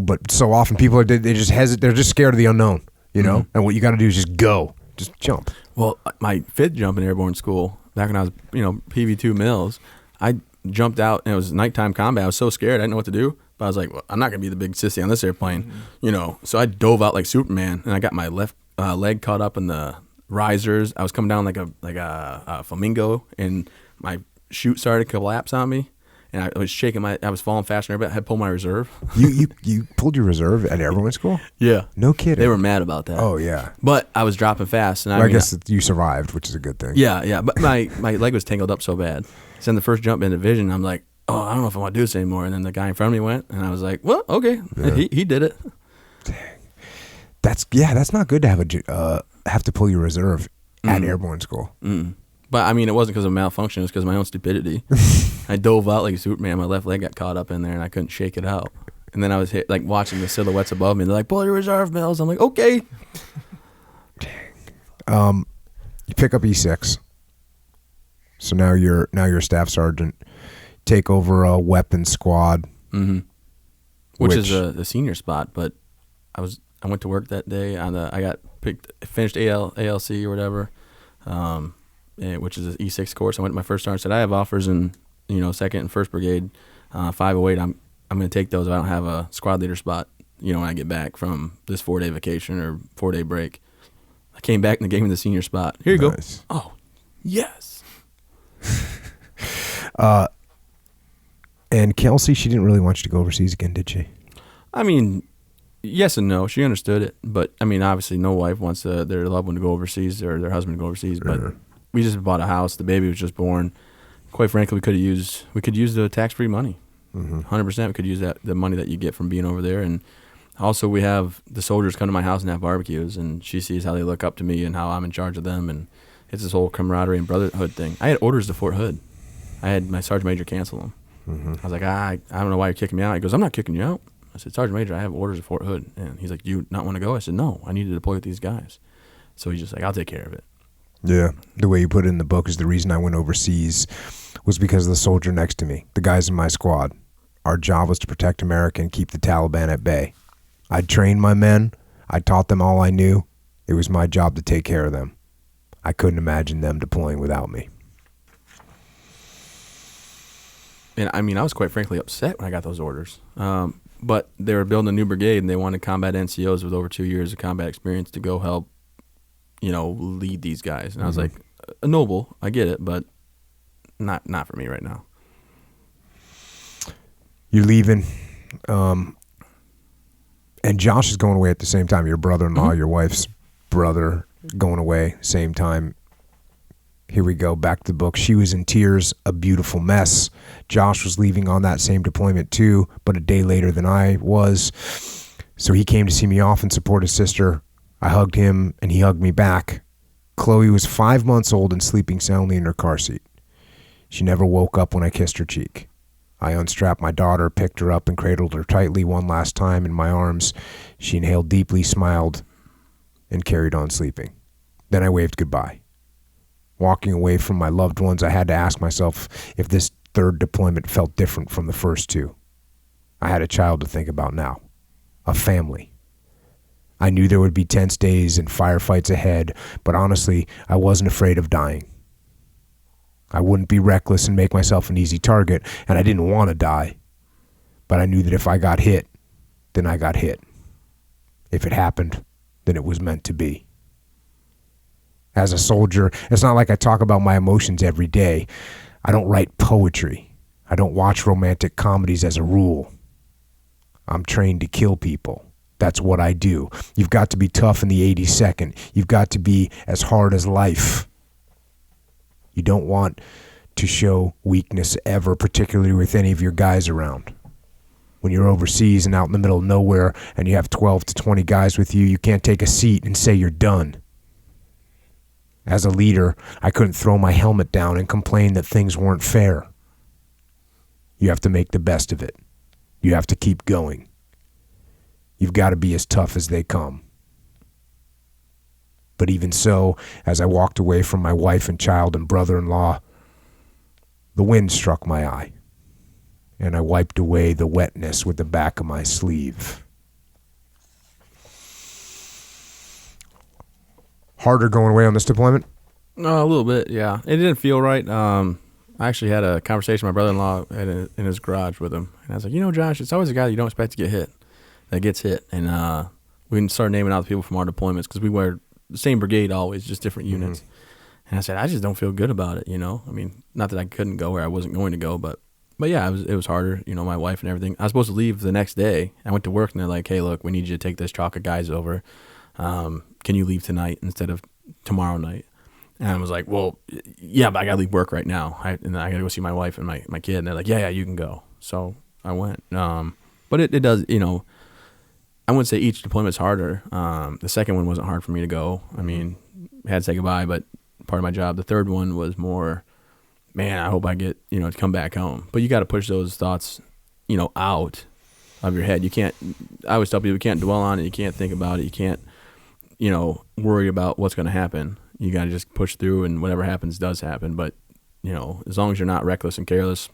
But so often people they just hesitate. They're just scared of the unknown, And what you got to do is just go, just jump. Well, my 5th jump in airborne school, back when I was, PV2 Mills, I jumped out and it was nighttime combat. I was so scared, I didn't know what to do. But I was like, well, I'm not gonna be the big sissy on this airplane, So I dove out like Superman, and I got my left leg caught up in the risers. I was coming down like a flamingo, and my chute started to collapse on me, and I was shaking I was falling faster than everybody. I had to pull my reserve. You pulled your reserve at airborne school? Yeah. No kidding. They were mad about that. Oh yeah. But I was dropping fast, and I guess you survived, which is a good thing. Yeah. But my leg was tangled up so bad. So in the first jump in division, I'm like, "Oh, I don't know if I want to do this anymore." And then the guy in front of me went, and I was like, "Well, okay." Yeah. He did it. Dang. That's not good to have to pull your reserve at airborne school. But I mean, it wasn't because of malfunction. It was because of my own stupidity. I dove out like Superman. My left leg got caught up in there, and I couldn't shake it out. And then I was like watching the silhouettes above me. They're like, "Pull your reserve, Mills." I'm like, "Okay." You pick up E6. So now you're a staff sergeant. Take over a weapons squad. Mm-hmm. Which is the senior spot, but I went to work that day I got finished ALC or whatever, which is an E6 course. I went to my first sergeant, said I have offers in 2nd and 1st Brigade, 508. I'm going to take those if I don't have a squad leader spot. When I get back from this 4-day vacation or 4-day break. I came back and they gave me the senior spot. Here you Nice. go. Oh, yes. And Kelsey, she didn't really want you to go overseas again, did she? I mean, yes and no. She understood it, but I mean, obviously, no wife wants their loved one to go overseas or their husband to go overseas. But we just bought a house. The baby was just born. Quite frankly, we could use the tax-free money. 100%. We could use the money that you get from being over there, and also we have the soldiers come to my house and have barbecues, and she sees how they look up to me and how I'm in charge of them, and it's this whole camaraderie and brotherhood thing. I had orders to Fort Hood. I had my sergeant major cancel them. I was like, I don't know why you're kicking me out. He goes, I'm not kicking you out. I said, Sergeant Major, I have orders at Fort Hood. And he's like, do you not want to go? I said, no, I need to deploy with these guys. So he's just like, I'll take care of it. Yeah. The way you put it in the book is the reason I went overseas was because of the soldier next to me, the guys in my squad. Our job was to protect America and keep the Taliban at bay. I'd trained my men. I taught them all I knew. It was my job to take care of them. I couldn't imagine them deploying without me. And I mean, I was quite frankly upset when I got those orders. But they were building a new brigade, and they wanted combat NCOs with over 2 years of combat experience to go help, lead these guys. And I was like, noble, I get it, but not for me right now. You're leaving, and Josh is going away at the same time. Your brother-in-law, your wife's brother, going away same time. Here we go, back to the book. She was in tears, a beautiful mess. Josh was leaving on that same deployment too, but a day later than I was. So he came to see me off and support his sister. I hugged him, and he hugged me back. Chloe was 5 months old and sleeping soundly in her car seat. She never woke up when I kissed her cheek. I unstrapped my daughter, picked her up, and cradled her tightly one last time in my arms. She inhaled deeply, smiled, and carried on sleeping. Then I waved goodbye. Walking away from my loved ones, I had to ask myself if this third deployment felt different from the first two. I had a child to think about now, a family. I knew there would be tense days and firefights ahead, but honestly, I wasn't afraid of dying. I wouldn't be reckless and make myself an easy target, and I didn't want to die. But I knew that if I got hit, then I got hit. If it happened, then it was meant to be. As a soldier, it's not like I talk about my emotions every day. I don't write poetry. I don't watch romantic comedies as a rule. I'm trained to kill people. That's what I do. You've got to be tough in the 82nd. You've got to be as hard as life. You don't want to show weakness ever, particularly with any of your guys around. When you're overseas and out in the middle of nowhere and you have 12 to 20 guys with you, you can't take a seat and say you're done. As a leader, I couldn't throw my helmet down and complain that things weren't fair. You have to make the best of it. You have to keep going. You've got to be as tough as they come. But even so, as I walked away from my wife and child and brother-in-law, the wind struck my eye, and I wiped away the wetness with the back of my sleeve. Harder going away on this deployment? A little bit, yeah. It didn't feel right. I actually had a conversation with my brother-in-law in his garage with him. And I was like, Josh, it's always a guy you don't expect to get hit that gets hit. And we started naming out the people from our deployments because we were the same brigade always, just different units. And I said, I just don't feel good about it, I mean, not that I couldn't go where I wasn't going to go, but yeah, it was harder, my wife and everything. I was supposed to leave the next day. I went to work, and they're like, hey, look, we need you to take this Jocko guys over. Can you leave tonight instead of tomorrow night? And I was like, well, yeah, but I got to leave work right now. And I got to go see my wife and my kid. And they're like, yeah, you can go. So I went. But it does, I wouldn't say each deployment's harder. The second one wasn't hard for me to go. I mean, I had to say goodbye, but part of my job. The third one was more, man, I hope I get, to come back home. But you got to push those thoughts, out of your head. You can't, I always tell people, you can't dwell on it. You can't think about it. You can't, worry about what's going to happen. You got to just push through, and whatever happens does happen. But, as long as you're not reckless and careless,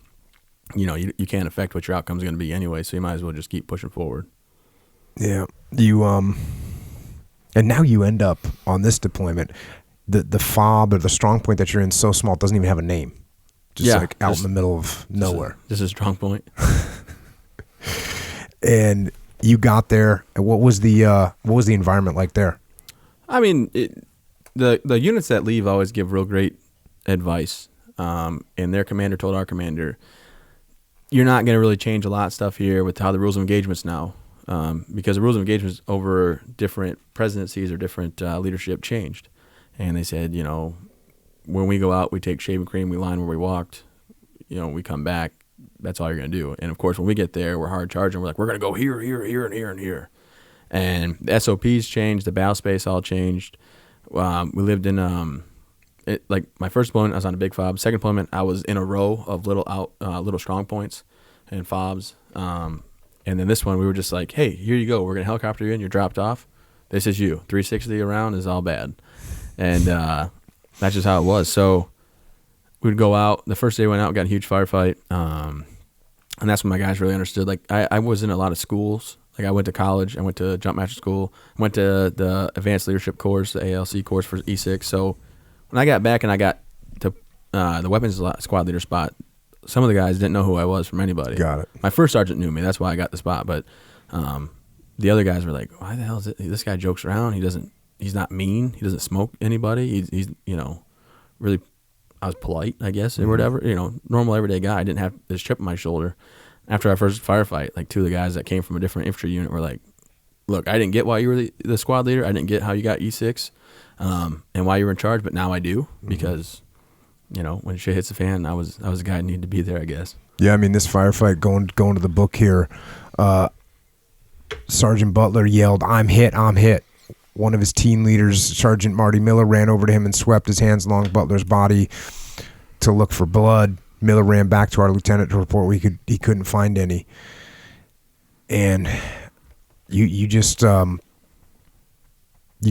you can't affect what your outcome's going to be anyway. So you might as well just keep pushing forward. Yeah. And now you end up on this deployment. The fob or the strong point that you're in so small, it doesn't even have a name. Just out in the middle of nowhere. This is a strong point. And you got there, and what was the environment like there? I mean, the units that leave always give real great advice. And their commander told our commander, you're not going to really change a lot of stuff here with how the rules of engagements now. Because the rules of engagement over different presidencies or different leadership changed. And they said, when we go out, we take shaving cream, we line where we walked, we come back, that's all you're going to do. And, of course, when we get there, we're hard charging. We're like, we're going to go here, here, here, and here, and here. And the SOPs changed, the battle space all changed. We lived in, my first deployment, I was on a big fob. Second deployment, I was in a row of little strong points and fobs. And then this one, we were just like, hey, here you go. We're going to helicopter you in. You're dropped off. This is you. 360 around is all bad. And that's just how it was. So we'd go out. The first day we went out, we got in a huge firefight. And that's when my guys really understood. Like, I was in a lot of schools. Like, I went to college. I went to jump master school. I went to the advanced leadership course, the ALC course for E6. So when I got back and I got to the weapons squad leader spot, some of the guys didn't know who I was from anybody. Got it. My first sergeant knew me. That's why I got the spot. But the other guys were like, why the hell is it? This guy jokes around. He's not mean. He doesn't smoke anybody. He's really, I was polite, I guess, or whatever. Normal everyday guy. I didn't have this chip on my shoulder. After our first firefight, like two of the guys that came from a different infantry unit were like, look, I didn't get why you were the squad leader. I didn't get how you got E6 and why you were in charge. But now I do because, when shit hits the fan, I was the guy who needed to be there, I guess. Yeah, I mean, this firefight, going to the book here, Sergeant Butler yelled, I'm hit. One of his team leaders, Sergeant Marty Miller, ran over to him and swept his hands along Butler's body to look for blood. Miller ran back to our lieutenant to report he couldn't find any. And you just you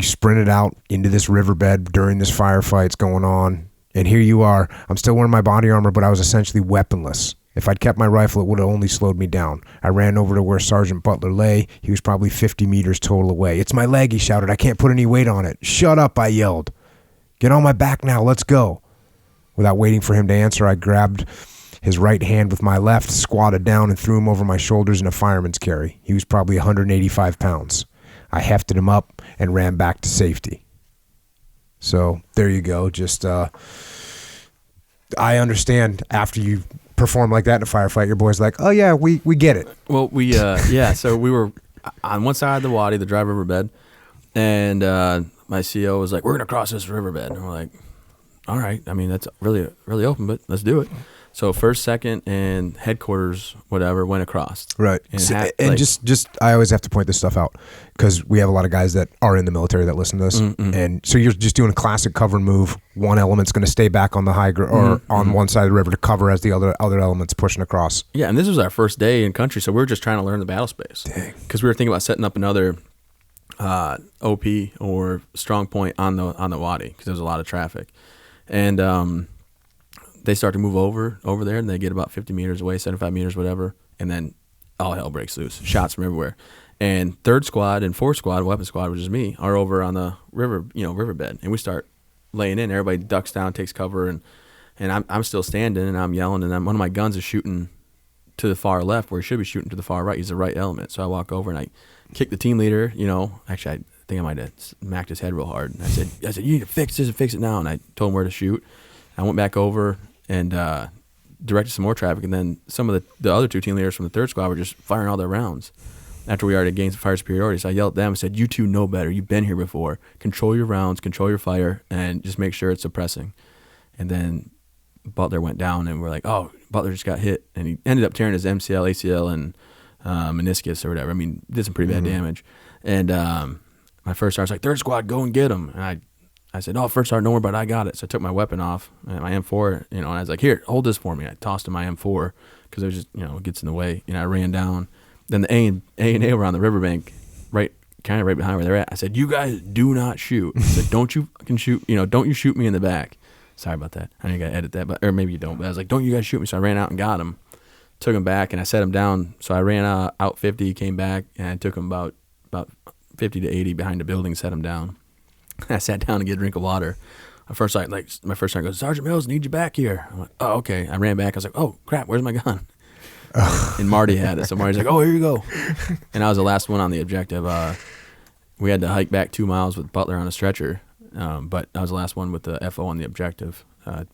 sprinted out into this riverbed during this firefights going on. And here you are. I'm still wearing my body armor, but I was essentially weaponless. If I'd kept my rifle, it would have only slowed me down. I ran over to where Sergeant Butler lay. He was probably 50 meters total away. It's my leg, he shouted. I can't put any weight on it. Shut up, I yelled. Get on my back now. Let's go. Without waiting for him to answer, I grabbed his right hand with my left, squatted down, and threw him over my shoulders in a fireman's carry. He was probably 185 pounds. I hefted him up and ran back to safety. So there you go. Just, I understand after you perform like that in a firefight, your boy's like, oh yeah, we get it. Well, so we were on one side of the wadi, the dry riverbed, and my CO was like, we're going to cross this riverbed. And we're like, all right. I mean, that's really, really open, but let's do it. So first, second, and headquarters, whatever, went across. Right. And just I always have to point this stuff out because we have a lot of guys that are in the military that listen to this. Mm-hmm. And so you're just doing a classic cover and move. One element's going to stay back on the high or on one side of the river to cover as the other element's pushing across. Yeah, and this was our first day in country, so we were just trying to learn the battle space. Because we were thinking about setting up another OP or strong point on the wadi because there was a lot of traffic. And they start to move over there, and they get about 50 meters away, 75 meters, whatever, and then all hell breaks loose. Shots from everywhere. And third squad and fourth squad, weapon squad, which is me, are over on the riverbed, and we start laying in. Everybody ducks down, takes cover, and I'm still standing, and I'm yelling, and one of my guns is shooting to the far left, where he should be shooting to the far right. He's the right element. So I walk over and I kick the team leader. Actually, I think I might have smacked his head real hard. And I said, you need to fix this and fix it now. And I told him where to shoot. I went back over and directed some more traffic, and then some of the other two team leaders from the third squad were just firing all their rounds after we already gained some fire superiority. So I yelled at them and said, you two know better. You've been here before. Control your rounds, control your fire, and just make sure it's suppressing. And then Butler went down, and we're like, oh, Butler just got hit. And he ended up tearing his MCL, ACL, and meniscus or whatever. I mean, did some pretty bad damage. And my first sergeant's like, third squad, go and get him. And I said, oh, first sergeant, don't worry about it, I got it. So I took my weapon off, my M4, and I was like, here, hold this for me. I tossed him my M4 because it was just, it gets in the way. I ran down. Then the A&A were on the riverbank, kind of right behind where they're at. I said, you guys do not shoot. I said, don't you fucking shoot, don't you shoot me in the back. Sorry about that. I know you got to edit that, or maybe you don't. But I was like, don't you guys shoot me. So I ran out and got him, took him back, and I set him down. So I ran out 50, came back, and I took him about 50 to 80 behind the building, set him down. I sat down to get a drink of water. My first sergeant goes, Sergeant Mills, need you back here. I'm like, oh, okay. I ran back. I was like, oh, crap, where's my gun? And Marty had it. So Marty's like, oh, here you go. And I was the last one on the objective. We had to hike back 2 miles with Butler on a stretcher. But I was the last one with the FO on the objective,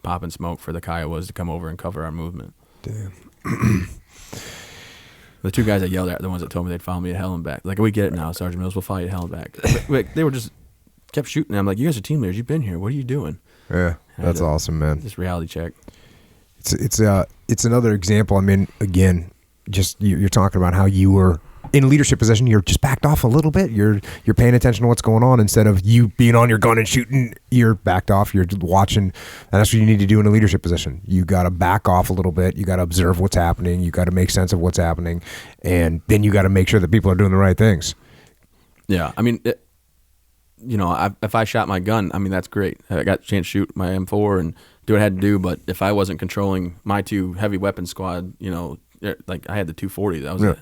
popping smoke for the Kiowas to come over and cover our movement. Damn. The two guys I yelled at are the ones that told me they'd follow me to hell and back. Like, we get it now, Sergeant Mills, we'll follow you to hell and back. But they were just kept shooting. I'm like, you guys are team leaders. You've been here. What are you doing? Yeah, that's awesome, man. Just reality check. It's another example. I mean, again, just you're talking about how you were in a leadership position. You're just backed off a little bit. You're paying attention to what's going on instead of you being on your gun and shooting. You're backed off. You're watching, and that's what you need to do in a leadership position. You got to back off a little bit. You got to observe what's happening. You got to make sense of what's happening, and then you got to make sure that people are doing the right things. Yeah, I mean, if I shot my gun, I mean, that's great. I got a chance to shoot my M4 and do what I had to do, but if I wasn't controlling my two heavy weapon squad, like I had the 240, I was the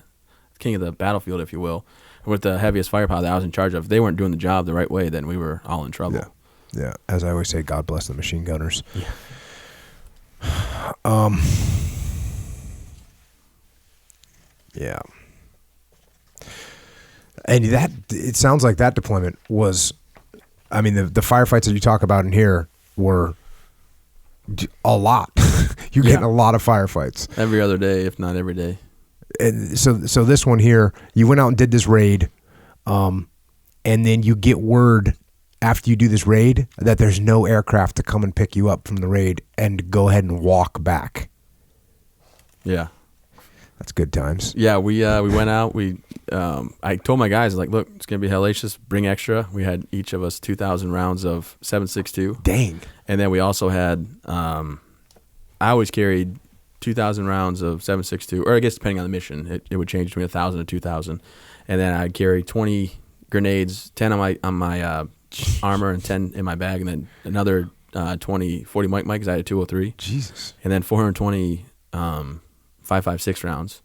king of the battlefield, if you will, with the heaviest firepower that I was in charge of. If they weren't doing the job the right way, then we were all in trouble. Yeah. As I always say, God bless the machine gunners. Yeah. Yeah. And it sounds like that deployment was, I mean, the firefights that you talk about in here were a lot. You're getting a lot of firefights. Every other day, if not every day. And so this one here, you went out and did this raid, and then you get word after you do this raid that there's no aircraft to come and pick you up from the raid and go ahead and walk back. Yeah. That's good times. Yeah, we went out. I told my guys, like, look, it's gonna be hellacious. Bring extra. We had each of us 2,000 rounds of 7.62. Dang. And then we also had, I always carried 2,000 rounds of 7.62, or I guess depending on the mission, it would change between 1,000 and 2,000. And then I'd carry 20 grenades, 10 on my armor and 10 in my bag, and then another 40 Mike Mikes. I had a 203. Jesus. And then 420 5.56 rounds,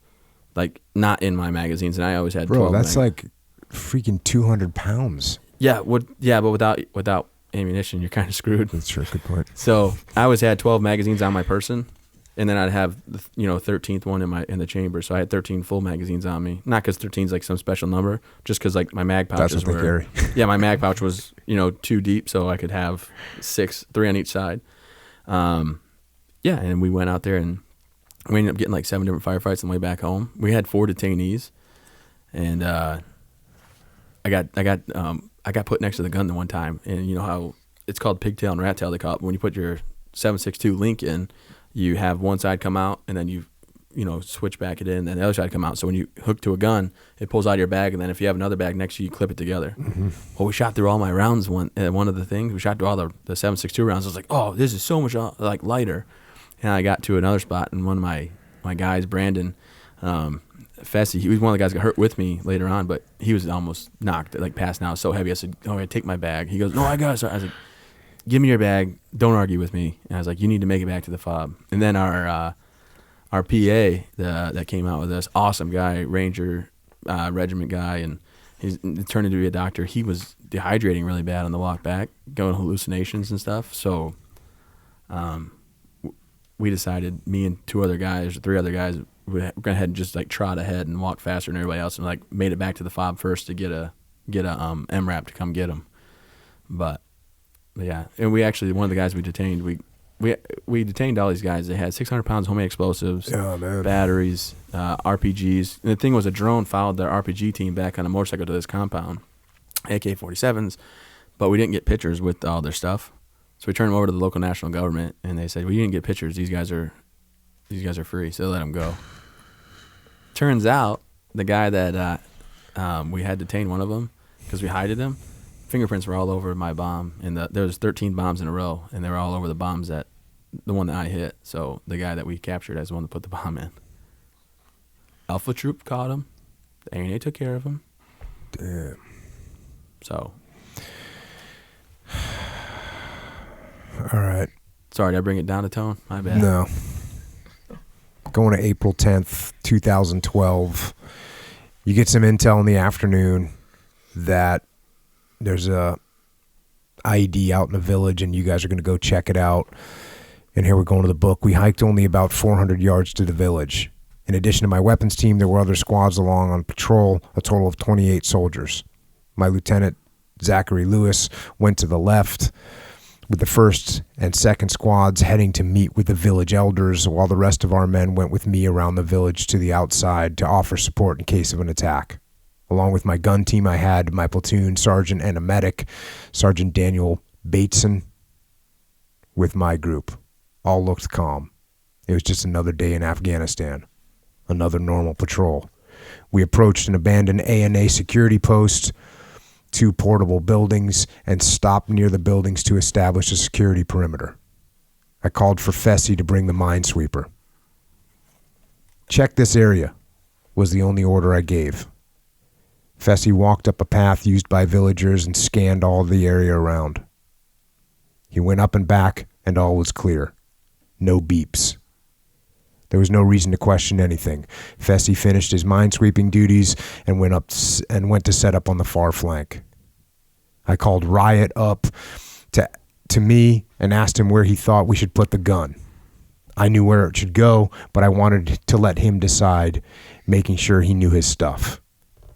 like not in my magazines, and I always had 12. Bro, that's like freaking 200 pounds. Yeah, but without ammunition, you're kind of screwed. That's true. Good point. So I always had 12 magazines on my person, and then I'd have 13th one in the chamber. So I had 13 full magazines on me. Not because 13 is like some special number, just because like my mag pouches that's what they carry. Yeah, my mag pouch was 2 deep, so I could have 3 on each side. And we went out there and we ended up getting like 7 different firefights on the way back home. We had 4 detainees, and I got put next to the gun the one time, and you know how it's called pigtail and rat tail, they call it. But when you put your 7.62 link in, you have one side come out, and then you switch back it in, and the other side come out. So when you hook to a gun, it pulls out of your bag, and then if you have another bag next to you, you clip it together. Mm-hmm. Well, we shot through all my rounds. One of the things we shot through all the 7.62 rounds. I was like, oh, this is so much like lighter. And I got to another spot, and one of my guys, Brandon Fessy, he was one of the guys that got hurt with me later on, but he was almost knocked, like passed out, so heavy. I said, oh, I take my bag. He goes, no, I got it. So I was like, give me your bag. Don't argue with me. And I was like, you need to make it back to the fob. And then our PA that came out with us, awesome guy, Ranger regiment guy, and he's turned into be a doctor. He was dehydrating really bad on the walk back, going hallucinations and stuff. So we decided, me and 3 other guys, we went ahead and just like trot ahead and walk faster than everybody else, and like made it back to the fob first to get a MRAP to come get them. But yeah, and we actually, one of the guys we detained, we detained all these guys. They had 600 pounds of homemade explosives, batteries, RPGs. And the thing was, a drone followed their RPG team back on a motorcycle to this compound, AK-47s, but we didn't get pictures with all their stuff. So we turned them over to the local national government, and they said, well, you didn't get pictures. These guys are free, so they let them go. Turns out the guy that we had detained, one of them, because we hided him, fingerprints were all over my bomb. And there was 13 bombs in a row, and they were all over the bombs the one that I hit. So the guy that we captured as the one that put the bomb in. Alpha Troop caught him. The A&A took care of him. Damn. So. All right. Sorry, did I bring it down to tone? My bad. No. Going to April 10th, 2012. You get some intel in the afternoon that there's a IED out in the village and you guys are going to go check it out. And here we're going to the book. We hiked only about 400 yards to the village. In addition to my weapons team, there were other squads along on patrol, a total of 28 soldiers. My lieutenant, Zachary Lewis, went to the left with the 1st and 2nd squads heading to meet with the village elders, while the rest of our men went with me around the village to the outside to offer support in case of an attack. Along with my gun team, I had my platoon sergeant and a medic, Sergeant Daniel Bateson, with my group. All looked calm. It was just another day in Afghanistan. Another normal patrol. We approached an abandoned A&A security post, 2 portable buildings, and stopped near the buildings to establish a security perimeter. I called for Fessy to bring the minesweeper. Check this area, was the only order I gave. Fessy walked up a path used by villagers and scanned all the area around. He went up and back, and all was clear. No beeps. There was no reason to question anything. Fessy finished his minesweeping duties and went to set up on the far flank. I called Riot up to me and asked him where he thought we should put the gun. I knew where it should go, but I wanted to let him decide, making sure he knew his stuff.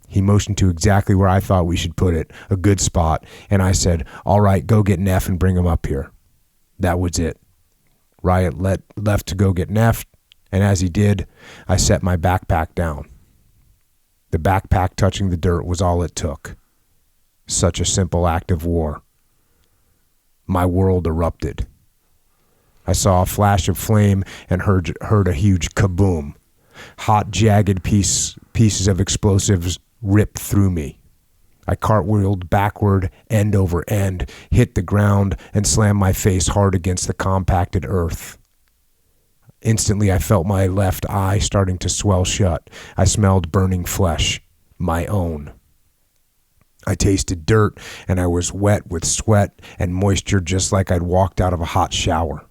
He motioned to exactly where I thought we should put it, a good spot, and I said, "All right, go get Neff and bring him up here." That was it. Riot left to go get Neff, and as he did, I set my backpack down. The backpack touching the dirt was all it took. Such a simple act of war. My world erupted. I saw a flash of flame and heard a huge kaboom. Hot, jagged pieces of explosives ripped through me. I cartwheeled backward, end over end, hit the ground, and slammed my face hard against the compacted earth. Instantly, I felt my left eye starting to swell shut. I smelled burning flesh, my own. I tasted dirt, and I was wet with sweat and moisture just like I'd walked out of a hot shower.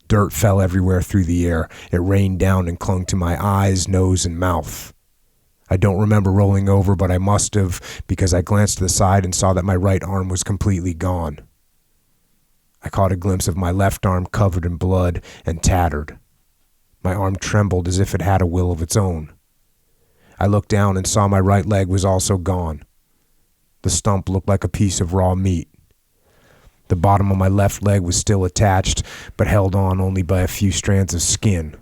Dirt fell everywhere through the air. It rained down and clung to my eyes, nose, and mouth. I don't remember rolling over, but I must have, because I glanced to the side and saw that my right arm was completely gone. I caught a glimpse of my left arm covered in blood and tattered. My arm trembled as if it had a will of its own. I looked down and saw my right leg was also gone. The stump looked like a piece of raw meat. The bottom of my left leg was still attached, but held on only by a few strands of skin.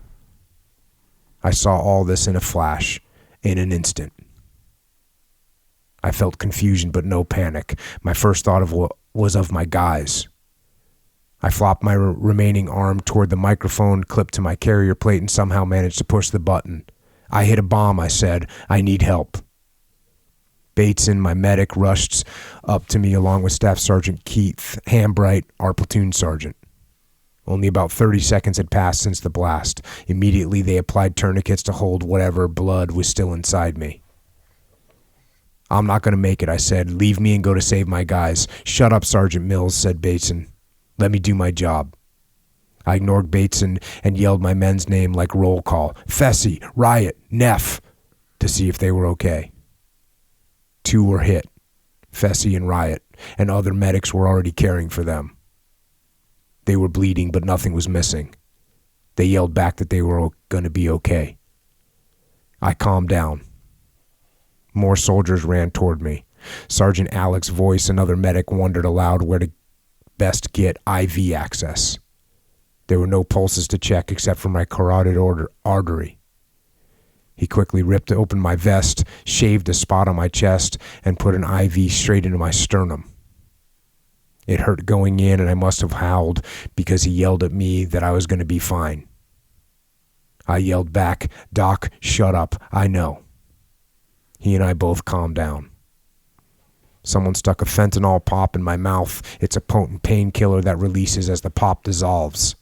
I saw all this in a flash, in an instant. I felt confusion but no panic. My first thought was of my guys. I flopped my remaining arm toward the microphone clipped to my carrier plate and somehow managed to push the button. "I hit a bomb," I said. "I need help." Bateson, my medic, rushed up to me along with Staff Sergeant Keith Hambright, our platoon sergeant. Only about 30 seconds had passed since the blast. Immediately, they applied tourniquets to hold whatever blood was still inside me. "I'm not going to make it," I said. "Leave me and go to save my guys." "Shut up, Sergeant Mills," said Bateson. "Let me do my job." I ignored Bateson and yelled my men's name like roll call. Fessy, Riot, Neff, to see if they were okay. 2 were hit, Fessy and Riot, and other medics were already caring for them. They were bleeding, but nothing was missing. They yelled back that they were going to be okay. I calmed down. More soldiers ran toward me. Sergeant Alex's voice, another medic, wondered aloud where to best get IV access. There were no pulses to check except for my carotid artery. He quickly ripped open my vest, shaved a spot on my chest, and put an IV straight into my sternum. It hurt going in, and I must have howled because he yelled at me that I was going to be fine. I yelled back, "Doc, shut up. I know." He and I both calmed down. Someone stuck a fentanyl pop in my mouth. It's a potent painkiller that releases as the pop dissolves.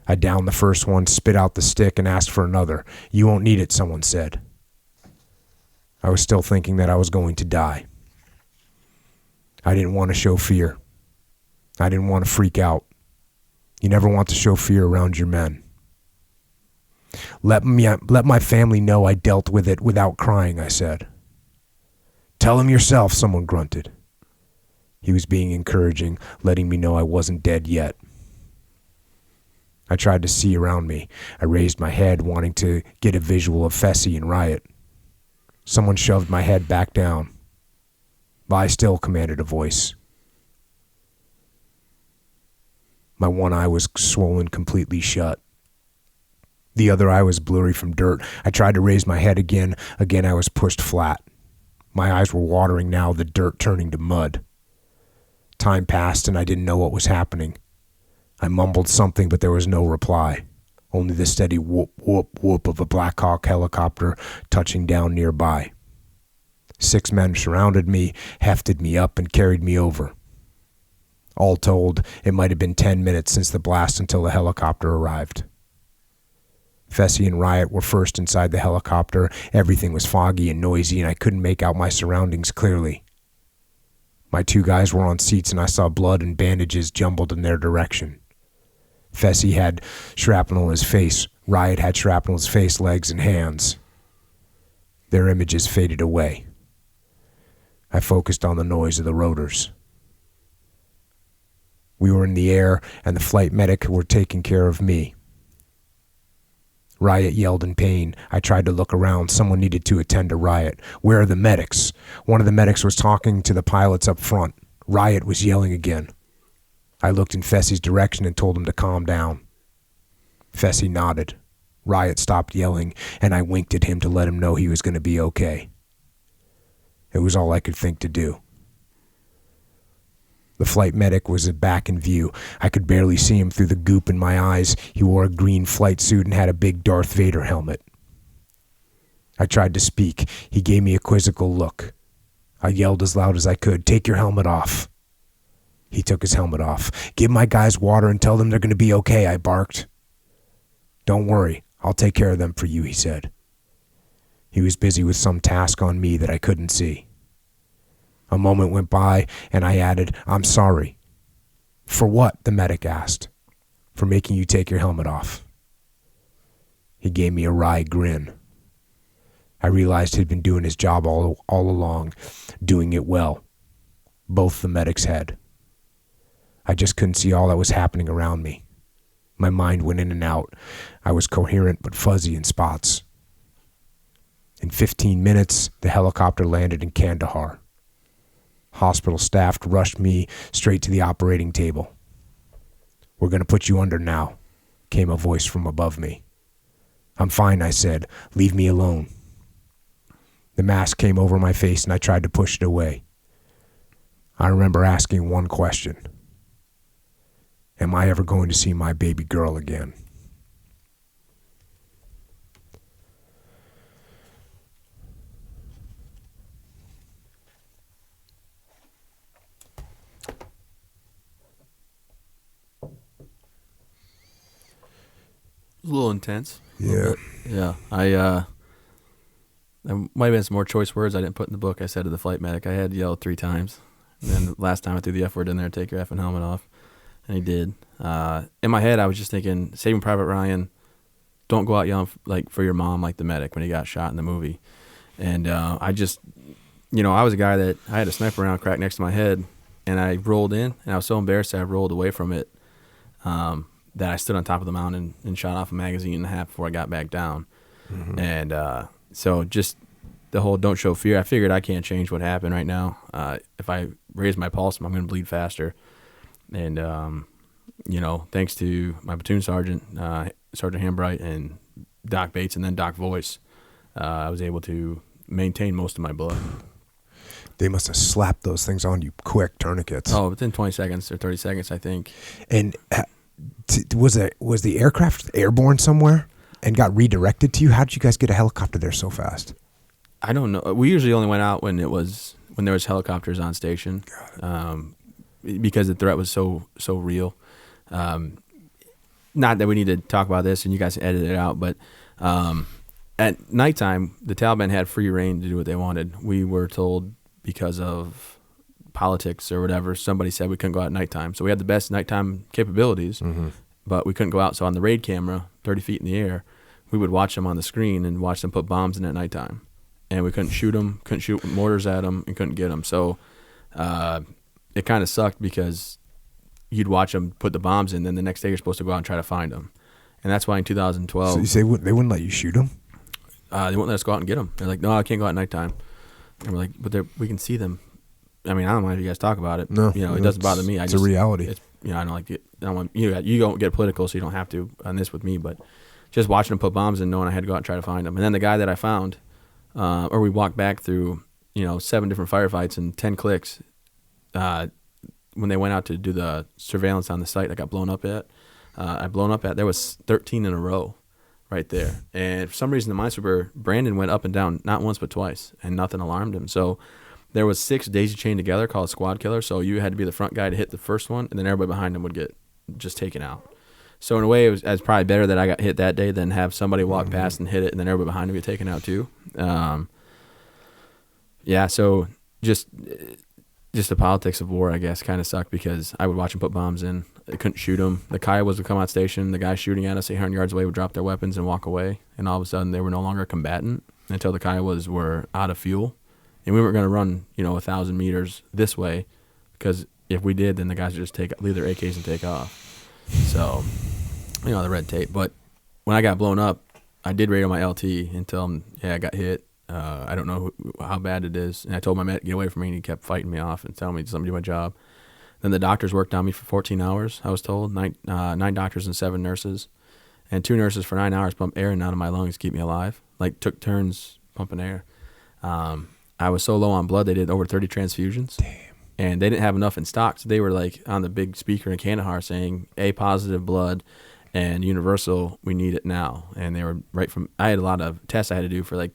I downed the first one, spit out the stick, and asked for another. "You won't need it," someone said. I was still thinking that I was going to die. I didn't want to show fear. I didn't want to freak out. You never want to show fear around your men. Let my family know I dealt with it without crying," I said. "Tell them yourself," someone grunted. He was being encouraging, letting me know I wasn't dead yet. I tried to see around me. I raised my head, wanting to get a visual of Fessy and Riot. Someone shoved my head back down. "Lie still," commanded a voice. My one eye was swollen completely shut. The other eye was blurry from dirt. I tried to raise my head again. Again, I was pushed flat. My eyes were watering now, the dirt turning to mud. Time passed and I didn't know what was happening. I mumbled something, but there was no reply. Only the steady whoop, whoop, whoop of a Black Hawk helicopter touching down nearby. 6 men surrounded me, hefted me up, and carried me over. All told, it might have been 10 minutes since the blast until the helicopter arrived. Fessy and Riot were first inside the helicopter. Everything was foggy and noisy, and I couldn't make out my surroundings clearly. My 2 guys were on seats, and I saw blood and bandages jumbled in their direction. Fessy had shrapnel in his face. Riot had shrapnel in his face, legs, and hands. Their images faded away. I focused on the noise of the rotors. We were in the air, and the flight medic were taking care of me. Riot yelled in pain. I tried to look around. Someone needed to attend to Riot. "Where are the medics?" One of the medics was talking to the pilots up front. Riot was yelling again. I looked in Fessy's direction and told him to calm down. Fessy nodded. Riot stopped yelling, and I winked at him to let him know he was going to be okay. It was all I could think to do. The flight medic was back in view. I could barely see him through the goop in my eyes. He wore a green flight suit and had a big Darth Vader helmet. I tried to speak. He gave me a quizzical look. I yelled as loud as I could, "Take your helmet off." He took his helmet off. "Give my guys water and tell them they're going to be okay," I barked. "Don't worry, I'll take care of them for you," he said. He was busy with some task on me that I couldn't see. A moment went by, and I added, "I'm sorry." "For what?" the medic asked. "For making you take your helmet off." He gave me a wry grin. I realized he'd been doing his job all along, doing it well. Both the medics had. I just couldn't see all that was happening around me. My mind went in and out. I was coherent but fuzzy in spots. In 15 minutes, the helicopter landed in Kandahar. Hospital staff rushed me straight to the operating table. "We're going to put you under now," came a voice from above me. "I'm fine," I said. "Leave me alone." The mask came over my face and I tried to push it away. I remember asking one question. Am I ever going to see my baby girl again? It was a little intense. Yeah. Yeah. There might have been some more choice words I didn't put in the book. I said to the flight medic, I had to yell 3 times. And then the last time I threw the F word in there, "Take your effing helmet off." And he did. In my head, I was just thinking, Saving Private Ryan, don't go out yelling for your mom like the medic when he got shot in the movie. And I just, I was a guy that I had a sniper round cracked next to my head, and I rolled in, and I was so embarrassed that I rolled away from it that I stood on top of the mountain and shot off a magazine and a half before I got back down. Mm-hmm. And so just the whole don't show fear, I figured I can't change what happened right now. If I raise my pulse, I'm going to bleed faster. And, thanks to my platoon sergeant, Sergeant Hambright, and Doc Bates, and then Doc Voice, I was able to maintain most of my blood. They must have slapped those things on you quick, tourniquets. Oh, within 20 seconds or 30 seconds, I think. And was the aircraft airborne somewhere? and got redirected to you? How did you guys get a helicopter there so fast? I don't know. We usually only went out when there was helicopters on station, because the threat was so real. Not that we need to talk about this and you guys edit it out, but at nighttime, the Taliban had free reign to do what they wanted. We were told because of politics or whatever, somebody said we couldn't go out at nighttime. So we had the best nighttime capabilities, but we couldn't go out. So on the raid camera, 30 feet in the air, we would watch them on the screen and watch them put bombs in at nighttime. And we couldn't shoot them, couldn't shoot mortars at them, and couldn't get them. So it kind of sucked because you'd watch them put the bombs in, then the next day you're supposed to go out and try to find them. And that's why in 2012... So you say they wouldn't let you shoot them? They wouldn't let us go out and get them. They're like, no, I can't go out at nighttime. And we're like, but we can see them. I mean, I don't mind if you guys talk about it. No. It doesn't bother me. It's a reality. I don't like it. I don't want, you don't get political, so you don't have to on this with me, but just watching them put bombs in, knowing I had to go out and try to find them. And then the guy that I found, or we walked back through, 7 different firefights and 10 clicks, when they went out to do the surveillance on the site I got blown up at, there was 13 in a row right there. And for some reason, the Minesweeper, Brandon went up and down, not once but twice, and nothing alarmed him. So there was 6 daisy chained together called squad killer. So you had to be the front guy to hit the first one, and then everybody behind him would get just taken out. So in a way, it was probably better that I got hit that day than have somebody walk past and hit it, and then everybody behind him get taken out too. So just the politics of war, I guess, kind of sucked because I would watch them put bombs in. I couldn't shoot them. The Kiowas would come out station. The guy shooting at us 800 yards away would drop their weapons and walk away. And all of a sudden, they were no longer a combatant until the Kiowas were out of fuel. And we weren't going to run, 1,000 meters this way because if we did, then the guys would just leave their AKs and take off. So, the red tape. But when I got blown up, I did radio my LT and tell him, I got hit. I don't know how bad it is. And I told my medic, get away from me, and he kept fighting me off and telling me to let me do my job. Then the doctors worked on me for 14 hours, I was told, 9 doctors and 7 nurses. And 2 nurses for 9 hours pumped air in and out of my lungs to keep me alive, took turns pumping air. I was so low on blood, they did over 30 transfusions. Damn. And they didn't have enough in stock, so they were on the big speaker in Kandahar saying, A positive blood and universal, we need it now. And they were I had a lot of tests I had to do for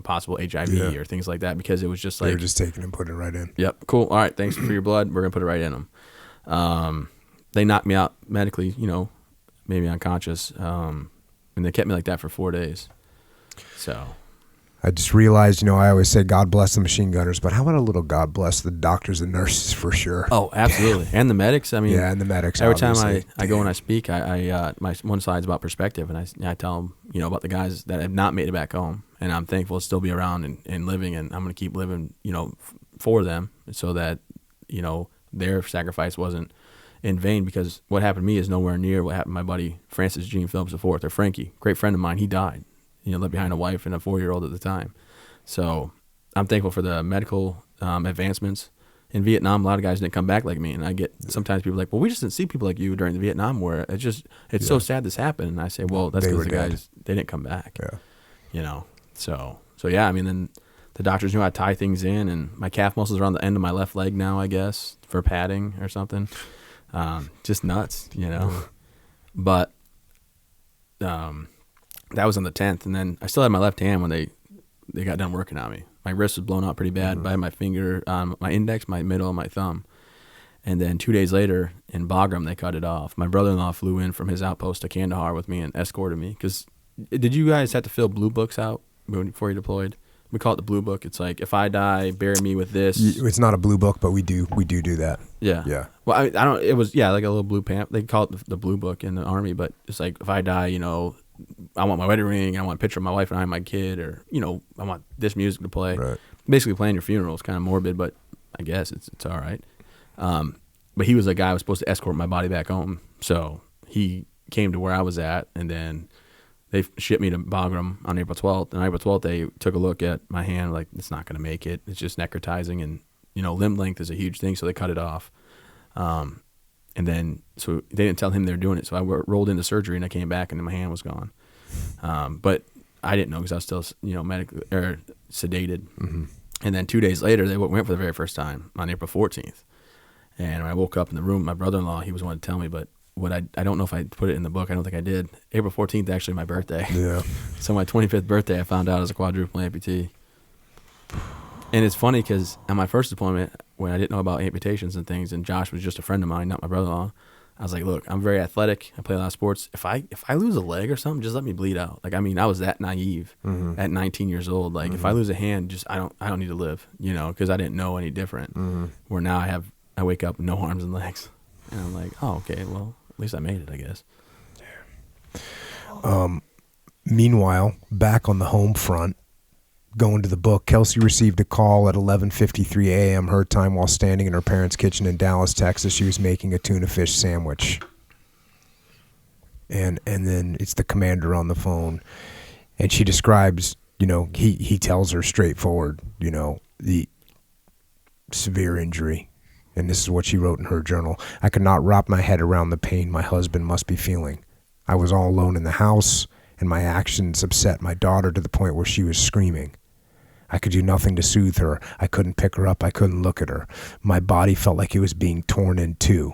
possible HIV or things like that because it was just they were just taking and putting it right in. Yep, cool. All right, thanks for your blood. We're gonna put it right in them. They knocked me out medically, maybe unconscious, and they kept me like that for 4 days. So I just realized, I always say God bless the machine gunners, but how about a little God bless the doctors and nurses for sure? Oh, absolutely. Damn. And the medics. I mean, and the medics. Every time obviously. I go and I speak, my one side's about perspective, and I tell them, about the guys that have not made it back home, and I'm thankful to still be around and living, and I'm going to keep living, for them, so that, their sacrifice wasn't in vain, because what happened to me is nowhere near what happened to my buddy Francis Gene Phillips IV, or Frankie, great friend of mine. He died. Left behind a wife and a 4-year-old at the time. So I'm thankful for the medical advancements. In Vietnam, a lot of guys didn't come back like me. And I get sometimes people like, well, we just didn't see people like you during the Vietnam War. It's so sad this happened. And I say, well, that's because the guys, they didn't come back. Yeah. So yeah, I mean, then the doctors knew I'd tie things in, and my calf muscles are on the end of my left leg now, I guess, for padding or something. Just nuts, But that was on the 10th, and then I still had my left hand when they got done working on me. My wrist was blown out pretty bad by my finger, my index, my middle, and my thumb. And then 2 days later in Bagram, they cut it off. My brother-in-law flew in from his outpost to Kandahar with me and escorted me. Because did you guys have to fill blue books out before you deployed? We call it the blue book. It's like, if I die, bury me with this. It's not a blue book, but we do that. Yeah. Yeah. Well, I don't. It was like a little blue pamphlet. They call it the blue book in the Army, but it's like, if I die, I want my wedding ring, I want a picture of my wife and I and my kid, or, I want this music to play. Right. Basically playing your funeral is kind of morbid, but I guess it's all right. But he was a guy who was supposed to escort my body back home. So he came to where I was at, and then they shipped me to Bagram on April 12th. And on April 12th, they took a look at my hand, like, it's not going to make it. It's just necrotizing, and, limb length is a huge thing, so they cut it off. And then, so they didn't tell him they were doing it. So I rolled into surgery, and I came back, and then my hand was gone. But I didn't know because I was still, medically or sedated. Mm-hmm. And then 2 days later, they went for the very first time on April 14th. And when I woke up in the room, my brother-in-law, he was wanting to tell me, but what I don't know if I put it in the book. I don't think I did. April 14th, actually my birthday. Yeah. So my 25th birthday, I found out I was a quadruple amputee. And it's funny because on my first deployment, when I didn't know about amputations and things, and Josh was just a friend of mine, not my brother-in-law, I was like, look, I'm very athletic. I play a lot of sports. If I lose a leg or something, just let me bleed out. Like, I mean, I was that naive at 19 years old. Like, if I lose a hand, just I don't need to live, because I didn't know any different. Where now I wake up with no arms and legs, and I'm like, oh, okay, well, at least I made it, I guess. Meanwhile, back on the home front, going to the book, Kelsey received a call at 11:53 a.m. her time while standing in her parents' kitchen in Dallas, Texas. She was making a tuna fish sandwich. And then it's the commander on the phone. And she describes, he tells her straightforward, the severe injury. And this is what she wrote in her journal. I could not wrap my head around the pain my husband must be feeling. I was all alone in the house, and my actions upset my daughter to the point where she was screaming. I could do nothing to soothe her. I couldn't pick her up. I couldn't look at her. My body felt like it was being torn in two.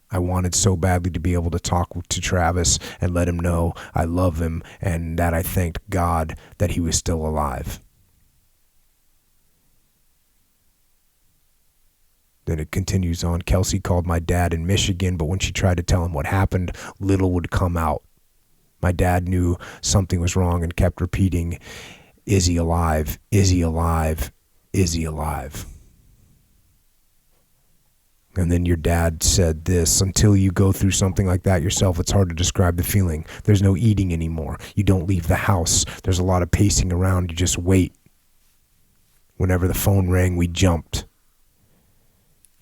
I wanted so badly to be able to talk to Travis and let him know I love him and that I thanked God that he was still alive. Then it continues on. Kelsey called my dad in Michigan, but when she tried to tell him what happened, little would come out. My dad knew something was wrong and kept repeating, "Is he alive? Is he alive? Is he alive?" And then your dad said this, until you go through something like that yourself, it's hard to describe the feeling. There's no eating anymore. You don't leave the house. There's a lot of pacing around. You just wait. Whenever the phone rang, we jumped.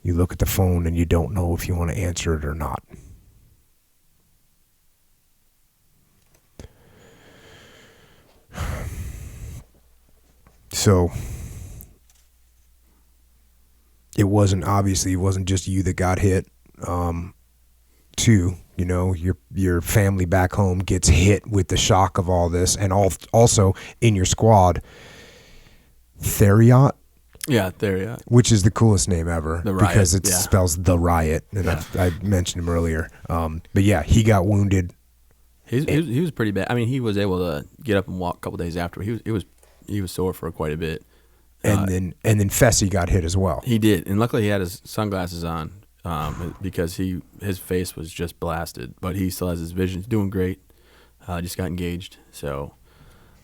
You look at the phone and you don't know if you want to answer it or not. So it wasn't just you that got hit. Too, your family back home gets hit with the shock of all this, and also in your squad, Theriot. Yeah, Theriot. Which is the coolest name ever. The Riot, because it spells the Riot, and I mentioned him earlier. But yeah, he got wounded. He was pretty bad. I mean, he was able to get up and walk a couple days after. He was sore for quite a bit. And then Fessy got hit as well. He did, and luckily he had his sunglasses on because his face was just blasted, but he still has his vision. He's doing great. Just got engaged, so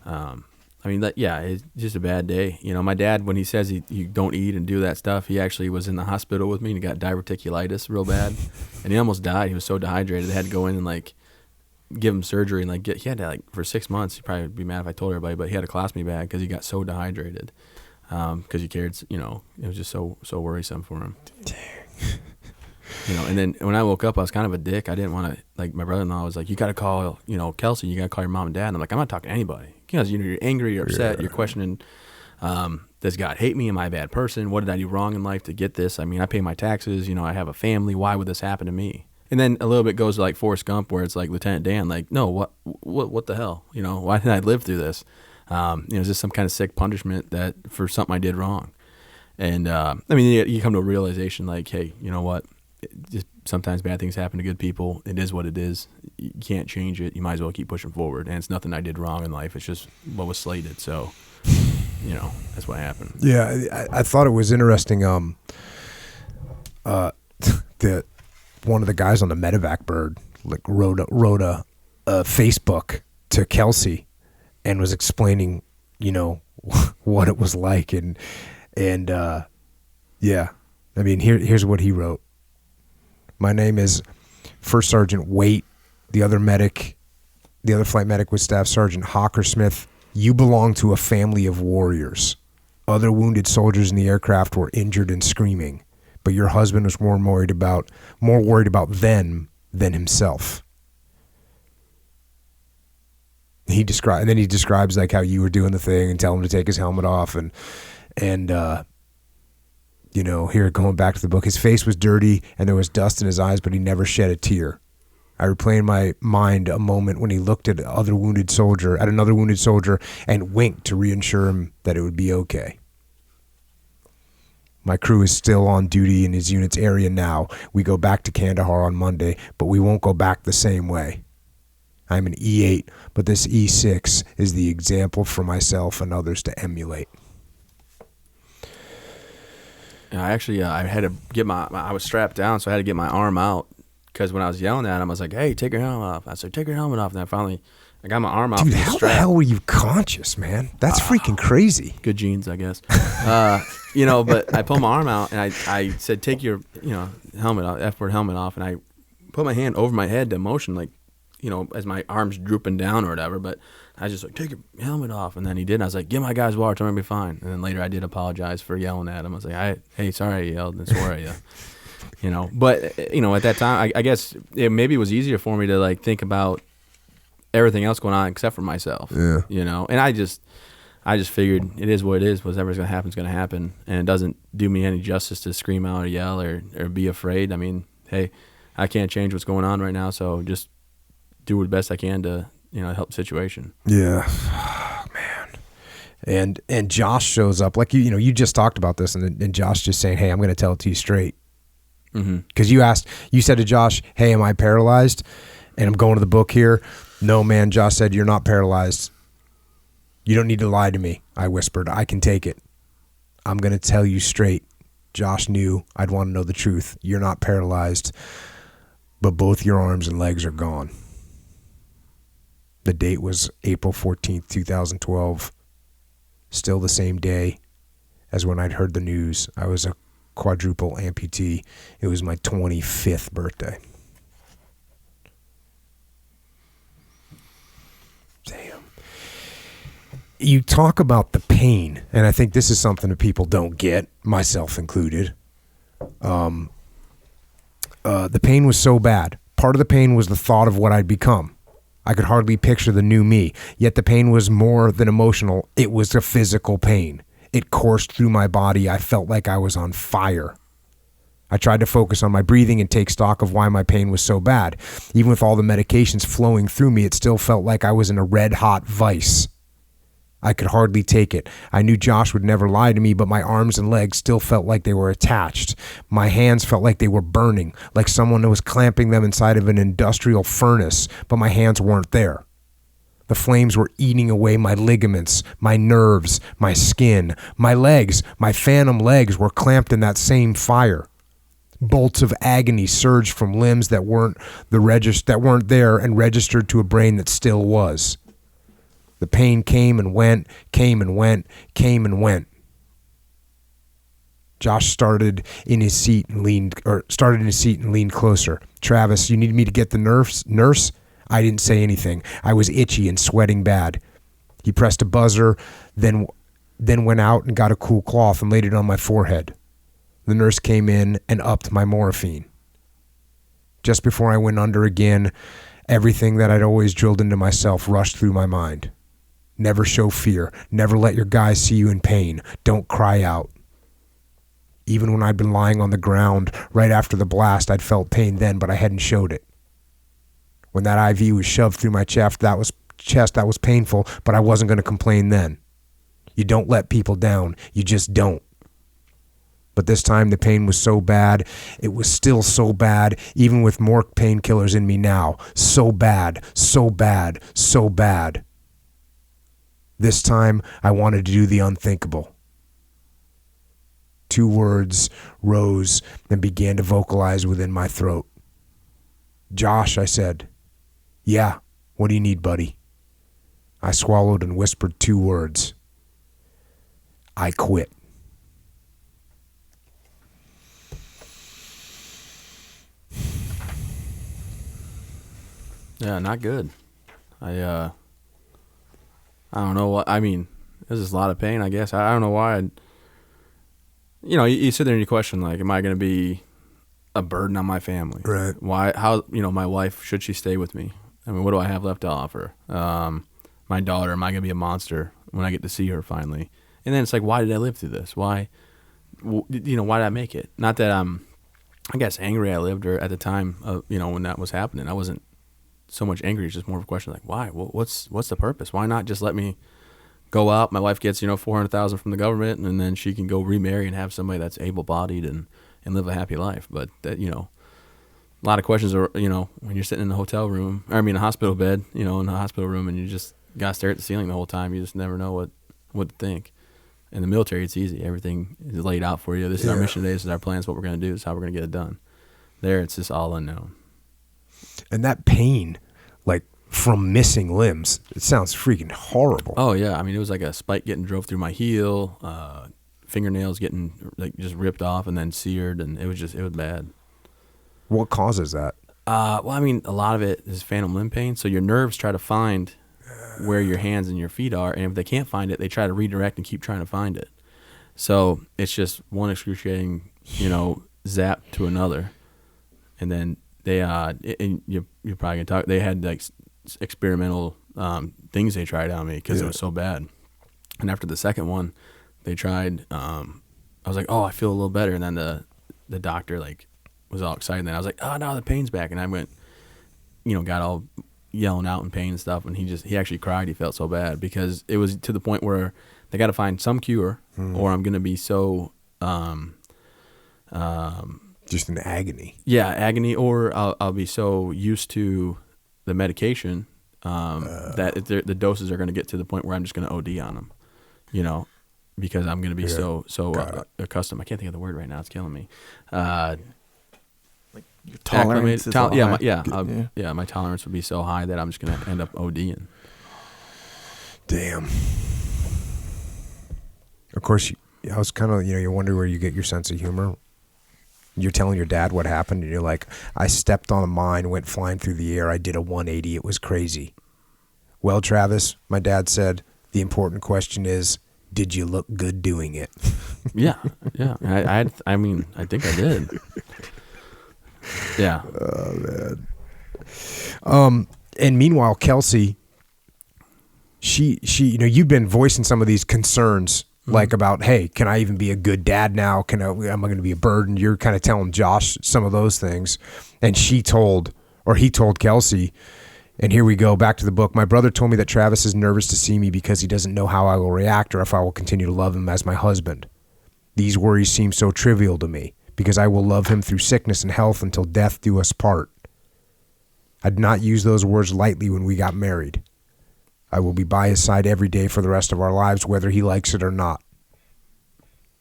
I mean, it's just a bad day. My dad, when he says you don't eat and do that stuff, he actually was in the hospital with me and he got diverticulitis real bad, and he almost died. He was so dehydrated. They had to go in and give him surgery and he had to for 6 months. He'd probably be mad if I told everybody, but he had a colostomy bag because he got so dehydrated. Because he carried, it was just so worrisome for him. And then when I woke up, I was kind of a dick. I didn't want to, my brother-in-law was like, you got to call, Kelsey, you got to call your mom and dad. And I'm like, I'm not talking to anybody. Because, you're angry, you're upset, you're questioning, does God hate me? Am I a bad person? What did I do wrong in life to get this? I mean, I pay my taxes, I have a family. Why would this happen to me? And then a little bit goes to Forrest Gump, where it's Lieutenant Dan, no, what the hell? Why did I live through this? Is this some kind of sick punishment that for something I did wrong? And you come to a realization hey, you know what? Just sometimes bad things happen to good people. It is what it is. You can't change it. You might as well keep pushing forward. And it's nothing I did wrong in life. It's just what was slated. So, that's what happened. Yeah, I thought it was interesting. That one of the guys on the medevac bird wrote a Facebook to Kelsey and was explaining, what it was like, and here's what he wrote. My name is First Sergeant Waite. The other flight medic was Staff Sergeant Hockersmith. You belong to a family of warriors. Other wounded soldiers in the aircraft were injured and screaming, but your husband was more worried about them than himself. He describes how you were doing the thing and tell him to take his helmet off and here going back to the book, his face was dirty and there was dust in his eyes, but he never shed a tear. I replay in my mind a moment when he looked at another wounded soldier and winked to reassure him that it would be okay. My crew is still on duty in his unit's area now. We go back to Kandahar on Monday, but we won't go back the same way. I'm an E8, but this E6 is the example for myself and others to emulate. Yeah, I had to get I was strapped down, so I had to get my arm out, because when I was yelling at him, I was like, hey, take your helmet off. I said, take your helmet off. And I got my arm out. Dude, how the hell were you conscious, man? That's freaking crazy. Good genes, I guess. But I pulled my arm out, and I said, take your, helmet off, F-word helmet off, and I put my hand over my head to motion, like, as my arm's drooping down or whatever, but I was just like, take your helmet off, and then he did, and I was like, give my guys water, tell me to be fine. And then later I did apologize for yelling at him. I was like, hey, sorry I yelled and swore at you. But, at that time, I guess maybe it was easier for me to, like, think about everything else going on except for myself. Yeah. And I just figured it is what it is. Whatever's going to happen is going to happen, and it doesn't do me any justice to scream out or yell or be afraid. I mean, hey, I can't change what's going on right now, so just do the best I can to help the situation. Yeah. Man. And Josh shows up, like you just talked about this, and Josh just saying, hey, I'm going to tell it to you straight. Because you said to Josh, hey, am I paralyzed? And I'm going to the book here. No, man, Josh said, you're not paralyzed. You don't need to lie to me. I whispered, I can take it. I'm going to tell you straight. Josh knew I'd want to know the truth. You're not paralyzed, but both your arms and legs are gone. The date was April 14th, 2012. Still the same day as when I'd heard the news. I was a quadruple amputee. It was my 25th birthday. Damn. You talk about the pain, and I think this is something that people don't get, myself included. The pain was so bad. Part of the pain was the thought of what I'd become. I could hardly picture the new me, yet the pain was more than emotional. It was a physical pain. It coursed through my body. I felt like I was on fire. I tried to focus on my breathing and take stock of why my pain was so bad. Even with all the medications flowing through me, it still felt like I was in a red-hot vice. I could hardly take it. I knew Josh would never lie to me, but my arms and legs still felt like they were attached. My hands felt like they were burning, like someone was clamping them inside of an industrial furnace, but my hands weren't there. The flames were eating away my ligaments, my nerves, my skin. My legs, my phantom legs, were clamped in that same fire. Bolts of agony surged from limbs that weren't there and registered to a brain that still was. The pain came and went, came and went, came and went. Josh started in his seat and leaned closer. Travis, you need me to get the nurse? I didn't say anything. I was itchy and sweating bad. He pressed a buzzer, then went out and got a cool cloth and laid it on my forehead. The nurse came in and upped my morphine. Just before I went under again, everything that I'd always drilled into myself rushed through my mind. Never show fear. Never let your guys see you in pain. Don't cry out. Even when I'd been lying on the ground right after the blast, I'd felt pain then, but I hadn't showed it. When that IV was shoved through my chest, that was painful, but I wasn't going to complain then. You don't let people down. You just don't. But this time the pain was so bad. It was still so bad, even with more painkillers in me now. So bad, so bad, so bad. This time I wanted to do the unthinkable. 2 words rose and began to vocalize within my throat. Josh, I said. Yeah, what do you need, buddy? I swallowed and whispered 2 words. I quit. Yeah, not good. I don't know what, I mean, this is a lot of pain, I guess. I don't know why you sit there and you question, like, am I going to be a burden on my family? Right. Why, how, my wife, should she stay with me? I mean, what do I have left to offer? My daughter, am I going to be a monster when I get to see her finally? And then it's like, why did I live through this? Why did I make it? Not that I'm, I guess, angry I lived or at the time, when that was happening. I wasn't so much angry. It's just more of a question like, why? What's the purpose? Why not just let me go out. My wife gets, $400,000 from the government, and then she can go remarry and have somebody that's able-bodied and live a happy life. But that, a lot of questions are, when you're sitting in a a hospital bed, in a hospital room, and you just got to stare at the ceiling the whole time. You just never know what to think. In the military, it's easy. Everything is laid out for you. This is our mission today. This is our plans. What we're going to do. This is how we're going to get it done. There, it's just all unknown. And that pain, like from missing limbs, it sounds freaking horrible. Oh yeah, it was like a spike getting drove through my heel, fingernails getting like just ripped off and then seared, and it was bad. What causes that? A lot of it is phantom limb pain. So your nerves try to find where your hands and your feet are, and if they can't find it, they try to redirect and keep trying to find it. So it's just one excruciating, zap to another, and then they and you're probably gonna talk. They had like experimental things they tried on me because it was so bad. And after the second one, they tried. I was like, oh, I feel a little better, and then the doctor like was all excited. And then I was like, oh no, the pain's back, and I went, got all yelling out in pain and stuff, and he actually cried. He felt so bad because it was to the point where they got to find some cure, or I'm gonna be so just in agony. Yeah, agony, or I'll be so used to the medication that the doses are going to get to the point where I'm just going to OD on them, because I'm going to be so accustomed. I can't think of the word right now. It's killing me. Like your tolerance is high. My tolerance would be so high that I'm just going to end up ODing. Damn. Of course, I was kind of, you wonder where you get your sense of humor. You're telling your dad what happened, and you're like, I stepped on a mine, went flying through the air. I did a 180. It was crazy. Well, Travis, my dad said, the important question is, did you look good doing it? Yeah. I think I did. Yeah. Oh, man. And meanwhile, Kelsey, she, you've been voicing some of these concerns, like about, hey, can I even be a good dad now? Am I going to be a burden? You're kind of telling Josh some of those things. And he told Kelsey, and here we go, back to the book. My brother told me that Travis is nervous to see me because he doesn't know how I will react or if I will continue to love him as my husband. These worries seem so trivial to me because I will love him through sickness and health until death do us part. I did not use those words lightly when we got married. I will be by his side every day for the rest of our lives, whether he likes it or not.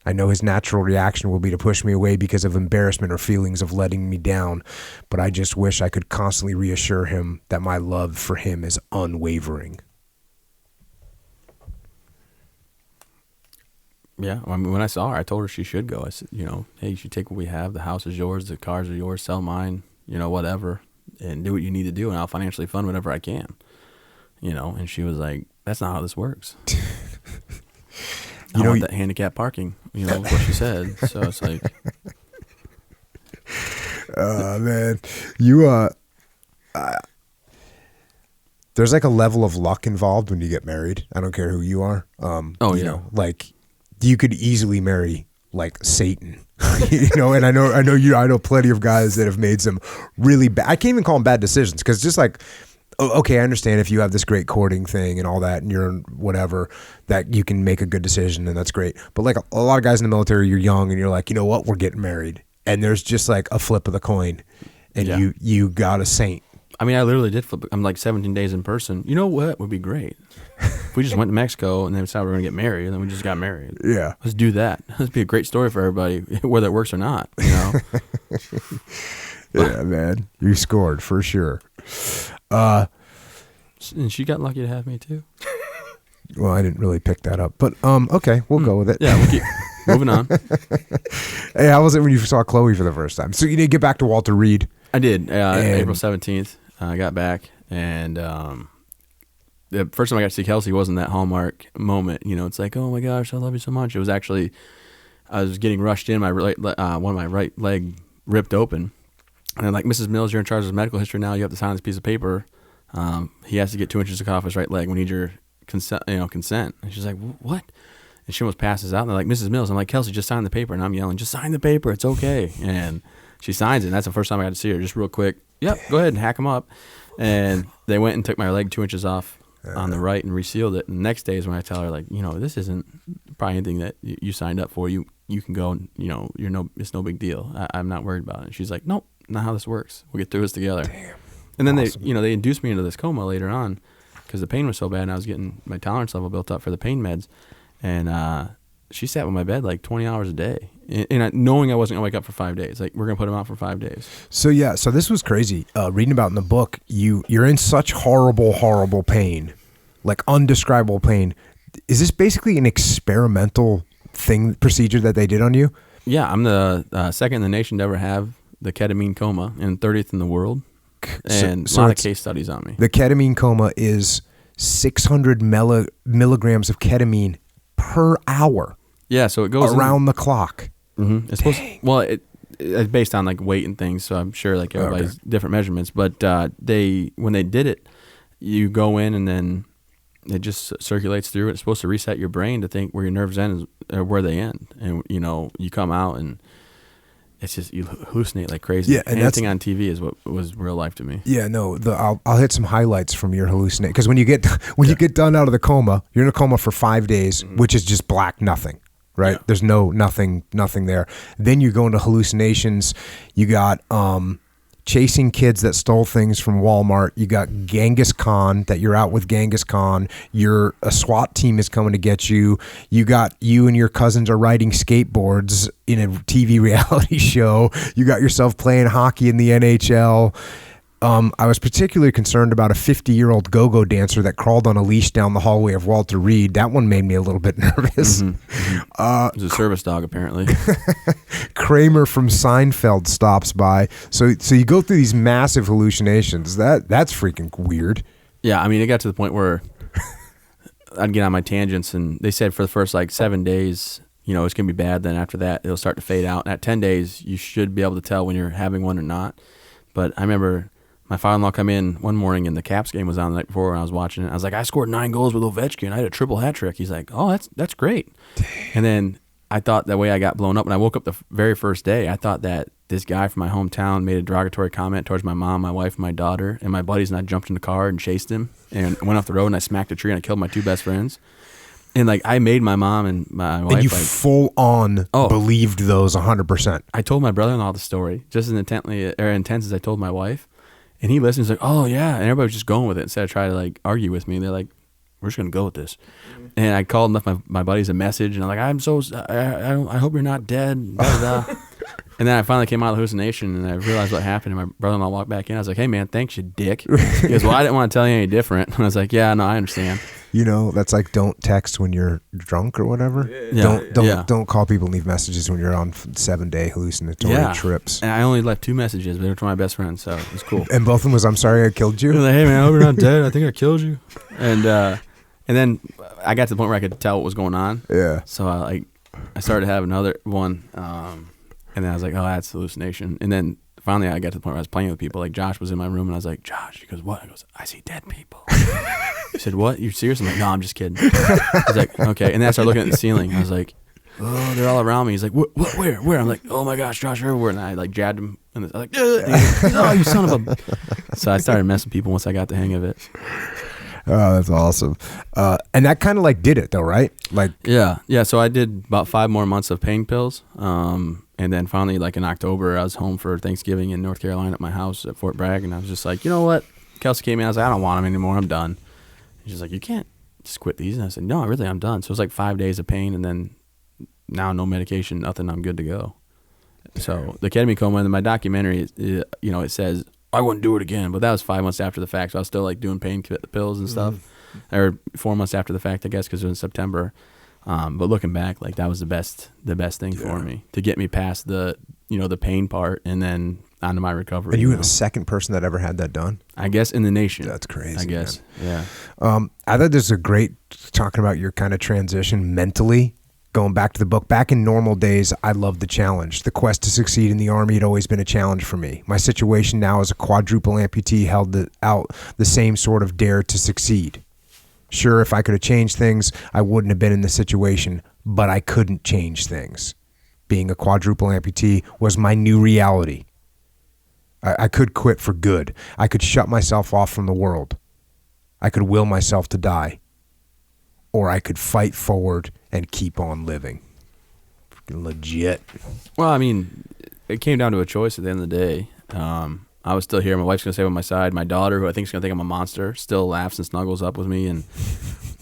I know his natural reaction will be to push me away because of embarrassment or feelings of letting me down, but I just wish I could constantly reassure him that my love for him is unwavering. Yeah, when I saw her, I told her she should go. I said, hey, you should take what we have. The house is yours. The cars are yours. Sell mine, whatever, and do what you need to do, and I'll financially fund whatever I can. And she was like, that's not how this works. I want that handicap parking, what she said. So it's like, man, there's like a level of luck involved when you get married. I don't care who you are. Like you could easily marry like Satan, and I know plenty of guys that have made some really bad, I can't even call them bad decisions. Cause just like, okay, I understand if you have this great courting thing and all that, and you're whatever, that you can make a good decision, and that's great. But like a lot of guys in the military, you're young and you're like, you know what, we're getting married, and there's just like a flip of the coin, and you got a saint. I literally did flip. I'm like 17 days in person. You know what would be great? If we just went to Mexico and then decided we were gonna get married, and then we just got married. Yeah, let's do that. Let's be a great story for everybody, whether it works or not. Yeah, man, you scored for sure. And she got lucky to have me too. Well, I didn't really pick that up, but okay, we'll go with it. Yeah, we'll keep moving on. Hey, how was it when you saw Chloe for the first time? So you did get back to Walter Reed. I did. April 17th, I got back, and the first time I got to see Kelsey wasn't that Hallmark moment. It's like, oh my gosh, I love you so much. It was actually, I was getting rushed in. My one of my right leg ripped open. And then, like, Mrs. Mills, you're in charge of his medical history now. You have to sign this piece of paper. He has to get 2 inches of cut off his right leg. We need your consent. And she's like, what? And she almost passes out. And they're like, Mrs. Mills. I'm like, Kelsey, just sign the paper. And I'm yelling, just sign the paper. It's okay. And she signs it. And that's the first time I got to see her. Just real quick. Yep, go ahead and hack them up. And they went and took my leg 2 inches off on the right and resealed it. And the next day is when I tell her, like, this isn't probably anything that you signed up for. You can go and, it's no big deal. I'm not worried about it. And she's like, nope, not how this works. We'll get through this together. Damn. And then Awesome. they induced me into this coma later on because the pain was so bad and I was getting my tolerance level built up for the pain meds. And she sat with my bed like 20 hours a day. And knowing I wasn't going to wake up for 5 days. Like, we're going to put him out for 5 days. So this was crazy. Reading about in the book, you're in such horrible, horrible pain, like undescribable pain. Is this basically an experimental procedure that they did on you? Yeah, I'm the second in the nation to ever have the ketamine coma and 30th in the world. And a lot of case studies on me. The ketamine coma is 600 milligrams of ketamine per hour. Yeah, so it goes around the clock. Mm-hmm. It's supposed to, well, it's based on like weight and things, so I'm sure like everybody's different measurements. But when they did it, you go in and then it just circulates through. It's supposed to reset your brain to think where your nerves end or where they end, and you come out and it's just you hallucinate like crazy. Yeah, and anything on TV is what was real life to me. Yeah, no, I'll hit some highlights from your hallucinate because when you get done out of the coma, you're in a coma for 5 days, which is just black nothing. Right? Yeah. There's nothing there. Then you go into hallucinations. You got chasing kids that stole things from Walmart. You got Genghis Khan, that you're out with Genghis Khan. A SWAT team is coming to get you. You and your cousins are riding skateboards in a TV reality show. You got yourself playing hockey in the NHL. I was particularly concerned about a 50-year-old go-go dancer that crawled on a leash down the hallway of Walter Reed. That one made me a little bit nervous. Mm-hmm. It was a service dog, apparently. Kramer from Seinfeld stops by. So you go through these massive hallucinations. That's freaking weird. Yeah, I mean, it got to the point where I'd get on my tangents, and they said for the first 7 days, it's going to be bad. Then after that, it'll start to fade out. And at 10 days, you should be able to tell when you're having one or not. But I remember my father-in-law come in one morning and the Caps game was on the night before and I was watching it. I was like, I scored 9 goals with Ovechkin. I had a triple hat trick. He's like, oh, that's great. Damn. And then I thought that way I got blown up. When I woke up the very first day, I thought that this guy from my hometown made a derogatory comment towards my mom, my wife, and my daughter, and my buddies, and I jumped in the car and chased him and went off the road and I smacked a tree and I killed my 2 best friends. And I made my mom and my wife. And you full on believed those 100%. I told my brother-in-law the story just as intense as I told my wife. And he listens, like, oh, yeah. And everybody was just going with it instead of trying to, argue with me. They're like, we're just going to go with this. Mm-hmm. And I called and left my buddies a message. And I'm like, I hope you're not dead. Blah, blah, blah. And then I finally came out of the hallucination, and I realized what happened. And my brother-in-law walked back in. I was like, hey, man, thanks, you dick. He goes, well, I didn't want to tell you any different. And I was like, yeah, no, I understand. That's like don't text when you're drunk or whatever. Yeah. Don't call people and leave messages when you're on 7-day hallucinatory trips. And I only left 2 messages, but they were to my best friend, so it was cool. And both of them was, I'm sorry I killed you. Like, hey man, I hope you're not dead. I think I killed you. And then I got to the point where I could tell what was going on. Yeah. So I started to have another one, and then I was like, oh, that's hallucination. And then finally I got to the point where I was playing with people. Like Josh was in my room, and I was like, Josh, he goes, what? I goes, I see dead people. He said, what? You serious? I'm like, no, I'm just kidding. He's like, okay. And then I started looking at the ceiling. I was like, oh, they're all around me. He's like, what? Where? I'm like, oh my gosh, Josh, they're everywhere. And I jabbed him. And I was like, oh, you son of a. So I started messing with people once I got the hang of it. Oh, that's awesome. And that kind of did it though, right? Yeah. So I did about 5 more months of pain pills. And then finally, in October, I was home for Thanksgiving in North Carolina at my house at Fort Bragg. And I was just like, you know what? Kelsey came in. I was like, I don't want them anymore. I'm done. She's like, you can't just quit these. And I said, no, really, I'm done. So it was 5 days of pain, and then now no medication, nothing. I'm good to go. So the ketamine coma, and my documentary, it says I wouldn't do it again, but that was 5 months after the fact. So I was still doing pain pills and stuff, or 4 months after the fact, I guess, because it was in September. But looking back, that was the best thing for me to get me past the pain part, and then onto my recovery. And you were the second person that ever had that done? I guess in the nation. That's crazy. I guess, man. Yeah. I thought this was a great talking about your kind of transition mentally, going back to the book. Back in normal days, I loved the challenge. The quest to succeed in the Army had always been a challenge for me. My situation now as a quadruple amputee held out the same sort of dare to succeed. Sure, if I could have changed things, I wouldn't have been in this situation, but I couldn't change things. Being a quadruple amputee was my new reality. I could quit for good. I could shut myself off from the world. I could will myself to die, or I could fight forward and keep on living. Freaking legit. Well, I mean, it came down to a choice at the end of the day. I was still here. My wife's going to stay by my side. My daughter, who I think is going to think I'm a monster, still laughs and snuggles up with me. And,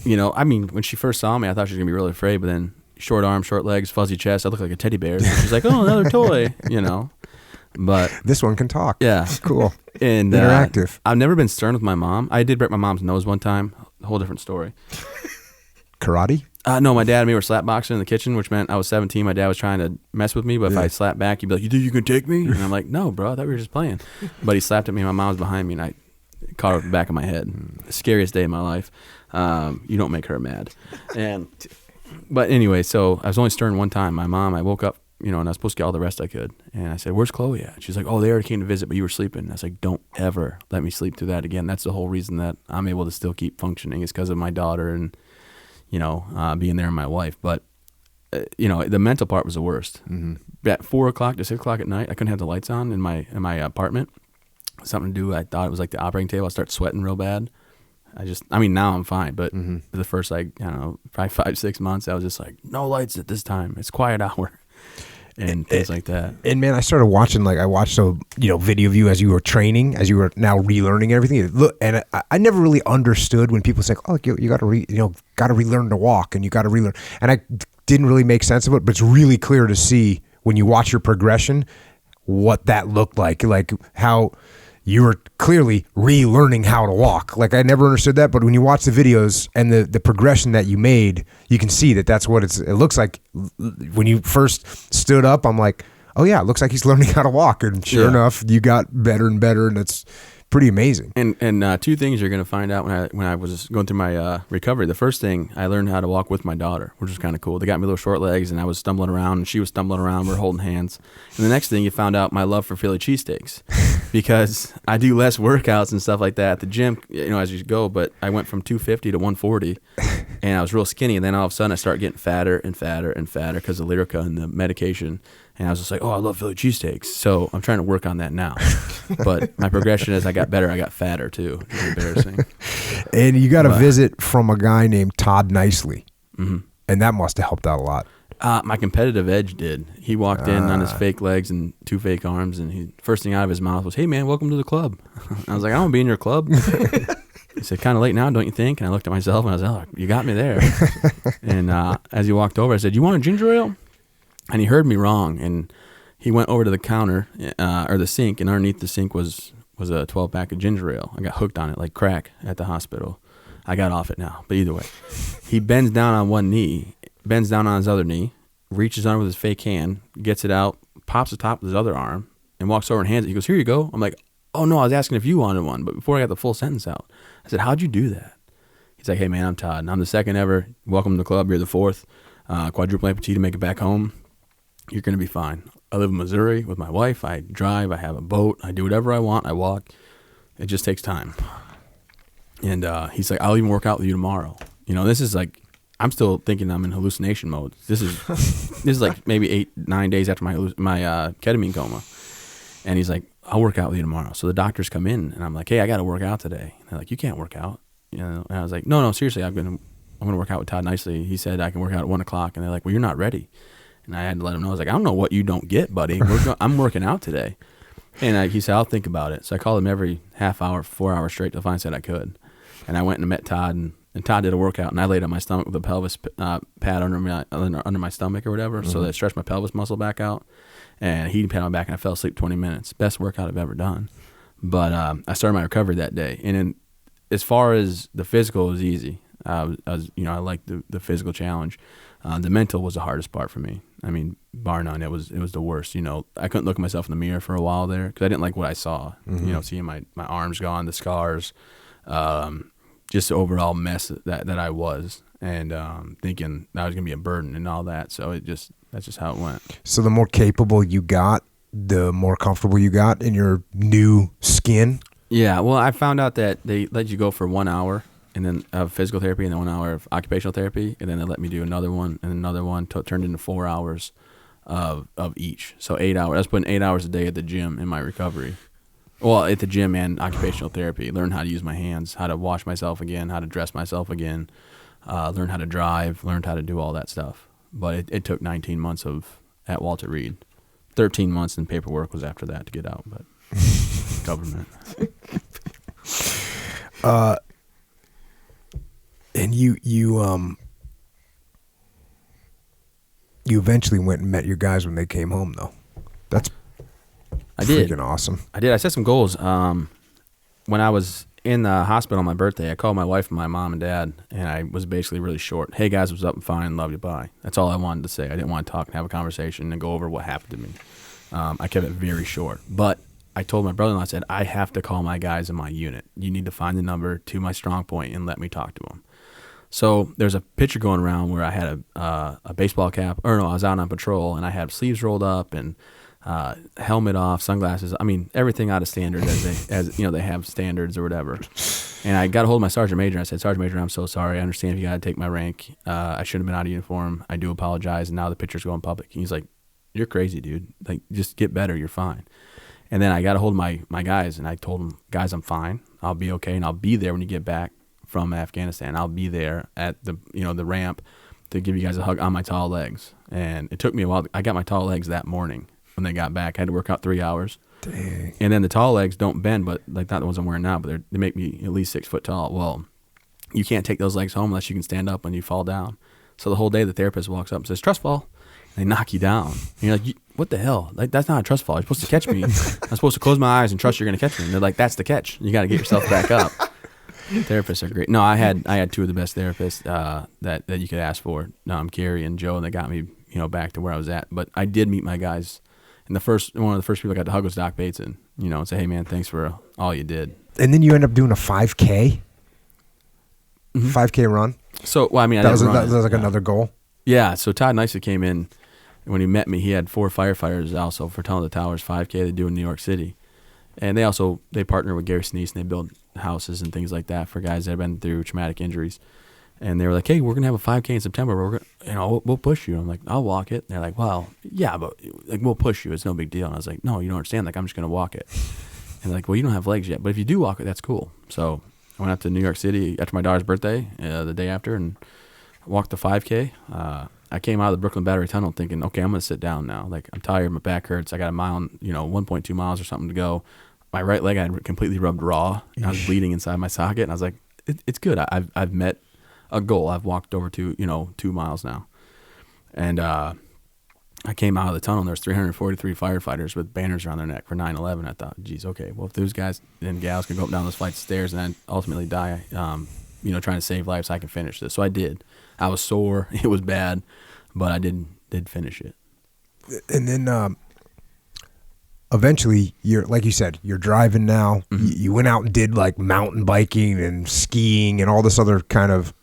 you know, I mean, when she first saw me, I thought she was going to be really afraid. But then short arms, short legs, fuzzy chest, I look like a teddy bear. She's like, oh, another toy, you know. But this one can talk. Yeah. Cool. And interactive. I've never been stern with my mom. I did break my mom's nose one time. A whole different story. Karate? No, my dad and me were slap boxing in the kitchen, which meant I was 17. My dad was trying to mess with me, but if I slapped back, he'd be like, you think you can take me? And I'm like, no, bro, I thought we were just playing. But he slapped at me, and my mom was behind me, and I caught her with the back of my head. Scariest day of my life. You don't make her mad. But anyway, so I was only stern one time. My mom, I woke up, you know, and I was supposed to get all the rest I could. And I said, where's Chloe at? She's like, oh, they already came to visit, but you were sleeping. And I was like, don't ever let me sleep through that again. That's the whole reason that I'm able to still keep functioning is because of my daughter and, you know, being there in my wife. But, you know, the mental part was the worst. Mm-hmm. At 4 o'clock to 6 o'clock at night, I couldn't have the lights on in my apartment. Something to do. I thought it was like the operating table. I start sweating real bad. I mean, now I'm fine, but for the first, like, I don't know, probably 5-6 months, I was just like, no lights at this time. It's quiet hour. And things like that. And man, I started watching, like, I watched a video of you as you were training, as you were now relearning everything. Look, and I never really understood when people say, oh, you got to got to relearn to walk, and you got to relearn. And I didn't really make sense of it, but it's really clear to see when you watch your progression what that looked like how you were clearly relearning how to walk. Like, I never understood that, but when you watch the videos and the progression that you made, you can see that that's what it looks like. When you first stood up, I'm like, oh yeah, it looks like he's learning how to walk. And sure enough, you got better and better, and it's pretty amazing. And two things you're going to find out when I was going through my recovery. The first thing, I learned how to walk with my daughter, which was kind of cool. They got me little short legs, and I was stumbling around, and she was stumbling around. We're holding hands. And the next thing, you found out my love for Philly cheesesteaks, because I do less workouts and stuff like that at the gym, you know, as you go. But I went from 250 to 140, and I was real skinny. And then all of a sudden, I started getting fatter and fatter and fatter because of Lyrica and the medication. And I was just like, oh, I love Philly cheesesteaks. So I'm trying to work on that now. But my progression as I got better, I got fatter too. It's embarrassing. And you got a visit from a guy named Todd Nicely. Mm-hmm. And that must have helped out a lot. My competitive edge did. He walked in on his fake legs and 2 fake arms, and first thing out of his mouth was, hey, man, welcome to the club. I was like, I don't want to be in your club. He said, kind of late now, don't you think? And I looked at myself, and I was like, oh, you got me there. And as he walked over, I said, you want a ginger ale? And he heard me wrong, and he went over to the counter, or the sink, and underneath the sink was a 12-pack of ginger ale. I got hooked on it like crack at the hospital. I got off it now, but either way. He bends down on one knee, bends down on his other knee, reaches under with his fake hand, gets it out, pops the top with his other arm, and walks over and hands it. He goes, here you go. I'm like, oh, no, I was asking if you wanted one, but before I got the full sentence out, I said, how'd you do that? He's like, hey, man, I'm Todd, and I'm the second ever. Welcome to the club. You're the fourth. Quadruple amputee to make it back home. You're going to be fine. I live in Missouri with my wife. I drive. I have a boat. I do whatever I want. I walk. It just takes time. And he's like, I'll even work out with you tomorrow. You know, this is like, I'm still thinking I'm in hallucination mode. This is like maybe 8-9 days after my ketamine coma. And he's like, I'll work out with you tomorrow. So the doctors come in, and I'm like, hey, I got to work out today. And they're like, you can't work out. You know, and I was like, no, seriously, I'm going to work out with Todd Nicely. He said I can work out at 1 o'clock. And they're like, well, you're not ready. And I had to let him know. I was like, I don't know what you don't get, buddy. I'm working out today. And he said, I'll think about it. So I called him every half hour, 4 hours straight till I finally said I could. And I went and met Todd, and Todd did a workout, and I laid on my stomach with a pelvis pad under my stomach or whatever, so that stretched my pelvis muscle back out. And he pat on my back, and I fell asleep 20 minutes. Best workout I've ever done. But I started my recovery that day. And then, as far as the physical, it was easy. I liked the physical challenge. The mental was the hardest part for me. I mean, bar none, it was the worst. You know, I couldn't look at myself in the mirror for a while there because I didn't like what I saw. Mm-hmm. You know, seeing my arms gone, the scars, just the overall mess that I was, and thinking that I was gonna be a burden and all that. So that's just how it went. So the more capable you got, the more comfortable you got in your new skin. Yeah. Well, I found out that they let you go for 1 hour. And then physical therapy, and then 1 hour of occupational therapy, and then they let me do another one, and another one turned into 4 hours of each. So 8 hours. I was putting 8 hours a day at the gym in my recovery. Well, at the gym and occupational therapy, learn how to use my hands, how to wash myself again, how to dress myself again, learn how to drive, learned how to do all that stuff. But it took 19 months at Walter Reed. 13 months in paperwork was after that to get out, but government. And you eventually went and met your guys when they came home, though. That's freaking awesome. I did. I set some goals. When I was in the hospital on my birthday, I called my wife and my mom and dad, and I was basically really short. Hey, guys, what's up? I'm fine. Love you. Bye. That's all I wanted to say. I didn't want to talk and have a conversation and go over what happened to me. I kept it very short. But I told my brother-in-law, I said, I have to call my guys in my unit. You need to find the number to my strong point and let me talk to them. So there's a picture going around where I had a baseball cap. Or no, I was out on patrol, and I had sleeves rolled up and helmet off, sunglasses. I mean, everything out of standard as they have standards or whatever. And I got a hold of my sergeant major. And I said, Sergeant Major, I'm so sorry. I understand if you got to take my rank. I should have been out of uniform. I do apologize. And now the picture's going public. And he's like, you're crazy, dude. Like, just get better. You're fine. And then I got a hold of my guys, and I told them, guys, I'm fine. I'll be okay, and I'll be there when you get back from Afghanistan. I'll be there at the ramp to give you guys a hug on my tall legs. And it took me a while. I got my tall legs that morning when they got back. I had to work out 3 hours. Dang. And then the tall legs don't bend, but like not the ones I'm wearing now, but they make me at least 6 foot tall. Well, you can't take those legs home unless you can stand up when you fall down. So the whole day the therapist walks up and says, trust fall. And they knock you down. And you're like, what the hell? Like, that's not a trust fall. You're supposed to catch me. I'm supposed to close my eyes and trust you're going to catch me. And they're like, that's the catch. You got to get yourself back up. Therapists are great. No, I had two of the best therapists that you could ask for. Gary and Joe, and they got me back to where I was at. But I did meet my guys. And one of the first people I got to hug was Doc Bateson, and say, hey, man, thanks for all you did. And then you end up doing a 5K? Mm-hmm. 5K run? So, well, I mean, that was like another goal? Yeah, so Todd Nicely came in. When he met me, he had 4 firefighters also for Tunnel to Towers 5K they do in New York City. And they partner with Gary Sinise, and they build houses and things like that for guys that have been through traumatic injuries. And they were like, hey, we're going to have a 5K in September. We're gonna, we'll push you. I'm like, I'll walk it. And they're like, well, yeah, but like we'll push you. It's no big deal. And I was like, no, you don't understand. Like, I'm just going to walk it. And they're like, well, you don't have legs yet. But if you do walk it, that's cool. So I went out to New York City after my daughter's birthday, the day after, and walked the 5K. I came out of the Brooklyn Battery Tunnel thinking, okay, I'm going to sit down now. Like, I'm tired. My back hurts. I got a mile, 1.2 miles or something to go. My right leg I had completely rubbed raw. And I was bleeding inside my socket. And I was like, it's good. I've met a goal. I've walked over 2 miles now. And I came out of the tunnel, and there's 343 firefighters with banners around their neck for 9/11. I thought, geez, okay, well, if those guys and gals can go up down those flights of stairs and then ultimately die, trying to save lives, I can finish this. So I did. I was sore. It was bad, but I did finish it. And then eventually, like you said, you're driving now. Mm-hmm. You went out and did like mountain biking and skiing and all this other kind of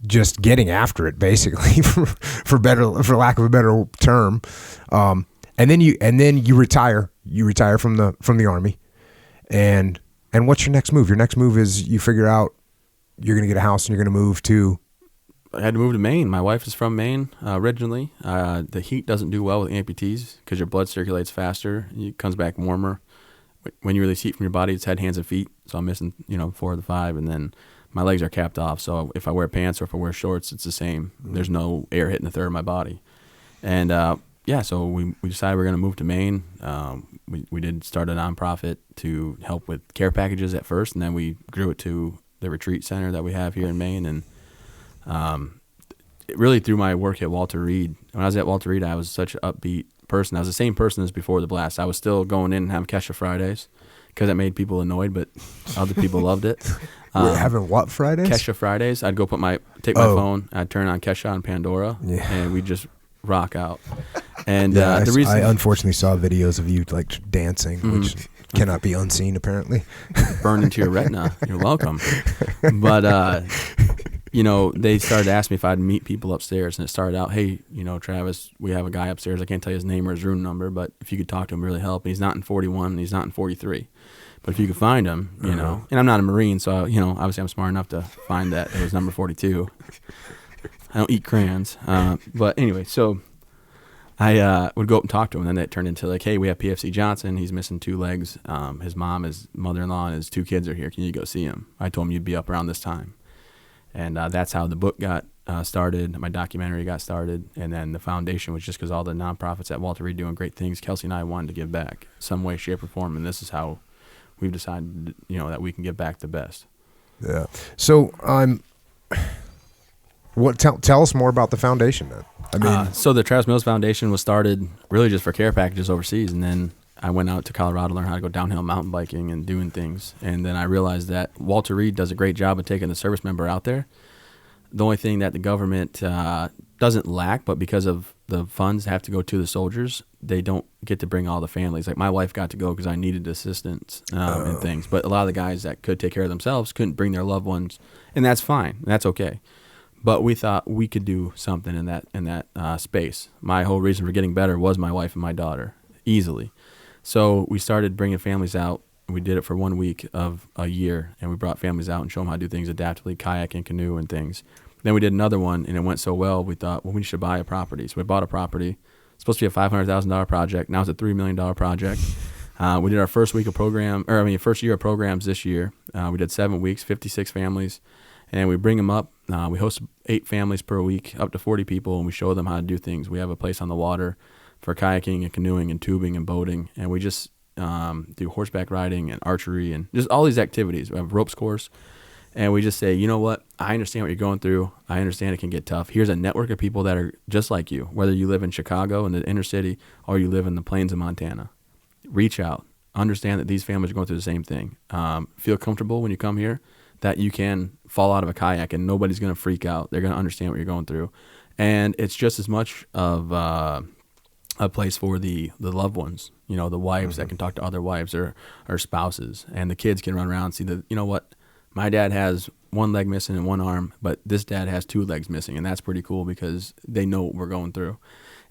just getting after it, basically, for lack of a better term. And then you retire. You retire from the Army. And what's your next move? Your next move is you figure out you're going to get a house and you're going to move to. I had to move to Maine. My wife is from Maine originally. The heat doesn't do well with amputees because your blood circulates faster. It comes back warmer. When you release heat from your body, it's head, hands, and feet. So I'm missing 4 of the 5, and then my legs are capped off. So if I wear pants or if I wear shorts, it's the same. There's no air hitting a third of my body. And so we decided we're going to move to Maine. We did start a nonprofit to help with care packages at first, and then we grew it to the retreat center that we have here in Maine. And really through my work at Walter Reed. When I was at Walter Reed, I was such an upbeat person. I was the same person as before the blast. I was still going in and having Kesha Fridays because it made people annoyed, but other people loved it. Having what Fridays? Kesha Fridays. I'd go take my phone, I'd turn on Kesha on Pandora, and we'd just rock out. And the reason I unfortunately saw videos of you like dancing, which cannot be unseen apparently. Burned into your retina. You're welcome. But they started to ask me if I'd meet people upstairs, and it started out, hey, Travis, we have a guy upstairs. I can't tell you his name or his room number, but if you could talk to him, really help. And he's not in 41, and he's not in 43. But if you could find him, and I'm not a Marine, so, obviously I'm smart enough to find that it was number 42. I don't eat crayons. But anyway, so I would go up and talk to him, and then it turned into like, hey, we have PFC Johnson. He's missing 2 legs. His mom, his mother-in-law, and his 2 kids are here. Can you go see him? I told him you'd be up around this time. And that's how the book got started. My documentary got started. And then the foundation was just because all the nonprofits at Walter Reed doing great things, Kelsey and I wanted to give back some way, shape, or form. And this is how we've decided, that we can give back the best. Yeah. So tell us more about the foundation then. I mean, so the Travis Mills Foundation was started really just for care packages overseas, and then I went out to Colorado to learn how to go downhill mountain biking and doing things, and then I realized that Walter Reed does a great job of taking the service member out there. The only thing that the government doesn't lack, but because of the funds have to go to the soldiers, they don't get to bring all the families. Like my wife got to go because I needed assistance and things, but a lot of the guys that could take care of themselves couldn't bring their loved ones, and that's fine. That's okay. But we thought we could do something in that space. My whole reason for getting better was my wife and my daughter, easily. So we started bringing families out. We did it for 1 week of a year, and we brought families out and showed them how to do things adaptively, kayak and canoe and things. Then we did another one, and it went so well, we thought, well, we should buy a property. So we bought a property. It's supposed to be a $500,000 project. Now it's a $3 million project. We did our first year of programs this year. We did 7 weeks, 56 families. And we bring them up. We host 8 families per week, up to 40 people, and we show them how to do things. We have a place on the water for kayaking and canoeing and tubing and boating, and we just do horseback riding and archery and just all these activities. We have a ropes course, and we just say, you know what? I understand what you're going through. I understand it can get tough. Here's a network of people that are just like you, whether you live in Chicago in the inner city or you live in the plains of Montana. Reach out. Understand that these families are going through the same thing. Feel comfortable when you come here that you can fall out of a kayak and nobody's going to freak out. They're going to understand what you're going through. And it's just as much of a place for the loved ones, the wives that can talk to other wives or spouses, and the kids can run around and see that, what, my dad has 1 leg missing and 1 arm, but this dad has 2 legs missing, and that's pretty cool because they know what we're going through.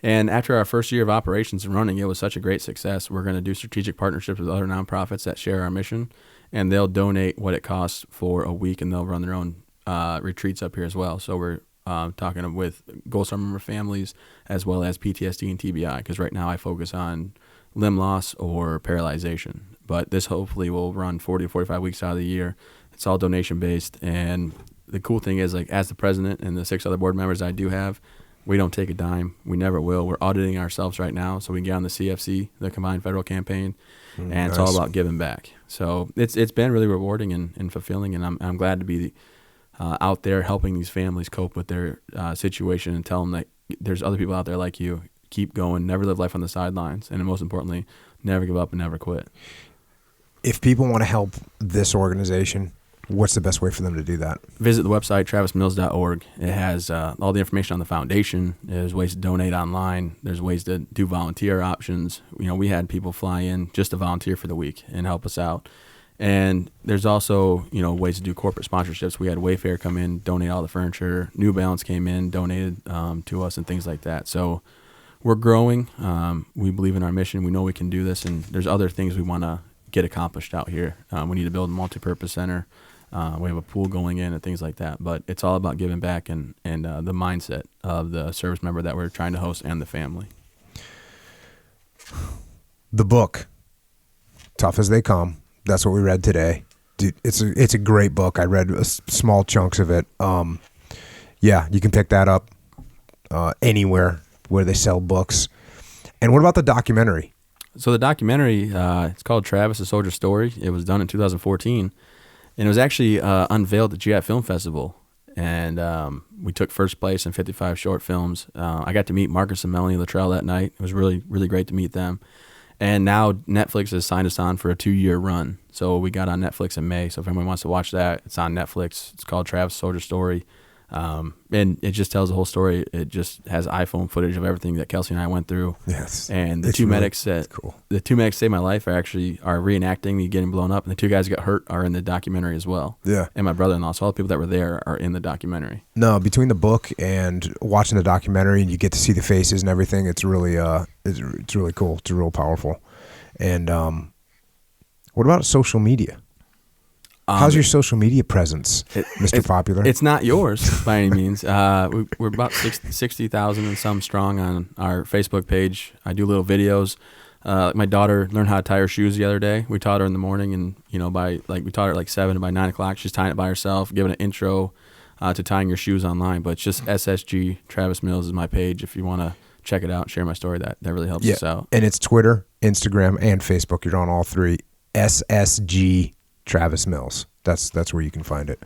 And after our first year of operations and running, it was such a great success. We're going to do strategic partnerships with other nonprofits that share our mission, and they'll donate what it costs for a week, and they'll run their own retreats up here as well. So we're talking with Gold Star member families as well as PTSD and TBI, because right now I focus on limb loss or paralyzation. But this hopefully will run 40 to 45 weeks out of the year. It's all donation-based, and the cool thing is, like, as the president and the 6 other board members I do have, we don't take a dime. We never will. We're auditing ourselves right now, so we can get on the CFC, the Combined Federal Campaign, and it's all about giving back. So it's been really rewarding and fulfilling, and I'm glad to be out there helping these families cope with their situation and tell them that there's other people out there like you. Keep going. Never live life on the sidelines, and most importantly, never give up and never quit. If people want to help this organization, what's the best way for them to do that? Visit the website, travismills.org. It has all the information on the foundation. There's ways to donate online. There's ways to do volunteer options. We had people fly in just to volunteer for the week and help us out. And there's also, ways to do corporate sponsorships. We had Wayfair come in, donate all the furniture. New Balance came in, donated to us and things like that. So we're growing. We believe in our mission. We know we can do this. And there's other things we want to get accomplished out here. We need to build a multi-purpose center. We have a pool going in and things like that. But it's all about giving back and the mindset of the service member that we're trying to host and the family. The book, Tough as They Come. That's what we read today. Dude, it's a great book. I read small chunks of it. Yeah, you can pick that up anywhere where they sell books. And what about the documentary? So the documentary, it's called Travis, A Soldier Story. It was done in 2014. And it was actually unveiled at GI Film Festival. And we took first place in 55 short films. I got to meet Marcus and Melanie Luttrell that night. It was really, really great to meet them. And now Netflix has signed us on for a 2-year run. So we got on Netflix in May. So if anyone wants to watch that, it's on Netflix. It's called Travis, Soldier Story. And it just tells the whole story. It just has iPhone footage of everything that Kelsey and I went through. Yes. And the two medics saved my life are reenacting me getting blown up. And the 2 guys who got hurt are in the documentary as well. Yeah. And my brother-in-law. So all the people that were there are in the documentary. No, between the book and watching the documentary, and you get to see the faces and everything, it's really it's really cool. It's real powerful. And what about social media? How's your social media presence, Mr. Popular? It's not yours by any means. We're about 60,000 and some strong on our Facebook page. I do little videos. My daughter learned how to tie her shoes the other day. We taught her in the morning, and we taught her at like 7, and by 9 o'clock she's tying it by herself, giving an intro to tying your shoes online. But it's just SSG Travis Mills is my page. If you want to check it out and share my story, that really helps us out. And it's Twitter, Instagram, and Facebook. You're on all three. SSG Travis Mills. That's where you can find it.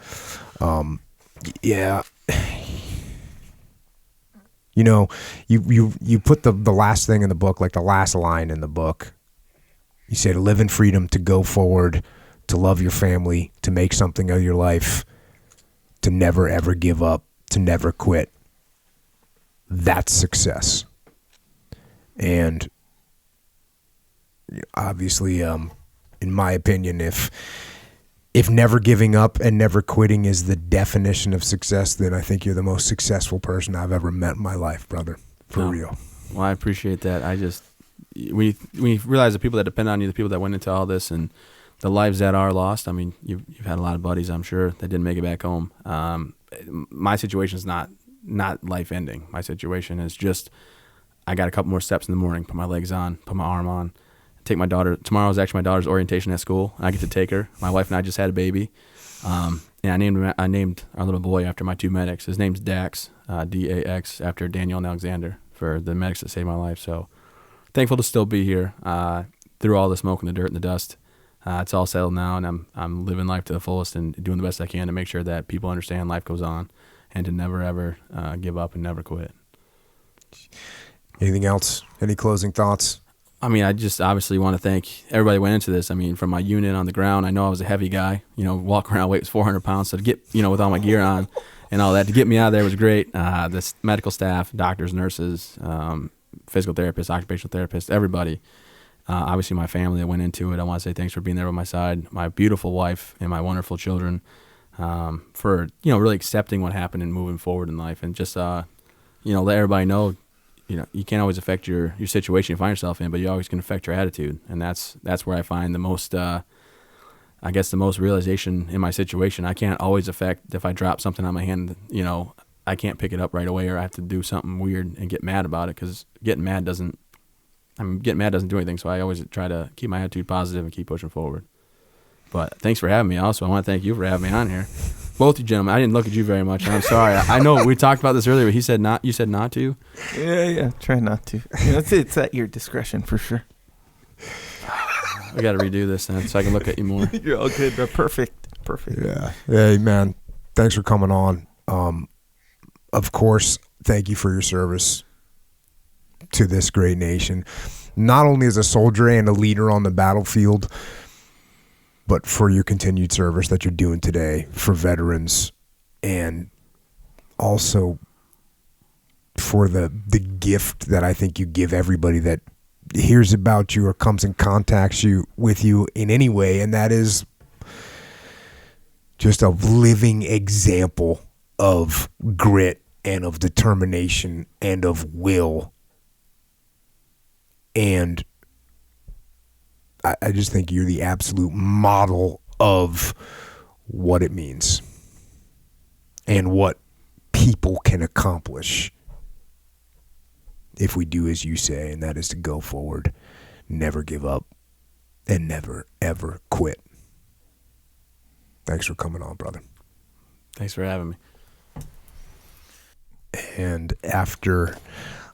Yeah. You put the last thing in the book, like the last line in the book. You say to live in freedom, to go forward, to love your family, to make something of your life, to never ever give up, to never quit. That's success. And obviously, in my opinion, if never giving up and never quitting is the definition of success, then I think you're the most successful person I've ever met in my life, brother. For real. Well, I appreciate that. When you realize the people that depend on you, the people that went into all this, and the lives that are lost. I mean, you've had a lot of buddies, I'm sure, that didn't make it back home. My situation is not life ending. My situation is just, I got a couple more steps in the morning, put my legs on, put my arm on. Take my daughter. Tomorrow is actually my daughter's orientation at school. I get to take her. My wife and I just had a baby. And I named our little boy after my 2 medics. His name's Dax, D-A-X, after Daniel and Alexander, for the medics that saved my life. So thankful to still be here through all the smoke and the dirt and the dust. It's all settled now, and I'm living life to the fullest and doing the best I can to make sure that people understand life goes on, and to never ever give up and never quit. Anything else? Any closing thoughts? I mean, I just obviously want to thank everybody who went into this. I mean, from my unit on the ground, I know I was a heavy guy. Walk around, weight was 400 pounds. So to get, with all my gear on and all that, to get me out of there was great. The medical staff, doctors, nurses, physical therapists, occupational therapists, everybody. Obviously, my family that went into it. I want to say thanks for being there by my side. My beautiful wife and my wonderful children, for really accepting what happened and moving forward in life, and just let everybody know. You can't always affect your situation you find yourself in, but you always can affect your attitude. And that's where I find the most, the most realization in my situation. I can't always affect if I drop something on my hand, I can't pick it up right away, or I have to do something weird and get mad about it, because getting mad doesn't do anything. So I always try to keep my attitude positive and keep pushing forward. But thanks for having me. Also, I want to thank you for having me on here. Both you gentlemen. I didn't look at you very much, and I'm sorry. I know we talked about this earlier, but you said not to. Yeah. Try not to. It's at your discretion for sure. I got to redo this then, so I can look at you more. You're all good, bro. Perfect. Yeah. Hey, man. Thanks for coming on. Of course, thank you for your service to this great nation, not only as a soldier and a leader on the battlefield, but for your continued service that you're doing today for veterans, and also for the gift that I think you give everybody that hears about you or comes in contact with you in any way, and that is just a living example of grit and of determination and of will. And I just think you're the absolute model of what it means and what people can accomplish if we do as you say, and that is to go forward, never give up, and never, ever quit. Thanks for coming on, brother. Thanks for having me. And after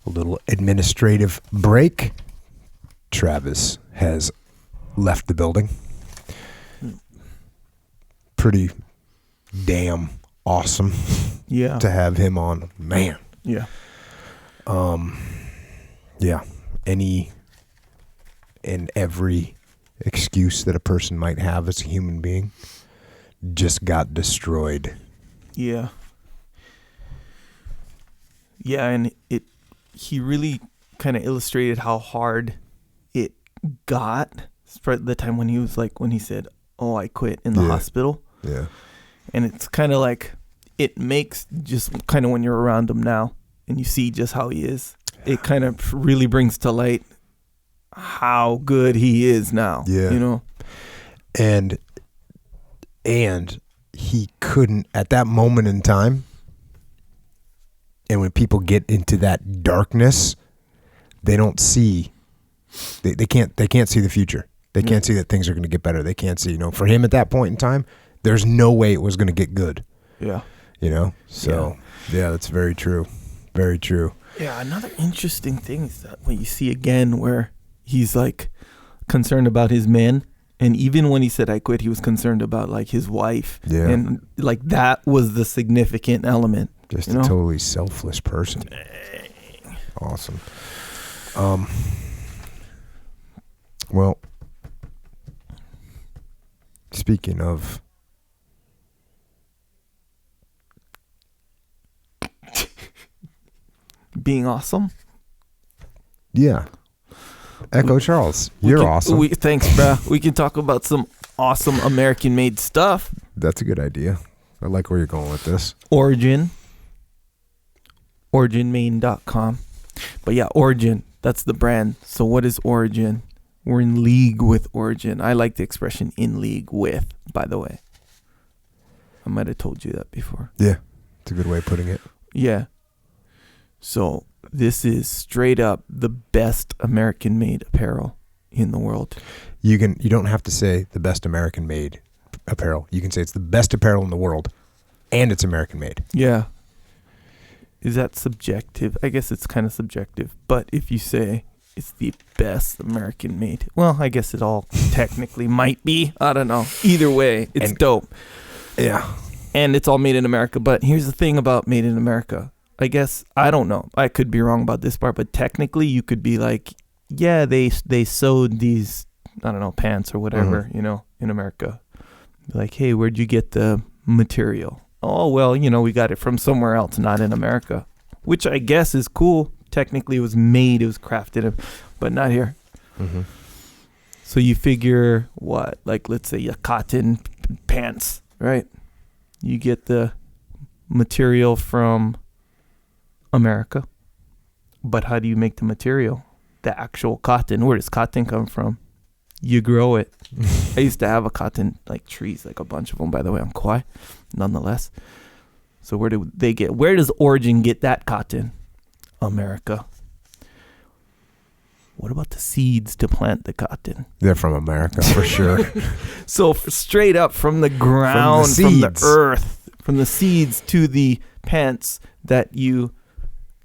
a little administrative break, Travis has left the building. Pretty damn awesome. Yeah. To have him on, man. Yeah. Yeah. Any and every excuse that a person might have as a human being just got destroyed. Yeah. Yeah, and he really kind of illustrated how hard it got. The time when he said, "Oh, I quit" in the hospital. Yeah. And it's kind of like, it makes, just kind of when you're around him now and you see just how he is, it kind of really brings to light how good he is now. Yeah. You know? And And he couldn't, at that moment in time, and when people get into that darkness, they don't see, they can't see the future. They can't see that things are going to get better. They can't see, for him at that point in time, there's no way it was going to get good. Yeah. So yeah, that's very true. Very true. Yeah. Another interesting thing is that when you see again where he's like concerned about his men, and even when he said I quit, he was concerned about like his wife. Yeah. And like that was the significant element. Just a totally selfless person. Dang. Awesome. Well, speaking of being awesome. Yeah. Echo Charles, you're awesome. Thanks, bro. We can talk about some awesome American-made stuff. That's a good idea. I like where you're going with this. OriginMaine.com. But yeah, Origin, that's the brand. So what is Origin? We're in league with Origin. I like the expression in league with, by the way. I might have told you that before. Yeah, it's a good way of putting it. Yeah. So this is straight up the best American-made apparel in the world. You don't have to say the best American-made apparel. You can say it's the best apparel in the world, and it's American-made. Yeah. Is that subjective? I guess it's kind of subjective. But if you say it's the best American-made, well, I guess it all technically might be. I don't know. Either way, it's dope. Yeah. And it's all made in America. But here's the thing about made in America. I guess, I don't know. I could be wrong about this part, but technically you could be like, yeah, they sewed these, I don't know, pants or whatever, in America. Like, hey, where'd you get the material? Oh, well, we got it from somewhere else, not in America, which I guess is cool. Technically it was made, it was crafted, but not here. Mm-hmm. So you figure what, like, let's say a cotton pants, right? You get the material from America, but how do you make the material? The actual cotton. Where does cotton come from? You grow it. I used to have a cotton, like trees, like a bunch of them, by the way, on Kauai, nonetheless. So where does Origin get that cotton? America. What about the seeds to plant the cotton? They're from America for sure. So straight up from the ground, from the earth, from the seeds to the pants that you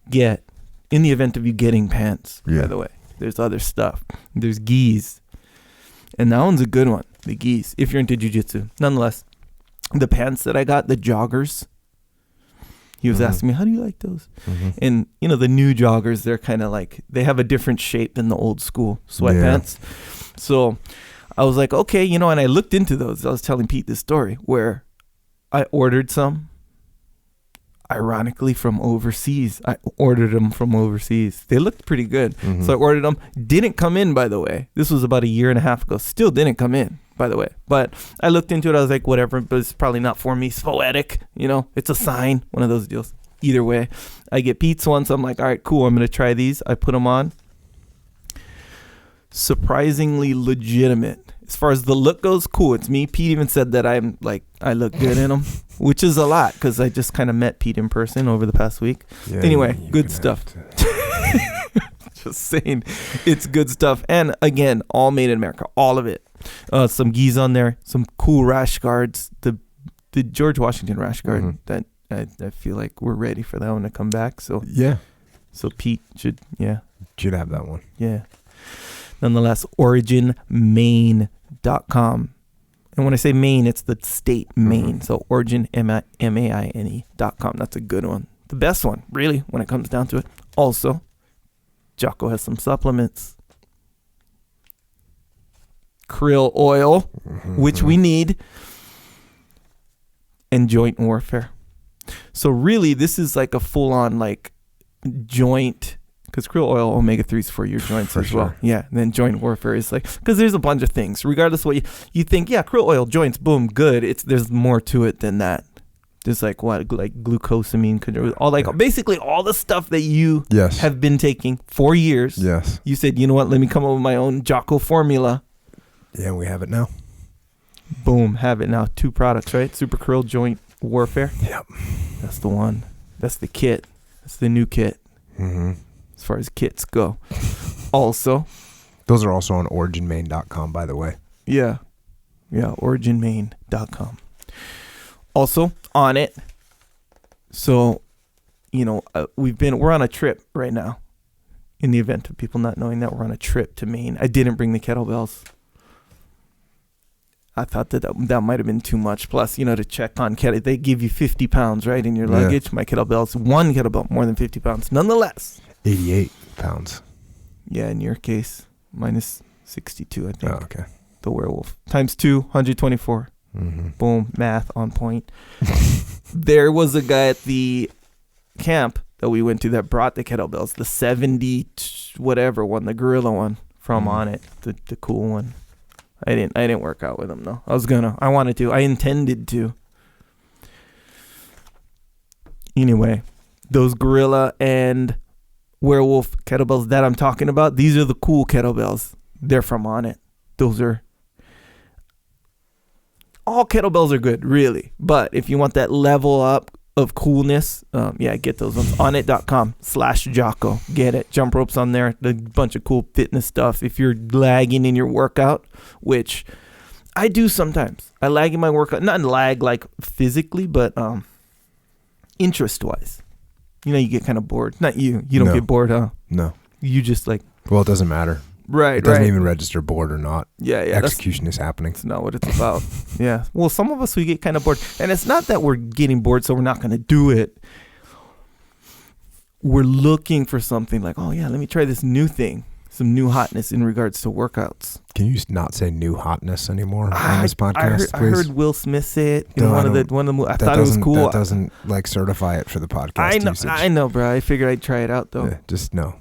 get, in the event of you getting pants, by the way. There's other stuff. There's geese. And that one's a good one, the geese, if you're into jiu-jitsu. Nonetheless, the pants that I got, the joggers, he was asking me, how do you like those? Mm-hmm. And, the new joggers, they're kind of like, they have a different shape than the old school sweatpants. Yeah. So I was like, okay, and I looked into those. I was telling Pete this story where I ordered some. Ironically, from overseas. I ordered them from overseas. They looked pretty good. Mm-hmm. So I ordered them. Didn't come in, by the way. This was about a year and a half ago. Still didn't come in, by the way. But I looked into it. I was like, whatever. But it's probably not for me. It's poetic. It's a sign. One of those deals. Either way, I get Pete's one. So I'm like, all right, cool. I'm going to try these. I put them on. Surprisingly legitimate. As far as the look goes, cool. It's me. Pete even said that I look good in them, which is a lot because I just kind of met Pete in person over the past week. Yeah, anyway, good stuff. Just saying, it's good stuff. And again, all made in America, all of it. Some gis on there, some cool rash guards. The George Washington rash guard that I feel like we're ready for that one to come back. So yeah, so Pete should have that one. Yeah. Nonetheless, OriginMaine.com. And when I say Maine, it's the state Maine. So Origin, MAINE.com. That's a good one. The best one, really, when it comes down to it. Also, Jocko has some supplements. Krill oil, which we need. And joint warfare. So really, this is like a full-on like joint, because krill oil omega-3s for your joints for as well. Sure. Yeah, and then joint warfare is like, because there's a bunch of things. Regardless of what you think, yeah, krill oil, joints, boom, good. There's more to it than that. There's like glucosamine, all basically all the stuff that you have been taking for years. Yes. You said, you know what, let me come up with my own Jocko formula. Yeah, we have it now. Boom, have it now. 2 products, right? Super Curl Joint Warfare. Yep. That's the one. That's the kit. That's the new kit. Mm-hmm. As far as kits go. Also, those are also on originmaine.com, by the way. Yeah, originmaine.com. Also, on it. So, we're on a trip right now. In the event of people not knowing that we're on a trip to Maine, I didn't bring the kettlebells. I thought that might have been too much. Plus, to check on kettle, they give you 50 pounds, right, in your luggage. My kettlebells, one kettlebell, more than 50 pounds. Nonetheless. 88 pounds. Yeah, in your case, minus 62, I think. Oh, okay. The werewolf. Times 2, 124. Mm-hmm. Boom, math on point. There was a guy at the camp that we went to that brought the kettlebells, the 70 whatever one, the gorilla one from On It, the cool one. I didn't work out with him though. I wanted to. I intended to. Anyway, those gorilla and werewolf kettlebells that I'm talking about, these are the cool kettlebells. They're from On It. Those are all kettlebells are good, really. But if you want that level up of coolness, get those ones. onit.com/Jocko. Get it. Jump ropes on there. A bunch of cool fitness stuff. If you're lagging in your workout, which I do sometimes. I lag in my workout. Not lag like physically, but interest-wise. You get kind of bored. Not you. You don't get bored, huh? No. You just like... Well, it doesn't matter. Right, it doesn't even register bored or not. Yeah. Execution is happening. That's not what it's about. Yeah. Well, some of us, we get kind of bored. And it's not that we're getting bored, so we're not going to do it. We're looking for something like, oh, yeah, let me try this new thing. Some new hotness in regards to workouts. Can you not say new hotness anymore on this podcast, I heard Will Smith say it in one of the. I thought it was cool. That doesn't certify it for the podcast. I know, bro. I figured I'd try it out though. Yeah, just no.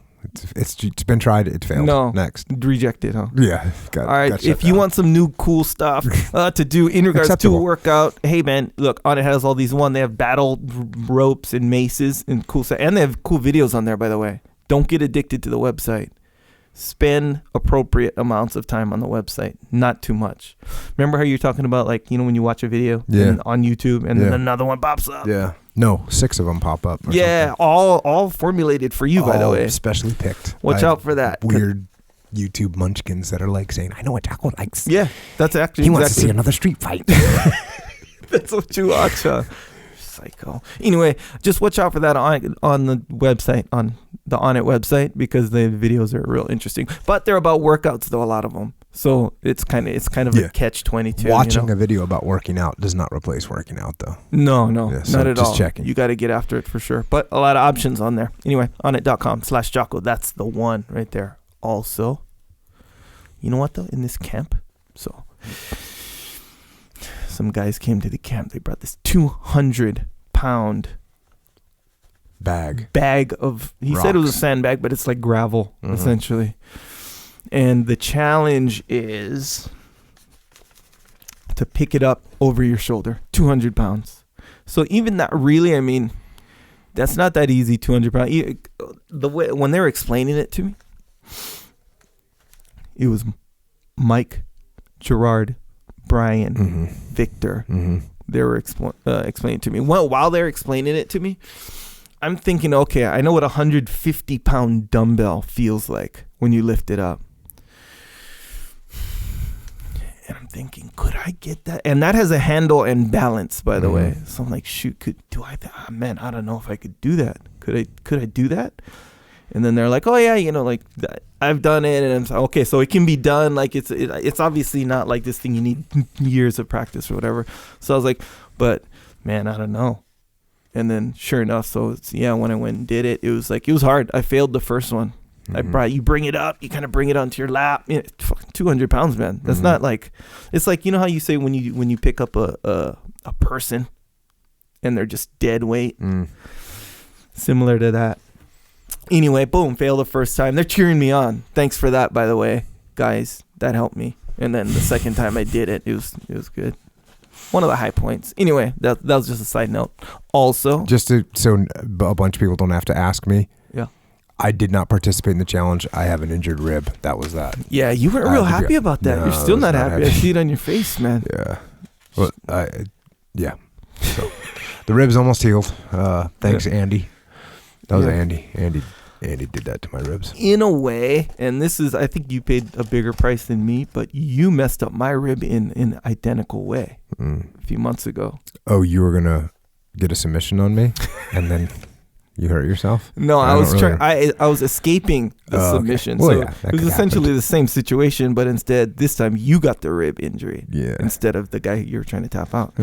It's been tried. It failed. No. Next. Rejected, huh? Yeah. All right. If you want some new cool stuff to do in regards to a workout, hey, man, look, On It has all these They have battle ropes and maces and cool stuff. And they have cool videos on there, by the way. Don't get addicted to the website. Spend appropriate amounts of time on the website. Not too much. Remember how you're talking about, like, when you watch a video on YouTube and then another one pops up? Yeah. No, 6 of them pop up. Yeah, something. all formulated for you, by the way. Specially picked. Watch out for that. Weird YouTube munchkins that are like saying, I know what Jocko likes. Yeah, that's actually He wants to see another street fight. That's what you watch. Psycho. Anyway, just watch out for that on the website, on the On It website, because the videos are real interesting. But they're about workouts, though, a lot of them. So it's kind of a catch-22. Watching a video about working out does not replace working out, though. No, not at all. Just checking. You got to get after it for sure. But a lot of options on there. Anyway, onit.com/Jocko. That's the one right there. Also, you know what, though? In this camp, some guys came to the camp. They brought this 200-pound bag of, he said it was a sandbag, but it's like gravel, essentially. And the challenge is to pick it up over your shoulder, 200 pounds. So even that really, that's not that easy, 200 pounds. The way, when they were explaining it to me, it was Mike, Gerard, Brian, Victor. They were explaining to me. Well, while they're explaining it to me, I'm thinking, okay, I know what a 150-pound dumbbell feels like when you lift it up. And I'm thinking, could I get that? And that has a handle and balance, by the way. So I'm like, shoot, I don't know if I could do that. Could I do that? And then they're like, oh yeah, like I've done it, and I'm like, okay, so it can be done. Like it's obviously not like this thing you need years of practice or whatever. So I was like, but man, I don't know. And then sure enough, when I went and did it, it was hard. I failed the first one. You bring it up, you kind of bring it onto your lap. 200 pounds, man. That's not like, it's like, how you say when you pick up a person and they're just dead weight. Similar to that. Anyway, boom, failed the first time. They're cheering me on. Thanks for that, by the way, guys. That helped me. And then the second time I did it, it was good. One of the high points. Anyway, that was just a side note. Also, so a bunch of people don't have to ask me. Yeah. I did not participate in the challenge. I have an injured rib. That was that. Yeah, you weren't real happy about that. No, You're still not not happy. I see it on your face, man. Yeah. Well, yeah. So the rib's almost healed. Thanks, Andy. That was Andy. Andy did that to my ribs. In a way, and this is, I think you paid a bigger price than me, but you messed up my rib in an identical way a few months ago. Oh, you were going to get a submission on me and then you hurt yourself? No, I was trying. I was escaping the submission. Okay. Well, so it was essentially the same situation, but instead this time you got the rib injury instead of the guy you were trying to tap out.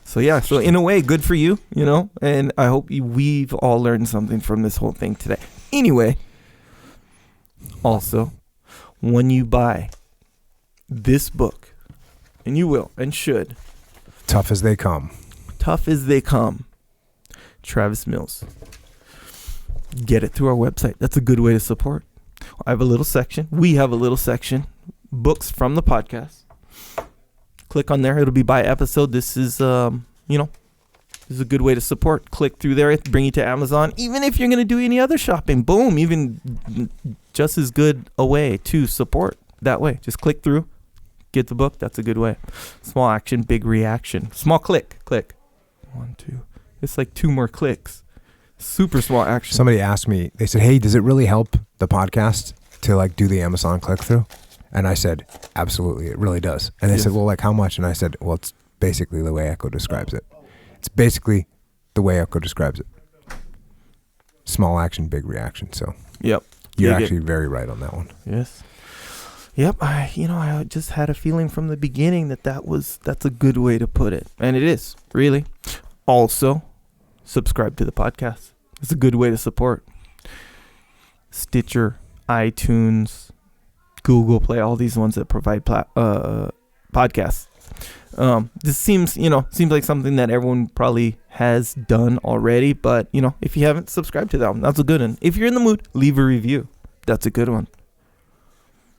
So in a way, good for you, and I hope we've all learned something from this whole thing today. Anyway, also, when you buy this book, and you will and should, Tough as They Come, Travis Mills, get it through our website. That's a good way to support. I have a little section. We have a little section, books from the podcast. Click on there. It'll be by episode. This is, this is a good way to support. Click through there. It'll bring you to Amazon. Even if you're going to do any other shopping, boom, even just as good a way to support that way. Just click through, get the book. That's a good way. Small action, big reaction. Small click. 1, 2. It's like 2 more clicks. Super small action. Somebody asked me, they said, hey, does it really help the podcast to do the Amazon click through? And I said, absolutely, it really does. And they said, well, how much? And I said, well, it's basically the way Echo describes it. It's basically the way Echo describes it. Small action, big reaction. So yep, you're actually very right on that one. Yes. Yep. I just had a feeling from the beginning that's a good way to put it. And it is, really. Also, subscribe to the podcast. It's a good way to support. Stitcher, iTunes, Google Play, all these ones that provide podcasts. This seems like something that everyone probably has done already, but if you haven't, subscribed to that one. That's a good one. If you're in the mood, leave a review. That's a good one.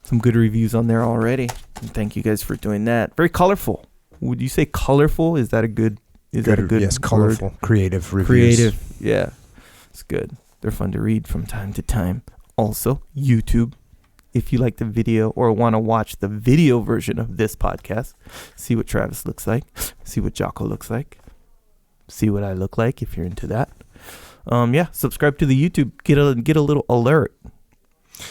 Some good reviews on there already. And thank you guys for doing that. Very colorful. Would you say colorful? Is that a good? Yes, colorful, word? Creative reviews. Creative, yeah, it's good. They're fun to read from time to time. Also, YouTube. If you like the video or want to watch the video version of this podcast, see what Travis looks like, see what Jocko looks like, see what I look like if you're into that. Subscribe to the YouTube. Get a little alert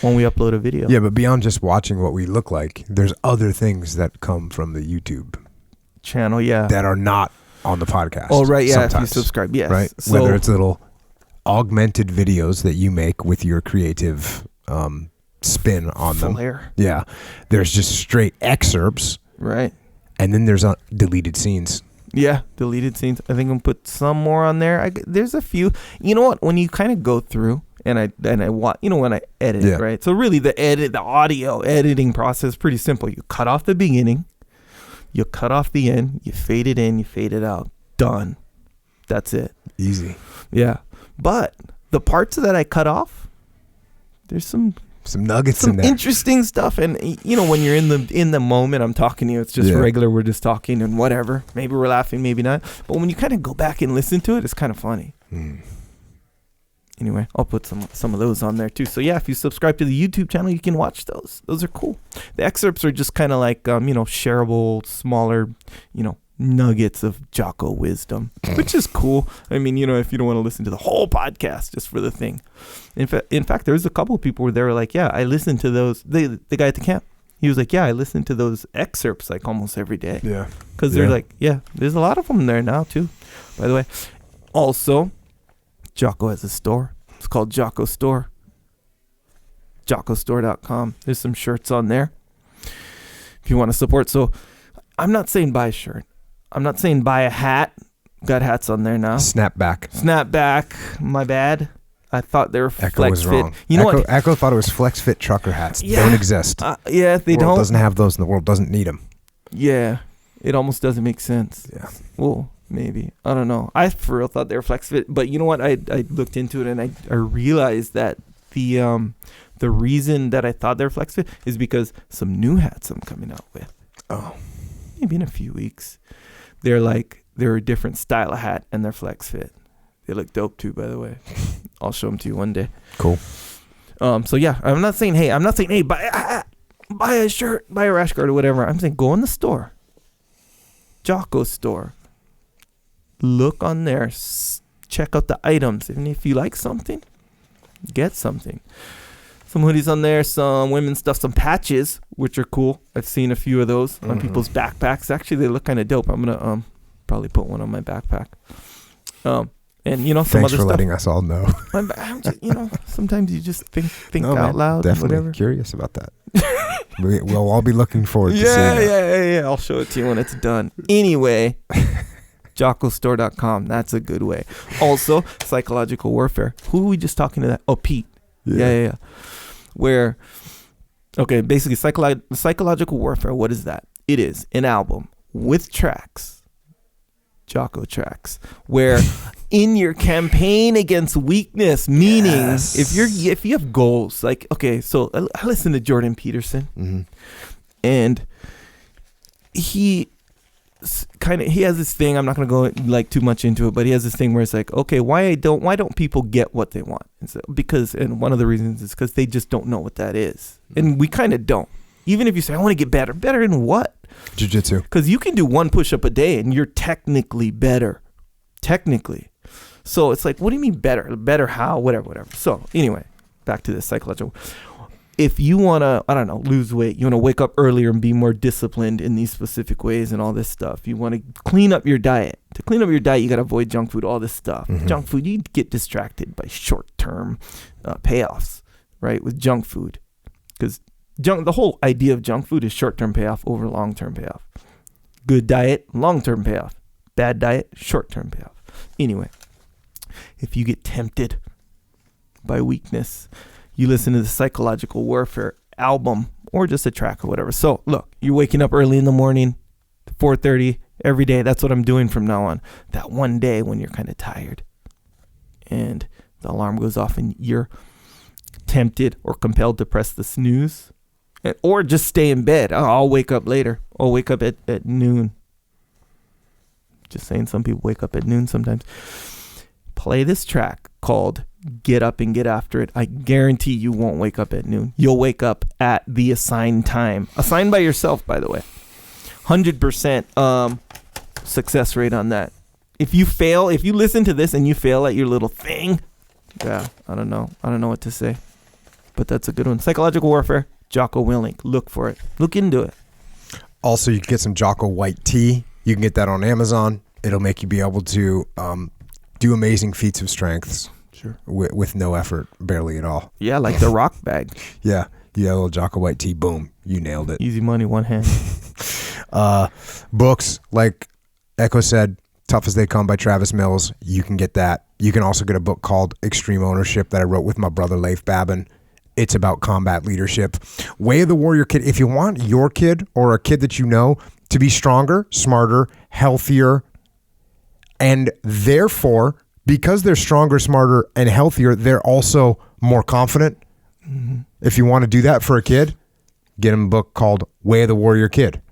when we upload a video. Yeah, but beyond just watching what we look like, there's other things that come from the YouTube channel, that are not on the podcast. Oh, right, yeah, sometimes, if you subscribe, yes. Right? So, whether it's little augmented videos that you make with your creative spin on them. Flair. Yeah. There's just straight excerpts. Right. And then there's deleted scenes. Yeah, deleted scenes. I think I'm going to put some more on there. There's a few. You know what? When you kind of go through and I watch, when I edit it, right? So really the audio editing process is pretty simple. You cut off the beginning. You cut off the end, you fade it in, you fade it out. Done. That's it. Easy. Yeah. But the parts that I cut off, there's some nuggets in there. Interesting stuff. And when you're in the moment, I'm talking to you, it's just regular, we're just talking and whatever. Maybe we're laughing, maybe not. But when you kind of go back and listen to it, it's kind of funny. Anyway, I'll put some of those on there too. So if you subscribe to the YouTube channel, you can watch those. Those are cool. The excerpts are just kind of like, shareable, smaller, nuggets of Jocko wisdom, which is cool. I mean, if you don't want to listen to the whole podcast just for the thing. In fact, there's a couple of people where they were like, I listened to those. The guy at the camp, he was like, I listened to those excerpts like almost every day. Yeah. Because they're like, there's a lot of them there now too, by the way. Also, Jocko has a store. It's called JockoStore. JockoStore.com. There's some shirts on there if you want to support. So I'm not saying buy a shirt. I'm not saying buy a hat. Got hats on there now. Snapback. My bad. I thought they were Echo was flex fit. wrong. You know what? Echo thought it was flex fit trucker hats. Yeah. Don't exist. They the world don't. Doesn't have those, and the world doesn't need them. Yeah. It almost doesn't make sense. Yeah. Well, maybe. I don't know. I for real thought they were flex fit, but you know what? I looked into it and I realized that the reason that I thought they were flex fit is because some new hats I'm coming out with. Oh. Maybe in a few weeks. They're a different style of hat and they're flex fit. They look dope too, by the way. I'll show them to you one day. Cool. So yeah, I'm not saying, hey, buy a shirt, buy a rash guard or whatever. I'm saying go in the store, JockoStore. Look on there, check out the items, and if you like something, get something. Some hoodies on there, some women's stuff, some patches, which are cool. I've seen a few of those on people's backpacks. Actually, they look kind of dope. I'm gonna probably put one on my backpack. And some Thanks other for stuff. letting us all know. I'm just, sometimes you just think No, out man, loud. Definitely whatever. curious about that. We'll all be looking forward to seeing that. Yeah. I'll show it to you when it's done. Anyway, JockoStore.com. That's a good way. Also, psychological warfare. Who are we just talking to that? Oh, Pete. Yeah. Where, okay, basically psychological warfare. What is that? It is an album with tracks, Jocko tracks, where in your campaign against weakness, meaning if you have goals, like, okay, so I listen to Jordan Peterson, and he has this thing. I'm not gonna go like too much into it, but he has this thing where it's like, okay, why don't people get what they want? And one of the reasons is because they just don't know what that is, and we kind of don't. Even if you say, I want to get better in what? Jiu-jitsu. Because you can do one push-up a day and you're technically better. Technically. So it's like, what do you mean better? Better how? Whatever. So anyway, back to this psychological. If you want to, I don't know, lose weight, you want to wake up earlier and be more disciplined in these specific ways and all this stuff. You want to clean up your diet. To clean up your diet, you got to avoid junk food, all this stuff. Junk food, you get distracted by short-term payoffs, right, with junk food. Because the whole idea of junk food is short-term payoff over long-term payoff. Good diet, long-term payoff. Bad diet, short-term payoff. Anyway, if you get tempted by weakness, you listen to the Psychological Warfare album or just a track or whatever. So look, you're waking up early in the morning, 4:30 every day. That's what I'm doing from now on. That one day when you're kind of tired and the alarm goes off and you're tempted or compelled to press the snooze, or just stay in bed. I'll wake up later. I'll wake up at noon. Just saying, some people wake up at noon sometimes. Play this track called Get Up and Get After It. I guarantee you won't wake up at noon. You'll wake up at the assigned time. Assigned by yourself, by the way. 100% success rate on that. If you listen to this and you fail at your little thing, yeah, I don't know what to say. But that's a good one. Psychological Warfare, Jocko Willink. Look for it. Look into it. Also, you can get some Jocko white tea. You can get that on Amazon. It'll make you be able to do amazing feats of strengths. Sure. With no effort, barely at all. Yeah, like the rock bag. Yeah, a little Jocko white tea. Boom, you nailed it. Easy money, one hand. Books, like Echo said, Tough as They Come by Travis Mills. You can get that. You can also get a book called Extreme Ownership that I wrote with my brother Leif Babin. It's about combat leadership. Way of the Warrior Kid. If you want your kid or a kid that you know to be stronger, smarter, healthier, and therefore, because they're stronger, smarter, and healthier, they're also more confident. If you want to do that for a kid, get him a book called Way of the Warrior Kid.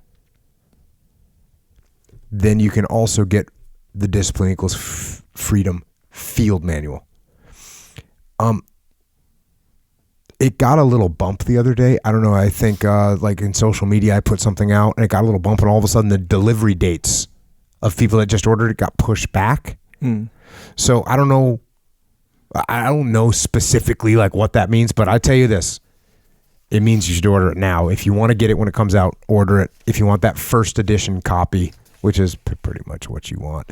Then you can also get the Discipline Equals Freedom Field Manual. It got a little bump the other day. I don't know. I think like in social media, I put something out and it got a little bump, and all of a sudden the delivery dates of people that just ordered it got pushed back. So I don't know. I don't know specifically like what that means, but I tell you this. It means you should order it now. If you want to get it when it comes out, order it. If you want that first edition copy, which is pretty much what you want.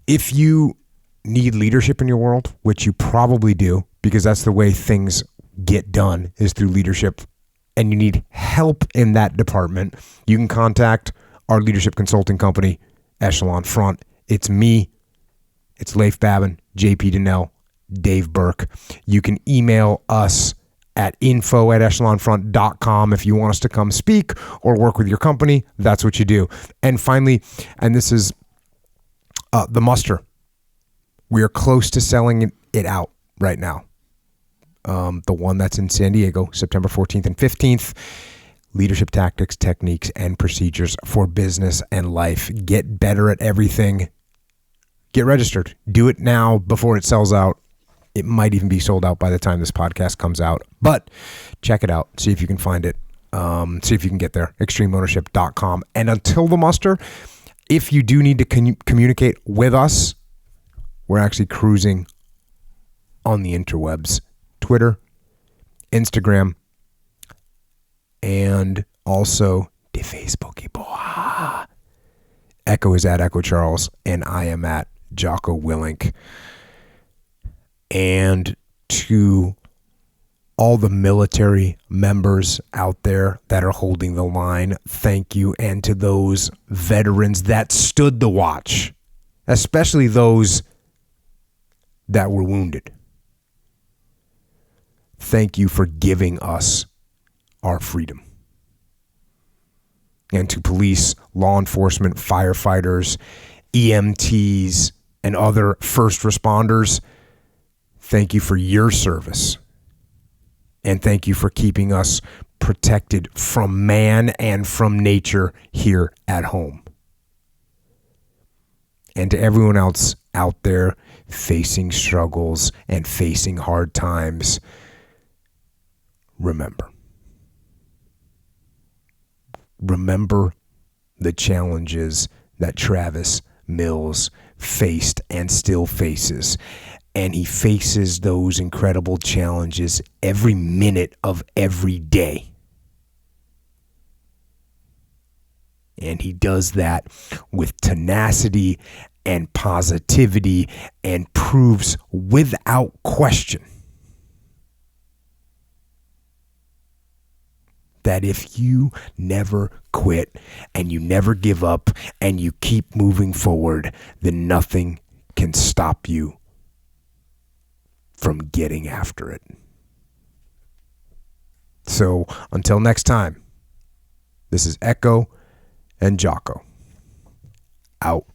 If you need leadership in your world, which you probably do, because that's the way things get done is through leadership, and you need help in that department, you can contact our leadership consulting company, Echelon Front. It's me, it's Leif Babin, JP Donnell, Dave Burke. You can email us at info@echelonfront.com if you want us to come speak or work with your company. That's what you do. And finally, and this is the muster. We are close to selling it out right now. The one that's in San Diego, September 14th and 15th. Leadership tactics, techniques, and procedures for business and life. Get better at everything. Get registered. Do it now before it sells out. It might even be sold out by the time this podcast comes out. But check it out. See if you can find it. See if you can get there. ExtremeOwnership.com. And until the muster, if you do need to communicate with us, we're actually cruising on the interwebs. Twitter, Instagram, and also the Facebooky boy. Echo is at Echo Charles, and I am at Jocko Willink. And to all the military members out there that are holding the line, thank you. And to those veterans that stood the watch, especially those that were wounded, thank you for giving us our freedom. And to police, law enforcement, firefighters, EMTs, and other first responders, thank you for your service. And thank you for keeping us protected from man and from nature here at home. And to everyone else out there facing struggles and facing hard times, remember the challenges that Travis Mills faced and still faces. And he faces those incredible challenges every minute of every day. And he does that with tenacity and positivity and proves without question that if you never quit and you never give up and you keep moving forward, then nothing can stop you from getting after it. So until next time, this is Echo and Jocko out.